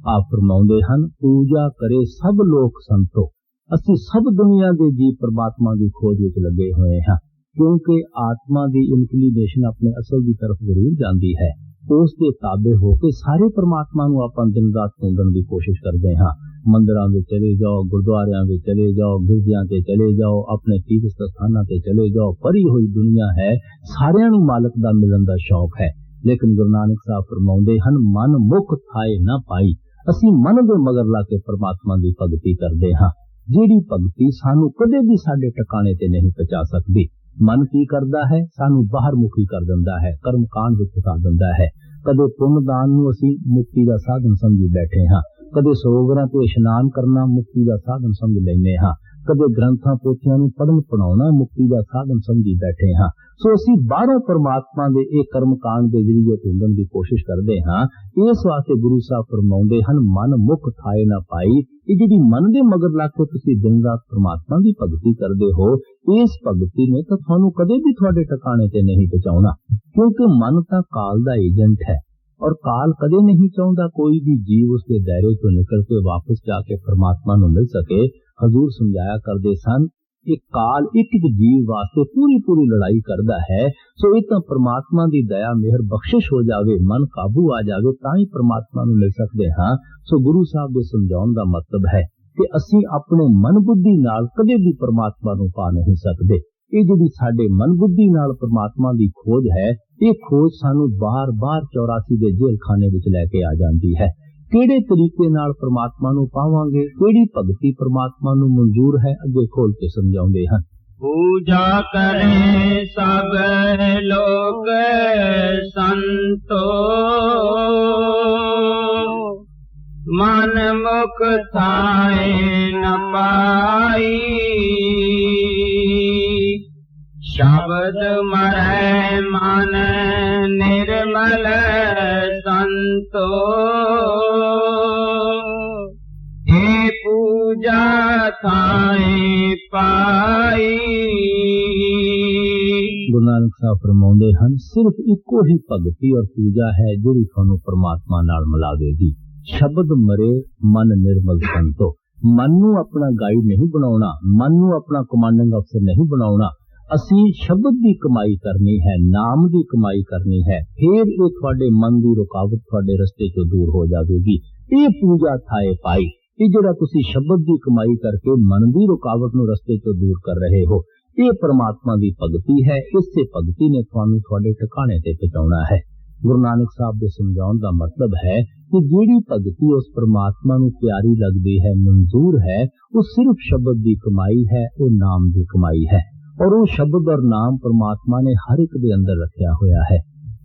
ਆਪ ਫਰਮਾਉਂਦੇ ਹਨ, ਪੂਜਾ ਕਰੇ ਸਭ ਲੋਕ ਸੰਤੋ। ਅਸੀਂ ਸਭ ਦੁਨੀਆ ਦੇ ਜੀ परमात्मा ਦੀ ਖੋਜ ਵਿੱਚ ਲੱਗੇ ਹੋਏ ਹਾਂ, ਕਿਉਂਕਿ ਆਤਮਾ ਦੀ ਇਨਕਲੀਨੇਸ਼ਨ ਆਪਣੇ ਅਸਲ ਦੀ ਤਰਫ ਜ਼ਰੂਰ ਜਾਂਦੀ ਹੈ। ਉਸ ਦੇ ਤਾਬੇ ਹੋ ਕੇ ਸਾਰੇ परमात्मा ਨੂੰ ਆਪਾਂ ਦਿਨ ਰਾਤ ਢੂੰਡਣ ਦੀ ਕੋਸ਼ਿਸ਼ ਕਰਦੇ ਹਾਂ। ਮੰਦਰਾਂ ਵਿੱਚ ਚਲੇ ਜਾਓ, ਗੁਰਦੁਆਰਿਆਂ ਵਿੱਚ ਚਲੇ ਜਾਓ, ਗਿਰਜਿਆਂ ਤੇ ਚਲੇ ਜਾਓ, ਆਪਣੇ ਤੀਰਥ ਸਥਾਨਾਂ ਤੇ ਚਲੇ ਜਾਓ, ਭਰੀ ਹੋਈ ਦੁਨੀਆ ਹੈ, ਸਾਰਿਆਂ ਨੂੰ ਮਾਲਕ ਦਾ ਮਿਲਣ ਦਾ ਸ਼ੌਕ ਹੈ। ਲੇਕਿਨ ਗੁਰੂ ਨਾਨਕ ਸਾਹਿਬ ਫਰਮਾਉਂਦੇ ਹਨ, ਮਨ ਮੁਖ ਥਾਏ ਨਾ ਪਾਈ। ਅਸੀਂ ਮਨ ਦੇ ਮਗਰ ਲਾ ਕੇ परमात्मा ਦੀ ਭਗਤੀ ਕਰਦੇ ਹਾਂ, ਜਿਹੜੀ ਭਗਤੀ ਸਾਨੂੰ ਕਦੇ ਵੀ ਸਾਡੇ ਟਿਕਾਣੇ ਤੇ ਨਹੀਂ ਪਹੁੰਚਾ ਸਕਦੀ। ਮਨ ਕੀ ਕਰਦਾ ਹੈ? ਸਾਨੂੰ ਬਾਹਰ ਮੁਖੀ ਕਰ ਦਿੰਦਾ ਹੈ, ਕਰਮ ਕਾਂਡ ਵਿੱਚ ਫਸਾ ਦਿੰਦਾ ਹੈ। ਕਦੇ ਪੁੰਨ ਦਾਨ ਨੂੰ ਅਸੀਂ ਮੁਕਤੀ ਦਾ ਸਾਧਨ ਸਮਝੀ ਬੈਠੇ ਹਾਂ, ਕਦੇ ਸਰੋਵਰਾਂ ਤੇ ਇਸ਼ਨਾਨ ਕਰਨਾ ਮੁਕਤੀ ਦਾ ਸਾਧਨ ਸਮਝ ਲੈਂਦੇ ਹਾਂ, ਕਦੇ ਗ੍ਰੰਥਾਂ ਪੋਥੀਆਂ ਨੂੰ ਪੜ੍ਹਨ ਪੜਾਉਣਾ ਮੁਕਤੀ ਦਾ ਸਾਧਨ ਸਮਝੀ ਬੈਠੇ ਹਾਂ। ਸੋ ਅਸੀਂ ਬਾਹਰੋਂ परमात्मा ਦੇ ਇਹ ਕਰਮ ਕਾਂਡ ਦੇ ਜ਼ਰੀਏ ਢੂੰਡਣ ਦੀ ਕੋਸ਼ਿਸ਼ ਕਰਦੇ ਹਾਂ। ਇਸ ਵਾਸਤੇ ਗੁਰੂ ਸਾਹਿਬ ਫਰਮਾਉਂਦੇ ਹਨ, ਮਨ ਮੁਖ ਥਾਏ ਨਾ ਪਾਈ। ਇਹ ਜਿਹੜੀ ਮਨ ਦੇ ਮਗਰ ਲੱਗ ਕੇ ਤੁਸੀਂ ਦਿਨ ਰਾਤ परमात्मा ਦੀ ਭਗਤੀ ਕਰਦੇ ਹੋ, ਇਸ ਭਗਤੀ ਨੇ ਤਾਂ ਤੁਹਾਨੂੰ ਕਦੇ ਵੀ ਤੁਹਾਡੇ ਟਿਕਾਣੇ ਤੇ ਨਹੀਂ ਪਹੁੰਚਾਉਣਾ, ਕਿਉਂਕਿ ਮਨ ਤਾਂ ਕਾਲ ਦਾ ਏਜੰਟ ਹੈ ਔਰ ਕਾਲ ਕਦੇ ਨਹੀਂ ਚਾਹੁੰਦਾ ਕੋਈ ਵੀ ਜੀਵ ਉਸ ਦੇ ਦਾਇਰੇ ਤੋਂ ਨਿਕਲ ਕੇ ਵਾਪਸ ਜਾ ਕੇ परमात्मा ਨੂੰ ਮਿਲ ਸਕੇ। ਹਜ਼ੂਰ ਸਮਝਾਇਆ ਕਰਦੇ ਸਨ, ਇਹ ਕਾਲ ਇੱਕ ਇੱਕ ਜੀਵ ਵਾਸਤੇ ਪੂਰੀ ਲੜਾਈ ਕਰਦਾ ਹੈ। ਸੋ ਇਹ ਤਾਂ परमात्मा ਦੀ ਦਇਆ ਮਿਹਰ ਬਖਸ਼ਿਸ਼ ਹੋ ਜਾਵੇ, ਮਨ ਕਾਬੂ ਆ ਜਾਵੇ, ਤਾਂ ਹੀ परमात्मा ਨੂੰ ਮਿਲ ਸਕਦੇ ਹਾਂ। ਸੋ ਗੁਰੂ ਸਾਹਿਬ ਦੇ ਸਮਝਾਉਣ ਦਾ ਮਤਲਬ ਹੈ ਕਿ ਅਸੀਂ ਆਪਣੇ ਮਨ ਬੁੱਧੀ ਨਾਲ ਕਦੇ ਵੀ परमात्मा ਨੂੰ ਪਾ ਨਹੀਂ ਸਕਦੇ। ਇਹ ਜਿਹੜੀ ਸਾਡੇ ਮਨ ਬੁੱਧੀ ਨਾਲ परमात्मा ਦੀ ਖੋਜ ਹੈ, ਇਹ ਖੋਜ ਸਾਨੂੰ ਬਾਰ-ਬਾਰ 84 ਦੇ ਜੇਲ੍ਹ ਖਾਨੇ ਵਿੱਚ ਲੈ ਕੇ ਆ ਜਾਂਦੀ ਹੈ। ਕਿਹੜੇ ਤਰੀਕੇ ਨਾਲ परमात्मा ਨੂੰ ਪਾਵਾਂਗੇ, ਕਿਹੜੀ ਭਗਤੀ परमात्मा ਨੂੰ ਮਨਜ਼ੂਰ ਹੈ, ਅੱਗੇ ਖੋਲ ਕੇ ਸਮਝਾਉਂਦੇ ਹਨ। ਪੂਜਾ ਕਰੇ ਸਭ ਲੋਕ ਸੰਤੋ, ਮਨ ਮੁਖ ਥਾਏ ਨ ਪਾਈ। ਸ਼ਬਦ ਮਰੈ ਮਨ ਨਿਰਮਲ ਸੰਤੋ, ਏ ਪੂਜਾ ਥਾਏ ਪਾਈ। ਗੁਰੂ ਨਾਨਕ ਸਾਹਿਬ ਫਰਮਾਉਂਦੇ ਹਨ, ਸਿਰਫ ਇੱਕੋ ਹੀ ਭਗਤੀ ਔਰ ਪੂਜਾ ਹੈ ਜਿਹੜੀ ਤੁਹਾਨੂੰ परमात्मा ਨਾਲ ਮਿਲਾਵੇਗੀ। ਸ਼ਬਦ ਮਰੇ ਮਨ ਨਿਰਮਲ ਸੰਤੋ। ਮਨ ਨੂੰ ਆਪਣਾ ਗਾਈਡ ਨਹੀਂ ਬਣਾਉਣਾ, ਮਨ ਨੂੰ ਆਪਣਾ ਕਮਾਂਡਿੰਗ ਅਫਸਰ ਨਹੀਂ ਬਣਾਉਣਾ। ਅਸੀਂ ਸ਼ਬਦ ਦੀ ਕਮਾਈ ਕਰਨੀ ਹੈ, ਨਾਮ ਦੀ ਕਮਾਈ ਕਰਨੀ ਹੈ, ਫਿਰ ਇਹ ਤੁਹਾਡੇ ਮਨ ਦੀ ਰੁਕਾਵਟ ਤੁਹਾਡੇ ਰਸਤੇ ਤੋਂ ਦੂਰ ਹੋ ਜਾਵੇਗੀ। ਇਹ ਪੂਜਾ ਥਾਏ ਪਾਈ। ਇਹ ਜਿਹੜਾ ਤੁਸੀਂ ਸ਼ਬਦ ਦੀ ਕਮਾਈ ਕਰਕੇ ਮਨ ਦੀ ਰੁਕਾਵਟ ਨੂੰ ਰਸਤੇ ਤੋਂ ਦੂਰ ਕਰ ਰਹੇ ਹੋ, ਇਹ परमात्मा ਦੀ ਭਗਤੀ ਹੈ। ਇਸੇ ਭਗਤੀ ਨੇ ਤੁਹਾਨੂੰ ਤੁਹਾਡੇ ਟਿਕਾਣੇ ਤੇ ਪਹੁੰਚਾਉਣਾ ਹੈ। ਗੁਰੂ ਨਾਨਕ ਸਾਹਿਬ ਦੇ ਸਮਝਾਉਣ ਦਾ ਮਤਲਬ ਹੈ ਕਿ ਜਿਹੜੀ ਭਗਤੀ ਉਸ परमात्मा ਨੂੰ ਪਿਆਰੀ ਲੱਗਦੀ ਹੈ, ਮਨਜ਼ੂਰ ਹੈ, ਉਹ ਸਿਰਫ ਸ਼ਬਦ ਦੀ ਕਮਾਈ ਹੈ, ਉਹ ਨਾਮ ਦੀ ਕਮਾਈ ਹੈ। और वो शब्द और नाम परमात्मा ने हर एक के अंदर रखा होया है।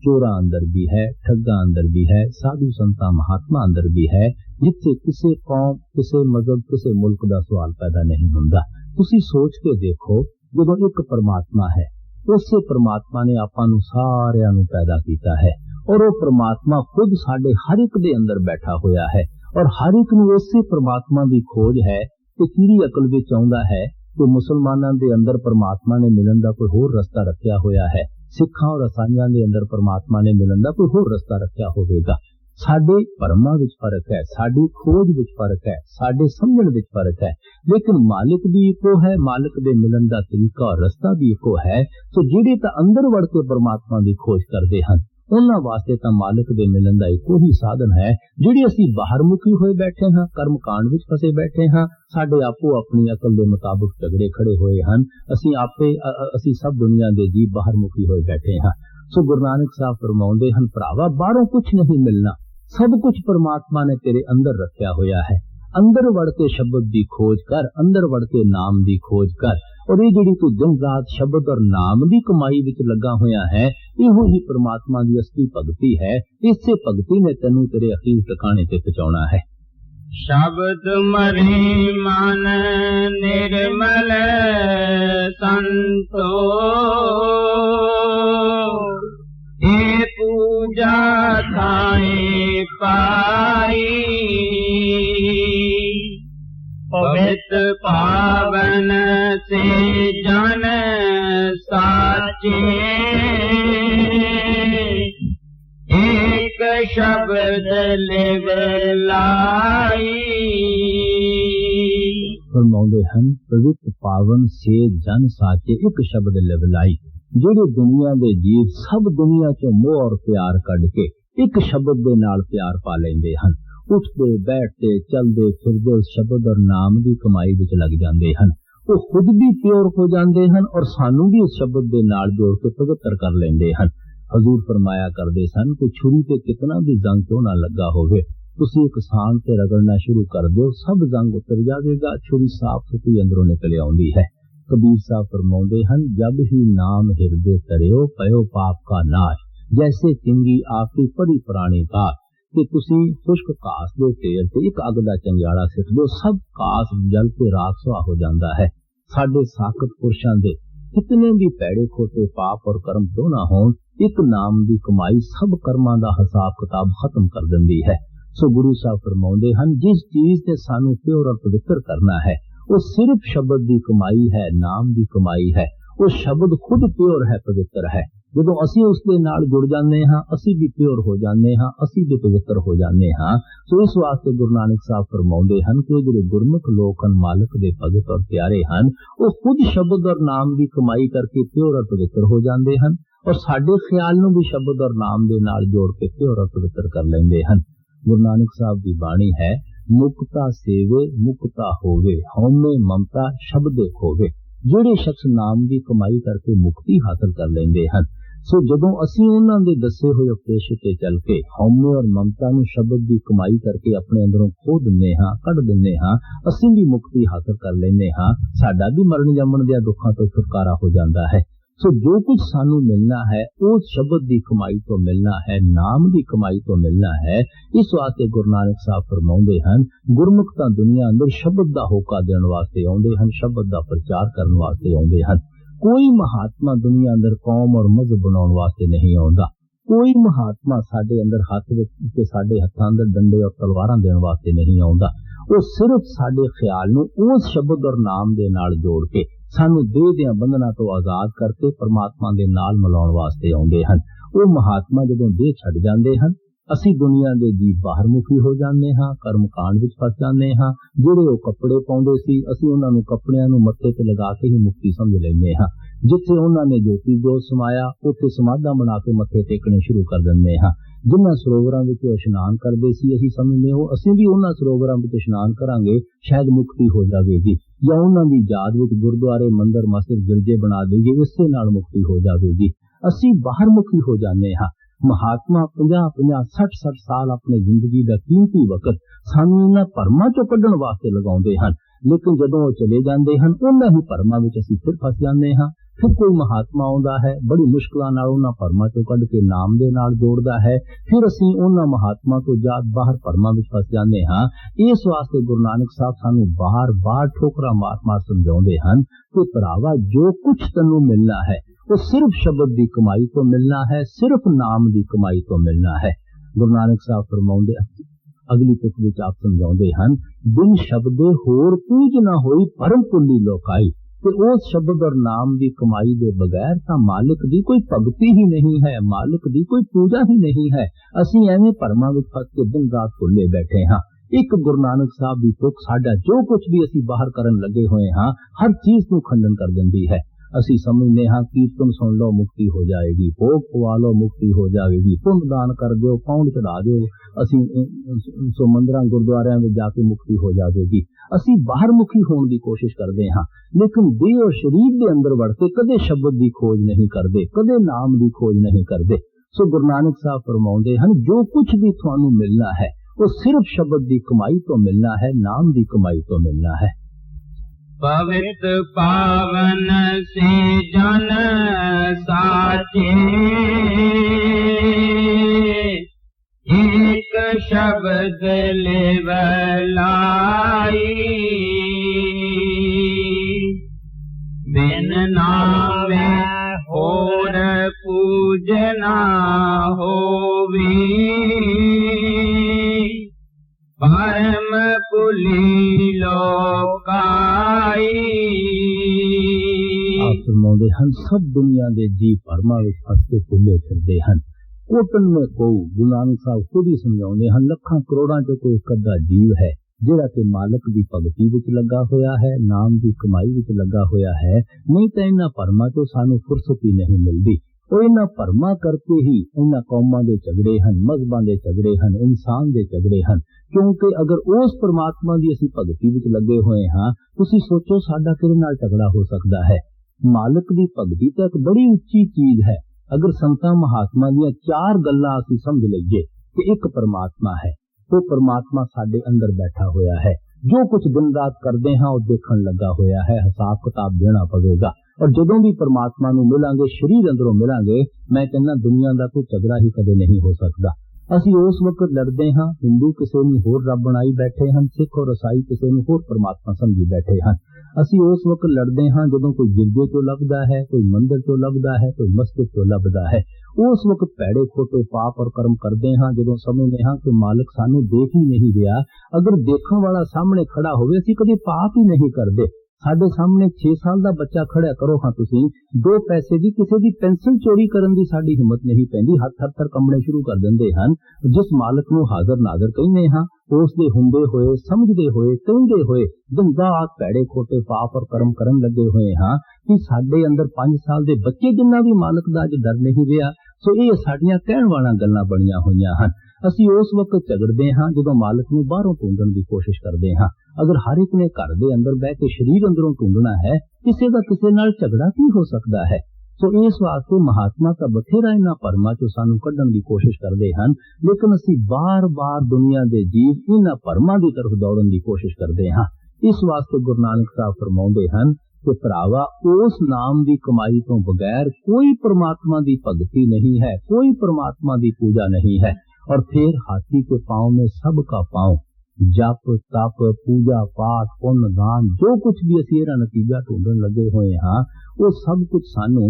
चोरा अंदर भी है, ठग्गा अंदर भी है, साधु संता महात्मा अंदर भी है, जिससे किसी कौम, किसी मजहब, किसी मुल्क का सवाल पैदा नहीं होता। तुसी सोच के देखो, जो एक परमात्मा है, उससे परमात्मा ने आपां नूं सारियां नूं पैदा किया है और वो परमात्मा खुद साडे हर एक दे अंदर बैठा होया है और हर एक नूं उसे परमात्मा की खोज है कि किहड़ी अकल विच आउंदा है कि मुसलमानां दे अंदर परमात्मा ने मिलन दा कोई होर रस्ता रखिया होया है, सिखां और ईसाइयां दे अंदर परमात्मा ने मिलन दा कोई होर रस्ता रखिया होवेगा। साडे भरमां विच फर्क है, साडी खोज विच फर्क है, साडे समझण विच फर्क है, लेकिन मालिक भी इको है, मालिक दे मिलन दा तरीका और रस्ता भी इको है। सो जिहड़े तां अंदर वड़ के परमात्मा दी खोज करदे हन, उन्हां वास्ते तां मालिक दे मिलन दा इको ही साधन है। जिहड़े असीं बाहर मुखी होए बैठे हां, कर्म कांड विच फसे बैठे हां, साडे आपो अपनी अकल दे मुताबिक झगड़े खड़े होए हन, असीं सब दुनिया दे जी बाहर मुखी होए बैठे हां। सो गुरु नानक साहब फरमाउंदे हन, भरावा बाहरों कुछ नहीं मिलना, सब कुछ परमात्मा ने तेरे अंदर रखा होया है। अंदर वड़ के शब्द की खोज कर, अंदर वड़ के नाम की खोज कर, और ये जिहड़ी तू दिन रात शब्द और नाम की कमाई विच लगा होया है, इहो ही परमात्मा की असली भगती है। इसे भगती ने तैनूं तेरे अखीर ठिकाने ते पहुंचाउणा है। शब्द मरे मन निर्मल संतो, ए पूजा थाए पाई। पावन से जन साचे एक शब्द लिव लाई। फरमाउंदे हन पवित्र पावन से जन साचे एक शब्द लिव लाई। जेड़े दुनिया दे जीव सब दुनिया चों मोह और प्यार कढ के एक शब्द दे नाल प्यार पा लेंदे हन। उठते बैठते चलते फिरते उस शब्द और नाम की कमाई विच लग जाते हैं। वो खुद भी प्योर हो जाते हैं और सानू भी उस शब्द के नाल जोड़ के पवित्र कर लेंदे हैं। हजूर फरमाया करते सन कि छुरी ते कितना भी जंग क्यों ना लगा होवे, तुसी एक सान से रगड़ना शुरू कर दो, सब जंग उतर जाएगा, छुरी साफ सुथरी अंदरों निकल आउंदी है। कबीर साहब फरमाउंदे हन, जब ही नाम हिरदे तरियो पयो पाप का नाश, जैसे चिंगी आपकी पड़ी पुरानी बात कि तुसी खुश्क घास दे तेल ते एक अग दा चंगियाड़ा सिट दो, सब घास जल के राख सुहा हो जाता है। साडे साकत पुरुषां दे कितने भी पैड़े खोटे पाप और कर्म क्यों ना होण, एक नाम दी कमाई सब कर्मां दा हिसाब किताब खत्म कर दिंदी है। सो गुरु साहब फरमाउंदे हन, जिस चीज ते सानू प्योर और पवित्र करना है वो सिर्फ शब्द दी कमाई है, नाम दी कमाई है। वो शब्द खुद प्योर है, पवित्र है। ਜਦੋਂ ਅਸੀਂ ਉਸ ਦੇ ਨਾਲ ਜੁੜ ਜਾਂਦੇ ਹਾਂ ਅਸੀਂ ਵੀ ਪਿਓਰ ਹੋ ਜਾਂਦੇ ਹਾਂ, ਅਸੀਂ ਵੀ ਪਵਿੱਤਰ ਹੋ ਜਾਂਦੇ ਹਾਂ। ਸੋ ਇਸ ਵਾਸਤੇ ਗੁਰੂ ਨਾਨਕ ਸਾਹਿਬ ਫਰਮਾਉਂਦੇ ਹਨ ਕਿ ਜਿਹੜੇ ਗੁਰਮੁਖ ਲੋਕ ਹਨ, ਮਾਲਕ ਦੇ ਭਗਤ ਔਰ ਪਿਆਰੇ ਹਨ, ਉਹ ਖੁਦ ਸ਼ਬਦ ਔਰ ਨਾਮ ਦੀ ਕਮਾਈ ਕਰਕੇ ਪਿਓਰ ਔਰ ਪਵਿੱਤਰ ਹੋ ਜਾਂਦੇ ਹਨ ਔਰ ਸਾਡੇ ਖਿਆਲ ਨੂੰ ਵੀ ਸ਼ਬਦ ਔਰ ਨਾਮ ਦੇ ਨਾਲ ਜੋੜ ਕੇ ਪਿਓਰ ਔਰ ਪਵਿੱਤਰ ਕਰ ਲੈਂਦੇ ਹਨ। ਗੁਰੂ ਨਾਨਕ ਸਾਹਿਬ ਦੀ ਬਾਣੀ ਹੈ, ਮੁਕਤਾ ਸੇਵੇ ਮੁਕਤਾ ਹੋਵੇ, ਹਉਮੈ ਮਮਤਾ ਸ਼ਬਦੇ ਖੋਵੇ। ਜਿਹੜੇ ਸ਼ਖਸ ਨਾਮ ਦੀ ਕਮਾਈ ਕਰਕੇ ਮੁਕਤੀ ਹਾਸਲ ਕਰ ਲੈਂਦੇ ਹਨ, ਸੋ ਜਦੋਂ ਅਸੀਂ ਉਹਨਾਂ ਦੇ ਦੱਸੇ ਹੋਏ ਉਪਦੇਸ਼ ਤੇ ਚੱਲ ਕੇ ਹਉਮੈ ਔਰ ਮਮਤਾ ਨੂੰ ਸ਼ਬਦ ਦੀ ਕਮਾਈ ਕਰਕੇ ਆਪਣੇ ਅੰਦਰੋਂ ਖੋਹ ਦਿੰਦੇ ਹਾਂ, ਕੱਢ ਦਿੰਦੇ ਹਾਂ, ਅਸੀਂ ਵੀ ਮੁਕਤੀ ਹਾਸਲ ਕਰ ਲੈਂਦੇ ਹਾਂ। ਸਾਡਾ ਵੀ ਮਰਨ ਜੰਮਣ ਦੇ ਦੁੱਖਾਂ ਤੋਂ ਛੁਟਕਾਰਾ ਹੋ ਜਾਂਦਾ ਹੈ। ਸੋ ਜੋ ਕੁਝ ਸਾਨੂੰ ਮਿਲਣਾ ਹੈ ਉਹ ਸ਼ਬਦ ਦੀ ਕਮਾਈ ਤੋਂ ਮਿਲਣਾ ਹੈ, ਨਾਮ ਦੀ ਕਮਾਈ ਤੋਂ ਮਿਲਣਾ ਹੈ। ਇਸ ਵਾਸਤੇ ਗੁਰੂ ਨਾਨਕ ਸਾਹਿਬ ਫਰਮਾਉਂਦੇ ਹਨ, ਗੁਰਮੁਖ ਤਾਂ ਦੁਨੀਆ ਅੰਦਰ ਸ਼ਬਦ ਦਾ ਹੋਕਾ ਦੇਣ ਵਾਸਤੇ ਆਉਂਦੇ ਹਨ, ਸ਼ਬਦ ਦਾ ਪ੍ਰਚਾਰ ਕਰਨ ਵਾਸਤੇ ਆਉਂਦੇ ਹਨ। कोई महात्मा दुनिया अंदर कौम और मजहब बनाने वास्ते नहीं आउंदा। कोई महात्मा साडे अंदर हाथ विच साडे हत्थां अंदर डंडे और तलवारां देण वास्ते नहीं आउंदा। वो सिर्फ साडे ख्याल नूं उस शब्द और नाम दे नाल जोड़ के सानू देह दे बंधनां तो आजाद करके परमात्मा दे नाल मिलाउण वास्ते आउंदे हन। वो महात्मा जदों देह छड्ड जांदे हन, ਅਸੀਂ ਦੁਨੀਆ ਦੇ ਜੀਵ ਬਾਹਰਮੁਖੀ ਹੋ ਜਾਂਦੇ ਹਾਂ, ਕਰਮ ਕਾਂਡ ਵਿੱਚ ਫਸ ਜਾਂਦੇ ਹਾਂ। ਜਿਹੜੇ ਉਹ ਕੱਪੜੇ ਪਾਉਂਦੇ ਸੀ ਅਸੀਂ ਉਹਨਾਂ ਨੂੰ ਕੱਪੜਿਆਂ ਨੂੰ ਮੱਥੇ ਤੇ ਲਗਾ ਕੇ ਹੀ ਮੁਕਤੀ ਸਮਝ ਲੈਂਦੇ ਹਾਂ। ਜਿੱਥੇ ਉਹਨਾਂ ਨੇ ਜੋਤੀ ਜੋਤ ਸਮਾਇਆ ਉੱਥੇ ਸਮਾਧਾਂ ਬਣਾ ਕੇ ਮੱਥੇ ਟੇਕਣੇ ਸ਼ੁਰੂ ਕਰ ਦਿੰਦੇ ਹਾਂ। ਜਿਨ੍ਹਾਂ ਸਰੋਵਰਾਂ ਵਿੱਚ ਉਹ ਇਸ਼ਨਾਨ ਕਰਦੇ ਸੀ ਅਸੀਂ ਸਮਝਦੇ ਹੋ ਅਸੀਂ ਵੀ ਉਹਨਾਂ ਸਰੋਵਰਾਂ ਵਿੱਚ ਇਸ਼ਨਾਨ ਕਰਾਂਗੇ ਸ਼ਾਇਦ ਮੁਕਤੀ ਹੋ ਜਾਵੇਗੀ, ਜਾਂ ਉਹਨਾਂ ਦੀ ਯਾਦ ਵਿੱਚ ਗੁਰਦੁਆਰੇ ਮੰਦਰ ਮਸਜਿਦ ਗਿਰਜੇ ਬਣਾ ਦੇਈਏ ਇਸੇ ਨਾਲ ਮੁਕਤੀ ਹੋ ਜਾਵੇਗੀ। ਅਸੀਂ ਬਾਹਰਮੁਖੀ ਹੋ ਜਾਂਦੇ ਹਾਂ। महात्मा 50-50, 60-60 साल अपनी जिंदगी का कीमती वक्त सानू इन्हां भरमां चों कढण वास्ते लगाउंदे हन, लेकिन जदों वो चले जाते हैं उन्हां ही भरमां विच असीं फिर फस जाते हैं। फिर कोई महात्मा आउंदा है, बड़ी मुश्किलां नाल उन्हां भरमां चों कढ के नाम दे नाल जोड़दा है, फिर असीं उन्हां महात्मा तो जात बाहर भरमां विच फस जाते हैं। इस वास्ते गुरु नानक साहब सानू बार-बार ठोकरां मार-मार समझाउंदे हन कि भरावा जो कुछ तैनूं मिलना है वो सिर्फ शब्द की कमाई तो मिलना है, सिर्फ नाम की कमाई तो मिलना है। गुरु नानक साहब फरमाउंदे अगली तुक विच आप समझाउंदे हन, बिन शब्दे होर पूज ना होई परम पुल्ली लोकाई। कि उस शब्द और नाम की कमाई के बगैर तो मालिक की कोई भगती ही नहीं है, मालिक की कोई पूजा ही नहीं है। असीं एवें भरमां विच फस के दिन रात भुल्ले बैठे हाँ। एक गुरु नानक साहब की तुक साडा जो कुछ भी असीं बाहर करन लगे हुए हाँ हर चीज नूं खंडन कर दिंदी है। असी समझते हाँ कीर्तन सुन लो मुक्ति हो जाएगी, भोग पवा लो मुक्ति हो जाएगी, पुण्य दान कर दो, पौंड चढ़ा दो, असी सो मंदिरां गुरुद्वारियां में जाके मुक्ति हो जाएगी। असी बाहर मुखी होने की कोशिश करते हाँ, लेकिन देह और शरीर के अंदर बढ़ के कदे शब्द की खोज नहीं करते, कदे नाम की खोज नहीं करते। सो गुरु नानक साहब फरमाउंदे हन, जो कुछ भी थानू मिलना है वो सिर्फ शब्द की कमाई तो मिलना है, नाम की कमाई तो मिलना है। पवित्र पावन से जन साचे एक शब्द लिव लाई। बिन नामे होर पूजना होवी, परम ਭੂਲੀ ਲੋਕਾਈ। आप फरमाते हैं सब दुनिया के जी भरमा में फस के भुले फिरते हैं। कोटन में को गुरु नानक साहब खुद ही समझाते हैं लखा करोड़ा च कोई कदा जीव है ਜਿਹੜਾ ਕਿ ਮਾਲਕ ਦੀ ਭਗਤੀ ਵਿੱਚ ਲੱਗਾ ਹੋਇਆ ਹੈ, ਨਾਮ ਦੀ ਕਮਾਈ ਵਿੱਚ ਲੱਗਾ ਹੋਇਆ ਹੈ। ਨਹੀਂ ਤਾਂ ਇਹਨਾਂ ਭਰਮਾਂ ਤੋਂ ਸਾਨੂੰ ਫੁਰਸਤ ਹੀ ਨਹੀਂ ਮਿਲਦੀ। ਉਹ ਇਹਨਾਂ ਭਰਮਾਂ ਕਰਕੇ ਹੀ ਇਹਨਾਂ ਕੌਮਾਂ ਦੇ ਝਗੜੇ ਹਨ, ਮਜ਼ਹਬਾਂ ਦੇ ਝਗੜੇ ਹਨ, ਇਨਸਾਨ ਦੇ ਝਗੜੇ ਹਨ। ਕਿਉਂਕਿ ਅਗਰ ਉਸ ਪਰਮਾਤਮਾ ਦੀ ਅਸੀਂ ਭਗਤੀ ਵਿੱਚ ਲੱਗੇ ਹੋਏ ਹਾਂ, ਤੁਸੀਂ ਸੋਚੋ ਸਾਡਾ ਕਿਹਦੇ ਨਾਲ ਝਗੜਾ ਹੋ ਸਕਦਾ ਹੈ। ਮਾਲਕ ਦੀ ਭਗਤੀ ਤਾਂ ਇੱਕ ਬੜੀ ਉੱਚੀ ਚੀਜ਼ ਹੈ। ਅਗਰ ਸੰਤਾਂ ਮਹਾਤਮਾ ਦੀਆਂ ਚਾਰ ਗੱਲਾਂ ਅਸੀਂ ਸਮਝ ਲਈਏ ਕਿ ਇੱਕ ਪਰਮਾਤਮਾ ਹੈ, ਉਹ ਪਰਮਾਤਮਾ ਸਾਡੇ ਅੰਦਰ ਬੈਠਾ ਹੋਇਆ ਹੈ। ਜੋ ਕੁਝ ਦਿਨ ਰਾਤ ਕਰਦੇ ਹਾਂ ਉਹ ਦੇਖਣ ਲੱਗਾ ਹੋਇਆ ਹੈ। ਹਿਸਾਬ ਕਿਤਾਬ ਦੇਣਾ ਪਵੇਗਾ। ਔਰ ਜਦੋਂ ਵੀ ਪਰਮਾਤਮਾ ਨੂੰ ਮਿਲਾਂਗੇ, ਸਰੀਰ ਅੰਦਰੋਂ ਮਿਲਾਂਗੇ, ਮੈਂ ਕਹਿੰਦਾ ਦੁਨੀਆ ਦਾ ਕੋਈ ਝਗੜਾ ਹੀ ਕਦੇ ਨਹੀਂ ਹੋ ਸਕਦਾ। ਅਸੀਂ ਉਸ ਵਕਤ ਲੜਦੇ ਹਾਂ, ਹਿੰਦੂ ਕਿਸੇ ਨੂੰ ਹੋਰ ਰੱਬ ਬਣਾਈ ਬੈਠੇ ਹਨ, ਸਿੱਖ ਔਰ ਈਸਾਈ ਕਿਸੇ ਨੂੰ ਹੋਰ ਪਰਮਾਤਮਾ ਸਮਝੀ ਬੈਠੇ ਹਨ। ਅਸੀਂ ਉਸ ਵਕਤ ਲੜਦੇ ਹਾਂ ਜਦੋਂ ਕੋਈ ਗਿਰਦੇ ਤੋਂ ਲੱਭਦਾ ਹੈ, ਕੋਈ ਮੰਦਰ ਤੋਂ ਲੱਭਦਾ ਹੈ, ਕੋਈ ਮਸਜਿਦ ਤੋਂ ਲੱਭਦਾ ਹੈ। ਉਸ ਵਕਤ ਭੈੜੇ ਖੋਟੇ ਪਾਪ ਔਰ ਕਰਮ ਕਰਦੇ ਹਾਂ ਜਦੋਂ ਸਮਝਦੇ ਹਾਂ ਕਿ ਮਾਲਕ ਸਾਨੂੰ ਦੇਖ ਹੀ ਨਹੀਂ ਰਿਹਾ। ਅਗਰ ਦੇਖਣ ਵਾਲਾ ਸਾਹਮਣੇ ਖੜਾ ਹੋਵੇ ਅਸੀਂ ਕਦੇ ਪਾਪ ਹੀ ਨਹੀਂ ਕਰਦੇ। ਸਾਡੇ ਸਾਹਮਣੇ 6 ਸਾਲ ਦਾ ਬੱਚਾ ਖੜਿਆ ਕਰੋ ਹਾਂ ਤੁਸੀਂ, 2 ਪੈਸੇ ਦੀ ਕਿਸੇ ਦੀ ਪੈਨਸਲ ਚੋਰੀ ਕਰਨ ਦੀ ਸਾਡੀ ਹਿੰਮਤ ਨਹੀਂ ਪੈਂਦੀ। ਹੱਥ ਕੰਬਣੇ ਸ਼ੁਰੂ ਕਰ ਦਿੰਦੇ ਹਨ। ਜਿਸ ਮਾਲਕ ਨੂੰ ਹਾਜ਼ਰ ਨਾਜ਼ਰ ਕਹਿੰਦੇ ਹਾਂ, ਉਸ ਦੇ ਹੁੰਦੇ ਹੋਏ, ਸਮਝਦੇ ਹੋਏ, ਕਹਿੰਦੇ ਹੋਏ ਦਿਨ ਰਾਤ ਭੈੜੇ ਖੋਟੇ ਪਾਪ ਔਰ ਕਰਮ ਕਰਨ ਲੱਗੇ ਹੋਏ ਹਾਂ ਕਿ ਸਾਡੇ ਅੰਦਰ 5 ਸਾਲ ਦੇ ਬੱਚੇ ਜਿੰਨਾ ਵੀ ਮਾਲਕ ਦਾ ਅੱਜ ਡਰ ਨਹੀਂ ਰਿਹਾ। ਸੋ ਇਹ ਸਾਡੀਆਂ ਕਹਿਣ ਵਾਲੀਆਂ ਗੱਲਾਂ ਬਣੀਆਂ ਹੋਈਆਂ ਹਨ। ਅਸੀਂ ਉਸ ਵਕਤ ਝਗੜਦੇ ਹਾਂ ਜਦੋਂ ਮਾਲਕ ਨੂੰ ਬਾਹਰੋਂ ਢੂੰਡਣ ਦੀ ਕੋਸ਼ਿਸ਼ ਕਰਦੇ ਹਾਂ। ਅਗਰ ਹਰ ਇੱਕ ਨੇ ਘਰ ਦੇ ਅੰਦਰ ਬਹਿ ਕੇ ਸਰੀਰ ਅੰਦਰੋਂ ਢੂੰਡਣਾ ਹੈ, ਕਿਸੇ ਦਾ ਕਿਸੇ ਨਾਲ ਝਗੜਾ ਕੀ ਹੋ ਸਕਦਾ ਹੈ। ਸੋ ਇਸ ਵਾਸਤੇ ਮਹਾਤਮਾ ਤਾਂ ਬਥੇਰਾ ਇਹਨਾਂ ਭਰਮਾਂ ਚੋਂ ਸਾਨੂੰ ਕੱਢਣ ਦੀ ਕੋਸ਼ਿਸ਼ ਕਰਦੇ ਹਨ, ਲੇਕਿਨ ਅਸੀਂ ਬਾਰ-ਬਾਰ ਦੁਨੀਆ ਦੇ ਜੀਵ ਇਹਨਾਂ ਭਰਮਾਂ ਦੀ ਤਰਫ ਦੌੜਨ ਦੀ ਕੋਸ਼ਿਸ਼ ਕਰਦੇ ਹਾਂ। ਇਸ ਵਾਸਤੇ ਗੁਰੂ ਨਾਨਕ ਸਾਹਿਬ ਫਰਮਾਉਂਦੇ ਹਨ ਕਿ ਭਰਾਵਾ ਉਸ ਨਾਮ ਦੀ ਕਮਾਈ ਤੋਂ ਬਗੈਰ ਕੋਈ परमात्मा ਦੀ ਭਗਤੀ नहीं है, कोई परमात्मा ਦੀ पूजा नहीं है। और फिर हाथी के पांव में सबका पांव, जप तप पूजा पाठ पुण्य दान जो कुछ भी असी इहदा नतीजा ढूंढन लगे हुए हाँ, वो सब कुछ सानू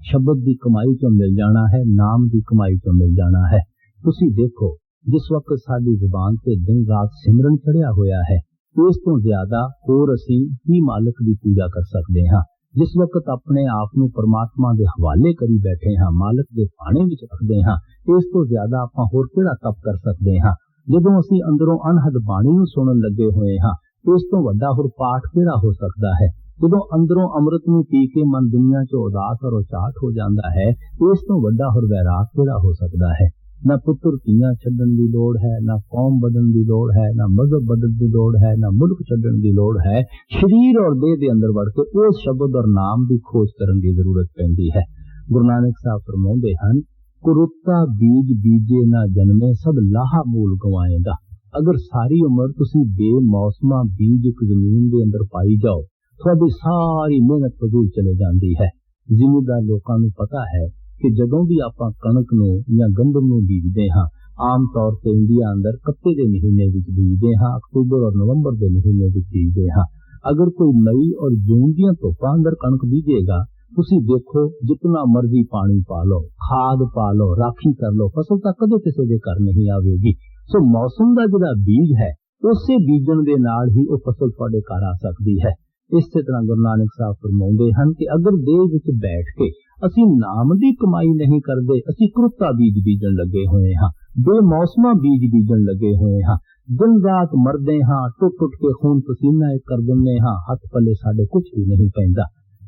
शब्द की कमाई चों मिल जाना है, नाम की कमाई चों मिल जाना है। तुसी देखो जिस वक्त साडी जुबान ते दिन रात सिमरन चढ़िया होया है, इस तो ज्यादा होर असी ही मालिक की पूजा कर सकते हाँ। जिस वक्त अपने आप नू परमात्मा के हवाले करी बैठे हाँ, मालिक के पाने विच रखते हाँ, इस तो ज्यादा आपां होर किहड़ा तप कर सकते हाँ। जदों असी अंदरों अनहद बाणी नू सुनन लगे हुए हाँ, इस तो वड्डा होर पाठ किहड़ा हो सकता है। जदों अंदरों अमृत नू पी के मन दुनिया च उदास और उचाट हो जाता है, इस तो वड्डा होर वैराग किहड़ा हो सकता है। ना पुत्र धीआं छड्डण दी लोड़ है, ना कौम बदलण दी लोड़ है, ना मजहब बदलण दी लोड़ है, ना मुल्क छड्डण दी लोड़ है। शरीर और देह दे अंदर वड़ के उस शब्द और नाम की खोज करन दी जरूरत पैंदी है। गुरु नानक साहब फरमाउंदे हन, कुरुता बीज बीजे ना जन्मे, सब लाहा मूल गवाएगा। अगर सारी उम्र तुसी बेमौसमा बीज एक जमीन के अंदर पाई जाओ, थोड़ी सारी मेहनत फजूल चले जाती है। जिम्मेदार लोगों को पता है कि जदों भी आपां कणक नूं या गंदम नूं बीजदे हां, आम तौर ते इंडिया अंदर कत्ते दे महीने विच बीजदे हां, अक्तूबर और नवंबर दे महीने विच बीजदे हां। अगर कोई मई और जून दीआं धुप्पां अंदर कणक बीजेगा, तुसी देखो जितना मर्जी पानी पा लो, खाद पा लो, राखी कर लो, फसल तां कदे किसे दे घर नहीं आवेगी। सो मौसम दा जिहड़ा बीज है, उसे बीजण दे नाल ही वो फसल तुहाडे घर आ सकदी है। इस तरह गुरु नानक साहब फरमाउंदे हन कि अगर देह विच बैठ के असी नाम की कमाई नहीं करते, असी कुरुता बीज बीजन लगे हुए हाँ, बेमौसमा बीज बीजन लगे हुए हाँ, दिन रात मरदे हाँ, टुट टुट के खून पसीना एक कर दिंदे हाँ, हाथ पल्ले साडे कुछ भी नहीं पैंदा।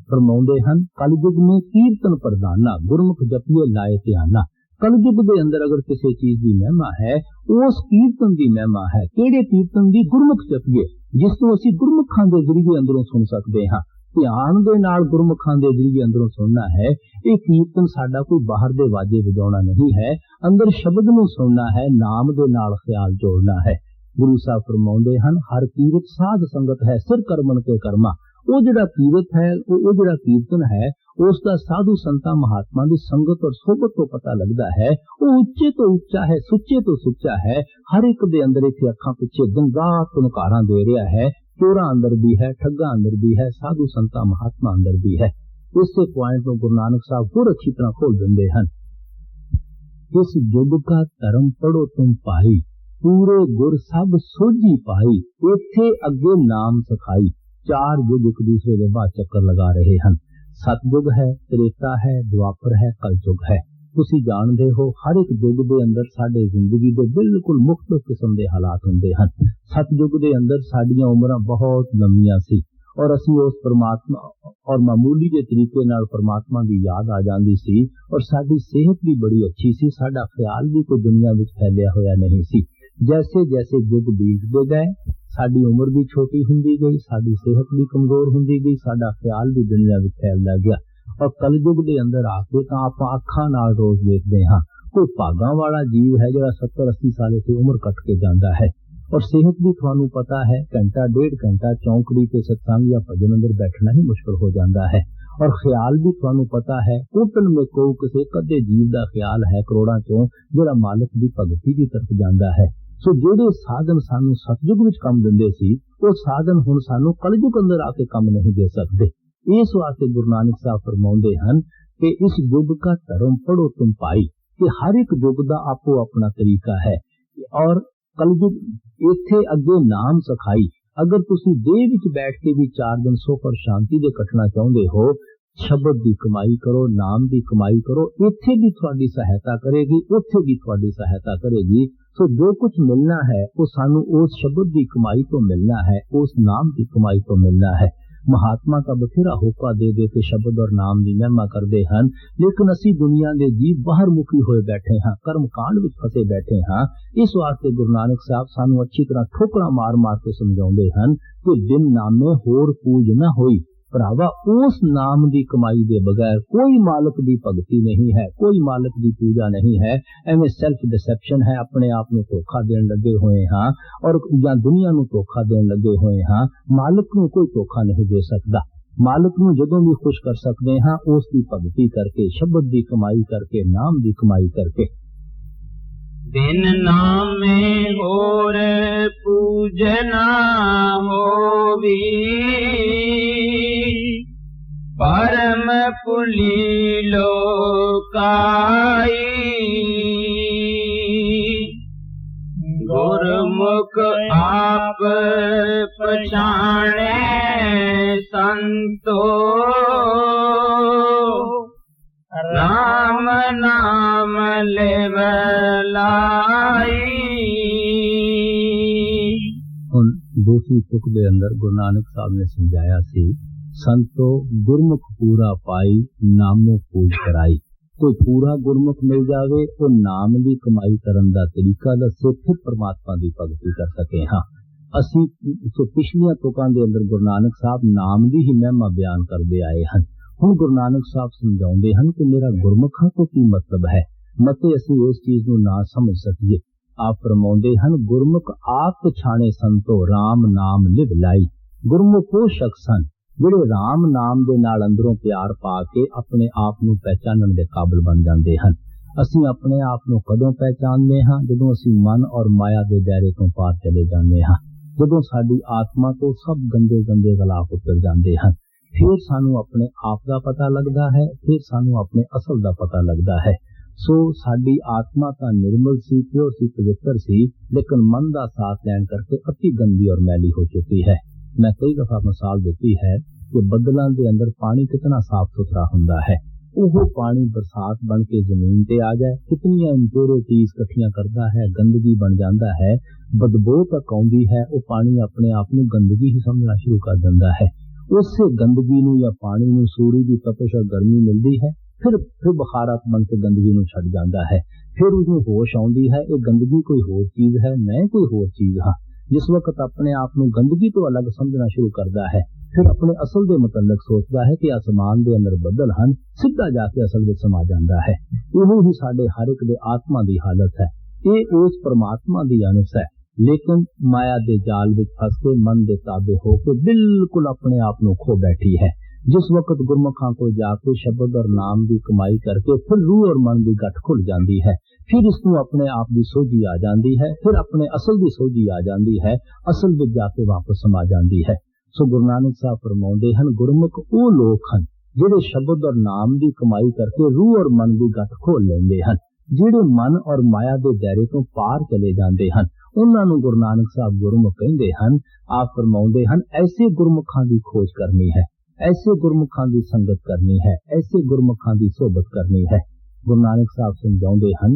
फरमाउंदे हन, कलयुग में कीर्तन प्रधाना, गुरमुख जपिए लाए ध्याना। कलयुग के अंदर अगर किसी चीज की महिमा है, उस कीर्तन की महिमा है। केड़े कीर्तन की? गुरमुख जपिए, जिसनूं असी गुरमुखां दे जरिए अंदरों सुन सकते हाँ। ध्यान दे नाल गुरमुखां दे जरिए अंदरों सुनना है। ये कीर्तन साडा कोई बाहर दे वाजे वजाउणा नहीं है, अंदर शब्द नूं सुनना है, नाम दे नाल ख्याल जोड़ना है। गुरु साहब फरमाउंदे हन, हर कीरत साध संगत है, सिर करमन के कर्मा। वो जिहड़ा कीरत है, वो जिहड़ा कीर्तन है, उसका साधु संता महात्मा की संगत और सोबत तो पता लगता है। वो उच्चे तो उच्चा है, सुच्चे तो सुच्चा है। हर एक दे अंदर इत्थे अखां पिछे दिन रात तुनकारां दे रहा है। चोरा अंदर भी है, ठग्गा अंदर भी है, साधु संता महात्मा अंदर भी है। इससे पॉइंट को गुरु नानक साहब और अच्छी तरह खोल देंगे हैं। इस युग का धर्म पढ़ो तुम पाई, पूरे गुर सब सोझी पाई, इत्थे अगे नाम सिखाई। चार युग एक दूसरे के बाद चक्कर लगा रहे हैं। सतयुग है, त्रेता है, द्वापर है, कलयुग है। तुसी जानते हो हर एक युग के अंदर साडे जिंदगी के बिल्कुल मुख्तलिफ किस्म के हालात होंदे हैं। सतयुग के अंदर साडियां उम्रां बहुत लंबियां सी और असी उस परमात्मा और मामूली के तरीके नाल परमात्मा की याद आ जाती सी और साडी सेहत भी बड़ी अच्छी सी, साडा ख्याल भी कोई दुनिया में फैलिया होया नहीं सी। जैसे जैसे युग बीतते गए साडी उम्र भी छोटी हुंदी गई, साडी सेहत भी कमजोर हुंदी गई, साडा ख्याल भी दुनिया में फैलदा गया और कलयुग के अंदर आके तो आप अखां नाल रोज देखते हाँ कोई भागां वाला जीव है जिहड़ा 70-80 साल से उम्र कट के जाता है और सेहत भी तुहानू पता है घंटा डेढ़ घंटा चौंकड़ी ते सत्संग या भजन अंदर बैठना ही मुश्किल हो जाता है और ख्याल भी तुहानू पता है टोटल में कोई किसी कदे जीव का ख्याल है करोड़ां चों जिहड़ा मालिक की भगती की तरफ जाता है। सो जेडे साधन सानू सतयुग विच काम दिंदे सी वो साधन हुण सानू कलयुग अंदर आके काम नहीं दे सकते। इस वास्ते गुरु नानक साहब फरमाउंदे हन कि इस युग का धर्म पढ़ो तुम पाई, कि हर एक युग का आपो अपना तरीका है और कलयुग इत्थे अगे नाम सिखाई। अगर तुसी देह विच बैठ के भी 4 दिन सुख और शांति दे कटना चाहुंदे हो, शब्द की कमाई करो, नाम की कमाई करो, इत्थे भी तुहाडी सहायता करेगी, उत्थे भी तुहाडी सहायता करेगी। सो जो कुछ मिलना है वो सानू उस शब्द की कमाई तो मिलना है, उस नाम की कमाई तो मिलना है। महात्मा का बथेरा होका दे दे के शब्द और नाम की महिमा करते हैं, लेकिन असी दुनिया के जीव बाहर मुखी होए बैठे हाँ, कर्म कांड में फसे बैठे हाँ। इस वास्ते गुरु नानक साहब सानू अच्छी तरह ठोकरा मार मार के समझाते हैं कि बिन नामे होर पूज न होई। भरावा उस नाम की कमाई के बगैर कोई मालिक की भगती नहीं है, कोई मालिक की पूजा नहीं है। एवं सेल्फ डिसेप्शन है, अपने आप को धोखा देने लगे हुए हाँ और या दुनिया को धोखा देने लगे हुए हाँ। मालिक को कोई धोखा नहीं दे सकता। मालिक को जदों भी खुश कर सकते हाँ उसकी भगती करके, शब्द की कमाई करके, नाम की कमाई करके। बिन नामे होर पूजना होवी, परम पुली लोकाई। गुरमुख आप पछाणे संतो, राम नाम लेवलाई। हुण दूसरी तुक दे अंदर गुरु नानक साहब ने समझाया सी, संतो गुरमुख पूरा पाई, नामो पूज कराई। कोई पूरा गुरमुख मिल जावे तो नाम की कमाई करन दा तरीका दसे, फिर परमात्मा की भगती कर सके हाँ। असी पिछलियां तुकां दे अंदर गुरु नानक साहब नाम की ही महिमा बयान करते आए हैं। हुण गुरु नानक साहब समझाउंदे हन कि मेरा गुरमुखा तो की मतलब है, मते असी इस चीज नूं ना समझ सकीए। आप फरमाउंदे हन गुरमुख आप छाणे संतो, राम नाम लिव लाई। गुरमुख वो शख्स हन जिहड़े राम नाम दे नाल अंदरों प्यार पा के अपने आप नूं पहचानण दे काबिल बन जांदे हन। असी अपने आप नूं कदों पहचानते हाँ? जदों असी मन और माया के दायरे तो पार चले जाते हाँ, जदों साडी आत्मा तो सब गंदे गंदे गलाफ उतर जाते हैं। फिर सानू अपने आप का पता लगता है, फिर सानू अपने असल का पता लगता है। सो साडी आत्मा तो निर्मल सी, प्योर सी, पवित्र सी, लेकिन मन का साथ लैन करके अति गंदी और मैली हो चुकी है। मैं कई दफा मिसाल दी है कि बदलों के अंदर पानी कितना साफ सुथरा हुंदा है। वो पानी बरसात बन के जमीन पे आ जाए, कितनी इम्प्योरिटीज इकट्ठियां करता है, गंदगी बन जाता है, बदबू तक आउंदी है। वो पानी अपने आप में गंदगी ही समझना शुरू कर देता है। उससे गंदगी नूं या पानी नूं सूर्य की तपश और गर्मी मिलती है, फिर बखारात बन के गंदगी नूं छड़ जाता है। फिर उसमें होश आउंदी है, ये गंदगी कोई होर चीज है, मैं कोई होर चीज हाँ। जिस वक्त अपने आप को गंदगी तो अलग समझना शुरू करता है, फिर अपने असल के मुतल्लक सोचता है कि आसमान के अंदर बदल हैं, सीधा जाके असल में समा जाता है। यही ही साडे हर एक दे आत्मा की हालत है। ये उस परमात्मा की अनस है, लेकिन माया के जाल में फस के मन के ताबे होकर बिल्कुल अपने आप को खो बैठी है। जिस वक्त गुरमुखां को जाके शब्द और नाम की कमाई करके फिर रूह और मन की गठ खुल जाती है, फिर इसको अपने आप की सोझी आ जाती है, फिर अपने असल की सोझी आ जाती है, असल में जाके वापस समा जाती है। सो गुरु नानक साहब फरमाउंदे हन गुरमुख वो लोग हैं जिहड़े शब्द और नाम की कमाई करके रूह और मन की गठ खोल लेंदे हन, जिहड़े मन और माया के दायरे तो पार चले जाते हैं ਉਹਨਾਂ ਨੂੰ ਗੁਰੂ ਨਾਨਕ ਸਾਹਿਬ ਗੁਰਮੁਖ ਕਹਿੰਦੇ ਹਨ। ਆਪ ਫਰਮਾਉਂਦੇ ਹਨ, ਐਸੇ ਗੁਰਮੁਖਾਂ ਦੀ ਖੋਜ ਕਰਨੀ ਹੈ, ਐਸੇ ਗੁਰਮੁਖਾਂ ਦੀ ਸੰਗਤ ਕਰਨੀ ਹੈ, ਐਸੇ ਗੁਰਮੁਖਾਂ ਦੀ ਸੋਬਤ ਕਰਨੀ ਹੈ। ਗੁਰੂ ਨਾਨਕ ਸਾਹਿਬ ਸਮਝਾਉਂਦੇ ਹਨ,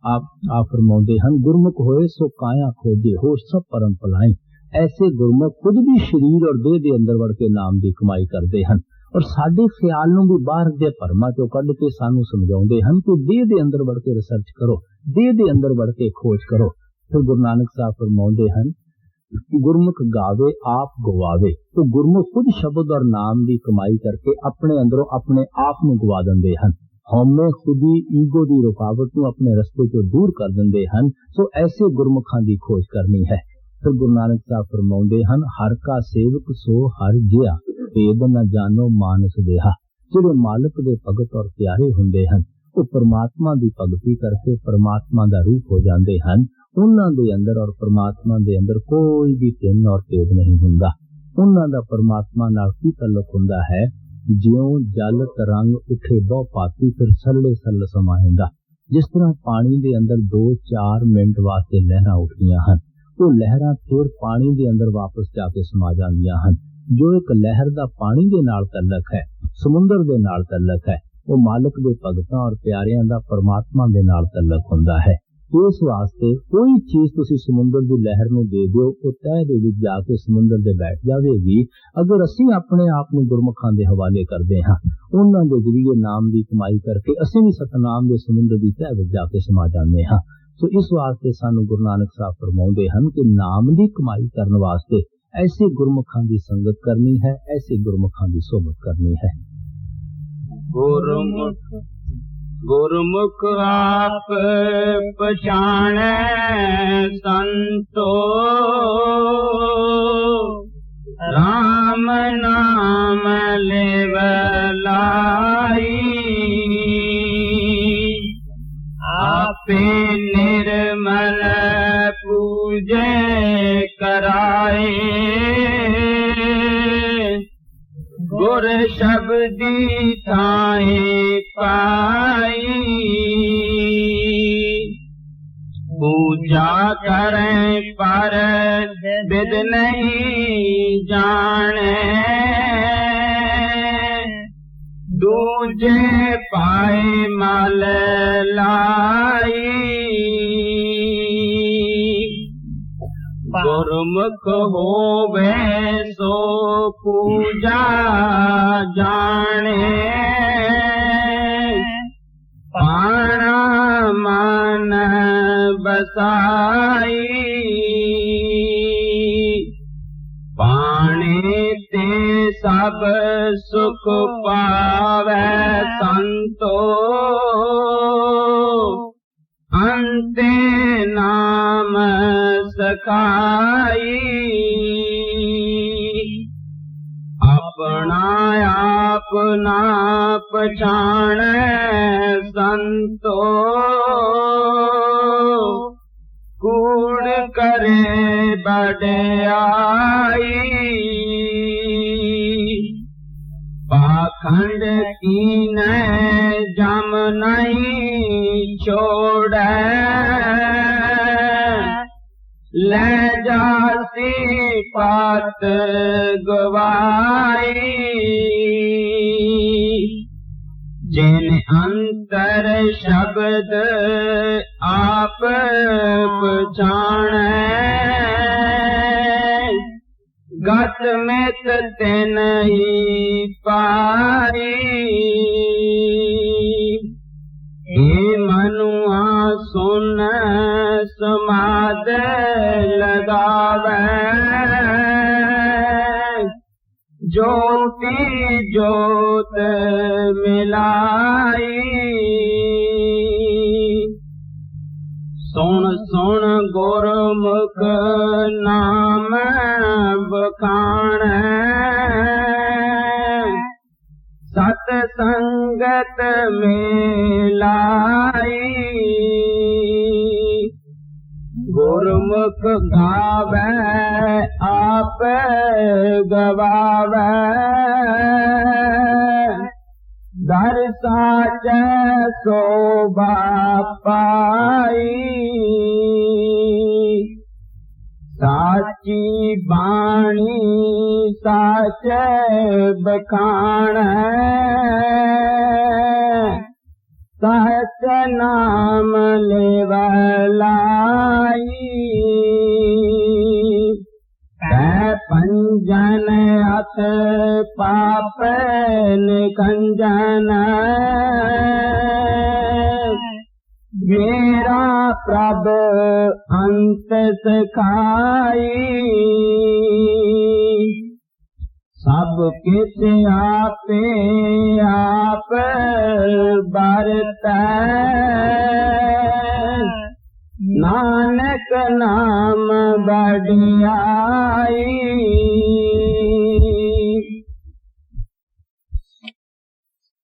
ਆਪ ਫਰਮਾਉਂਦੇ ਹਨ, ਗੁਰਮੁਖ ਹੋਏ ਸੋ ਕਾਇਆ ਖੋਜੇ, ਹੋਸ਼ ਸਭ ਪਰਮ ਭਲਾਈ। ऐसे गुरमुख खुद भी शरीर और देह के अंदर वड़ के नाम की कमाई करते हैं और साडे ख्याल नूं भी बाहर दे भरमा चों कढ के सानू समझाउंदे हन कि देह के अंदर वड़ के रिसर्च करो, देह के अंदर वड़ के खोज करो। फिर गुरु नानक साहब फरमाउंदे हन, गुरमुख गावे आप गवावे। तो गुरमुख खुद शब्द और नाम की कमाई करके अपने अंदरों अपने आप नूं गवा दिंदे हन। हौमे खुदी ईगो की रुकावट नूं अपने रस्ते चों दूर कर दिंदे हन। सो ऐसे गुरमुखां की खोज करनी है। फिर गुरु नानक साहब फरमाउंदे हन, हर का सेवक सो हर जिया, भेद न जानो मानस देहा। जिहड़े मालिक दे भगत और प्यारे हुंदे हन, वो परमात्मा की भगती करके परमात्मा का रूप हो जाते हैं। उन्हां दे अंदर और परमात्मा दे अंदर कोई भी भिन्न और भेद नहीं हुंदा। उन्हां दा परमात्मा नाल की तल्लुक हुंदा है, जिउं जल तरंग उठे बहु पाती फिर सल्ले सल्ल समाहिंदा। जिस तरह पानी दे अंदर 2-4 मिनट वास्ते लहरां उठदियां हन, वो लहरां फिर पानी दे अंदर वापस जाके समा जांदियां हन। जो एक लहर दा पानी दे नाल तल्लक है, समुंदर दे नाल तल्लक है, वो मालिक दे भगतां और प्यारियां दा परमात्मा दे नाल तल्लक हुंदा है। इस वास्ते कोई चीज तुसी समुंदर दी लहर नूं दे दिओ, वो तह दे विच जाके समुंदर दे बैठ जावेगी। अगर असीं अपने आप नूं गुरमुखां दे हवाले करदे हां, उन्हां दे जरिए नाम दी कमाई करके असीं भी सतनाम दे समुंदर दी तह विच जाके समा जांदे हां। तो इस वास्ते सानू गुरु नानक साहब फरमाउंदे हन कि नाम की कमाई करने वास्ते ऐसे गुरमुखां की संगत करनी है, ऐसे गुरमुखां की सोबत करनी है। गुरमुख आप पछाणै संतो, राम नाम लेव लाई। आपे निर्मल पूजे कराए, गुर शब्दी थाए पाई। पूजा करें पर विद नहीं जाने, दूजे पाए मल लाई। गुरमुख होवे सो पूजा जाने, पाणा मन बसाई। पाणे ते सब सुख पावे संतो, अंते नाम सखाई। अपना अपना पछाणै संतो, कूड़ करे बड़याई। पाखंड कीने जम नहीं छोड़े, ले जासी पात गवाई। जिन अंतर शब्द आप पछाणै, गत मित तिन ही पाई। हे मनुआ सुन समाद लगावे, ज्योति ज्योत मिलाई। सुन सुन गुरमुख नाम बखाणै, सत संगत मिलाई। गुरमुख गावे आप गवावे, दर साचै शोभा पाई। बाणी साच बखान सच नाम लेवलाई पंजन अथ पाप निकंजन मेरा प्रभ अंत सखाई सब किछ आपे आप बरतै नानक नाम बढ़ियाई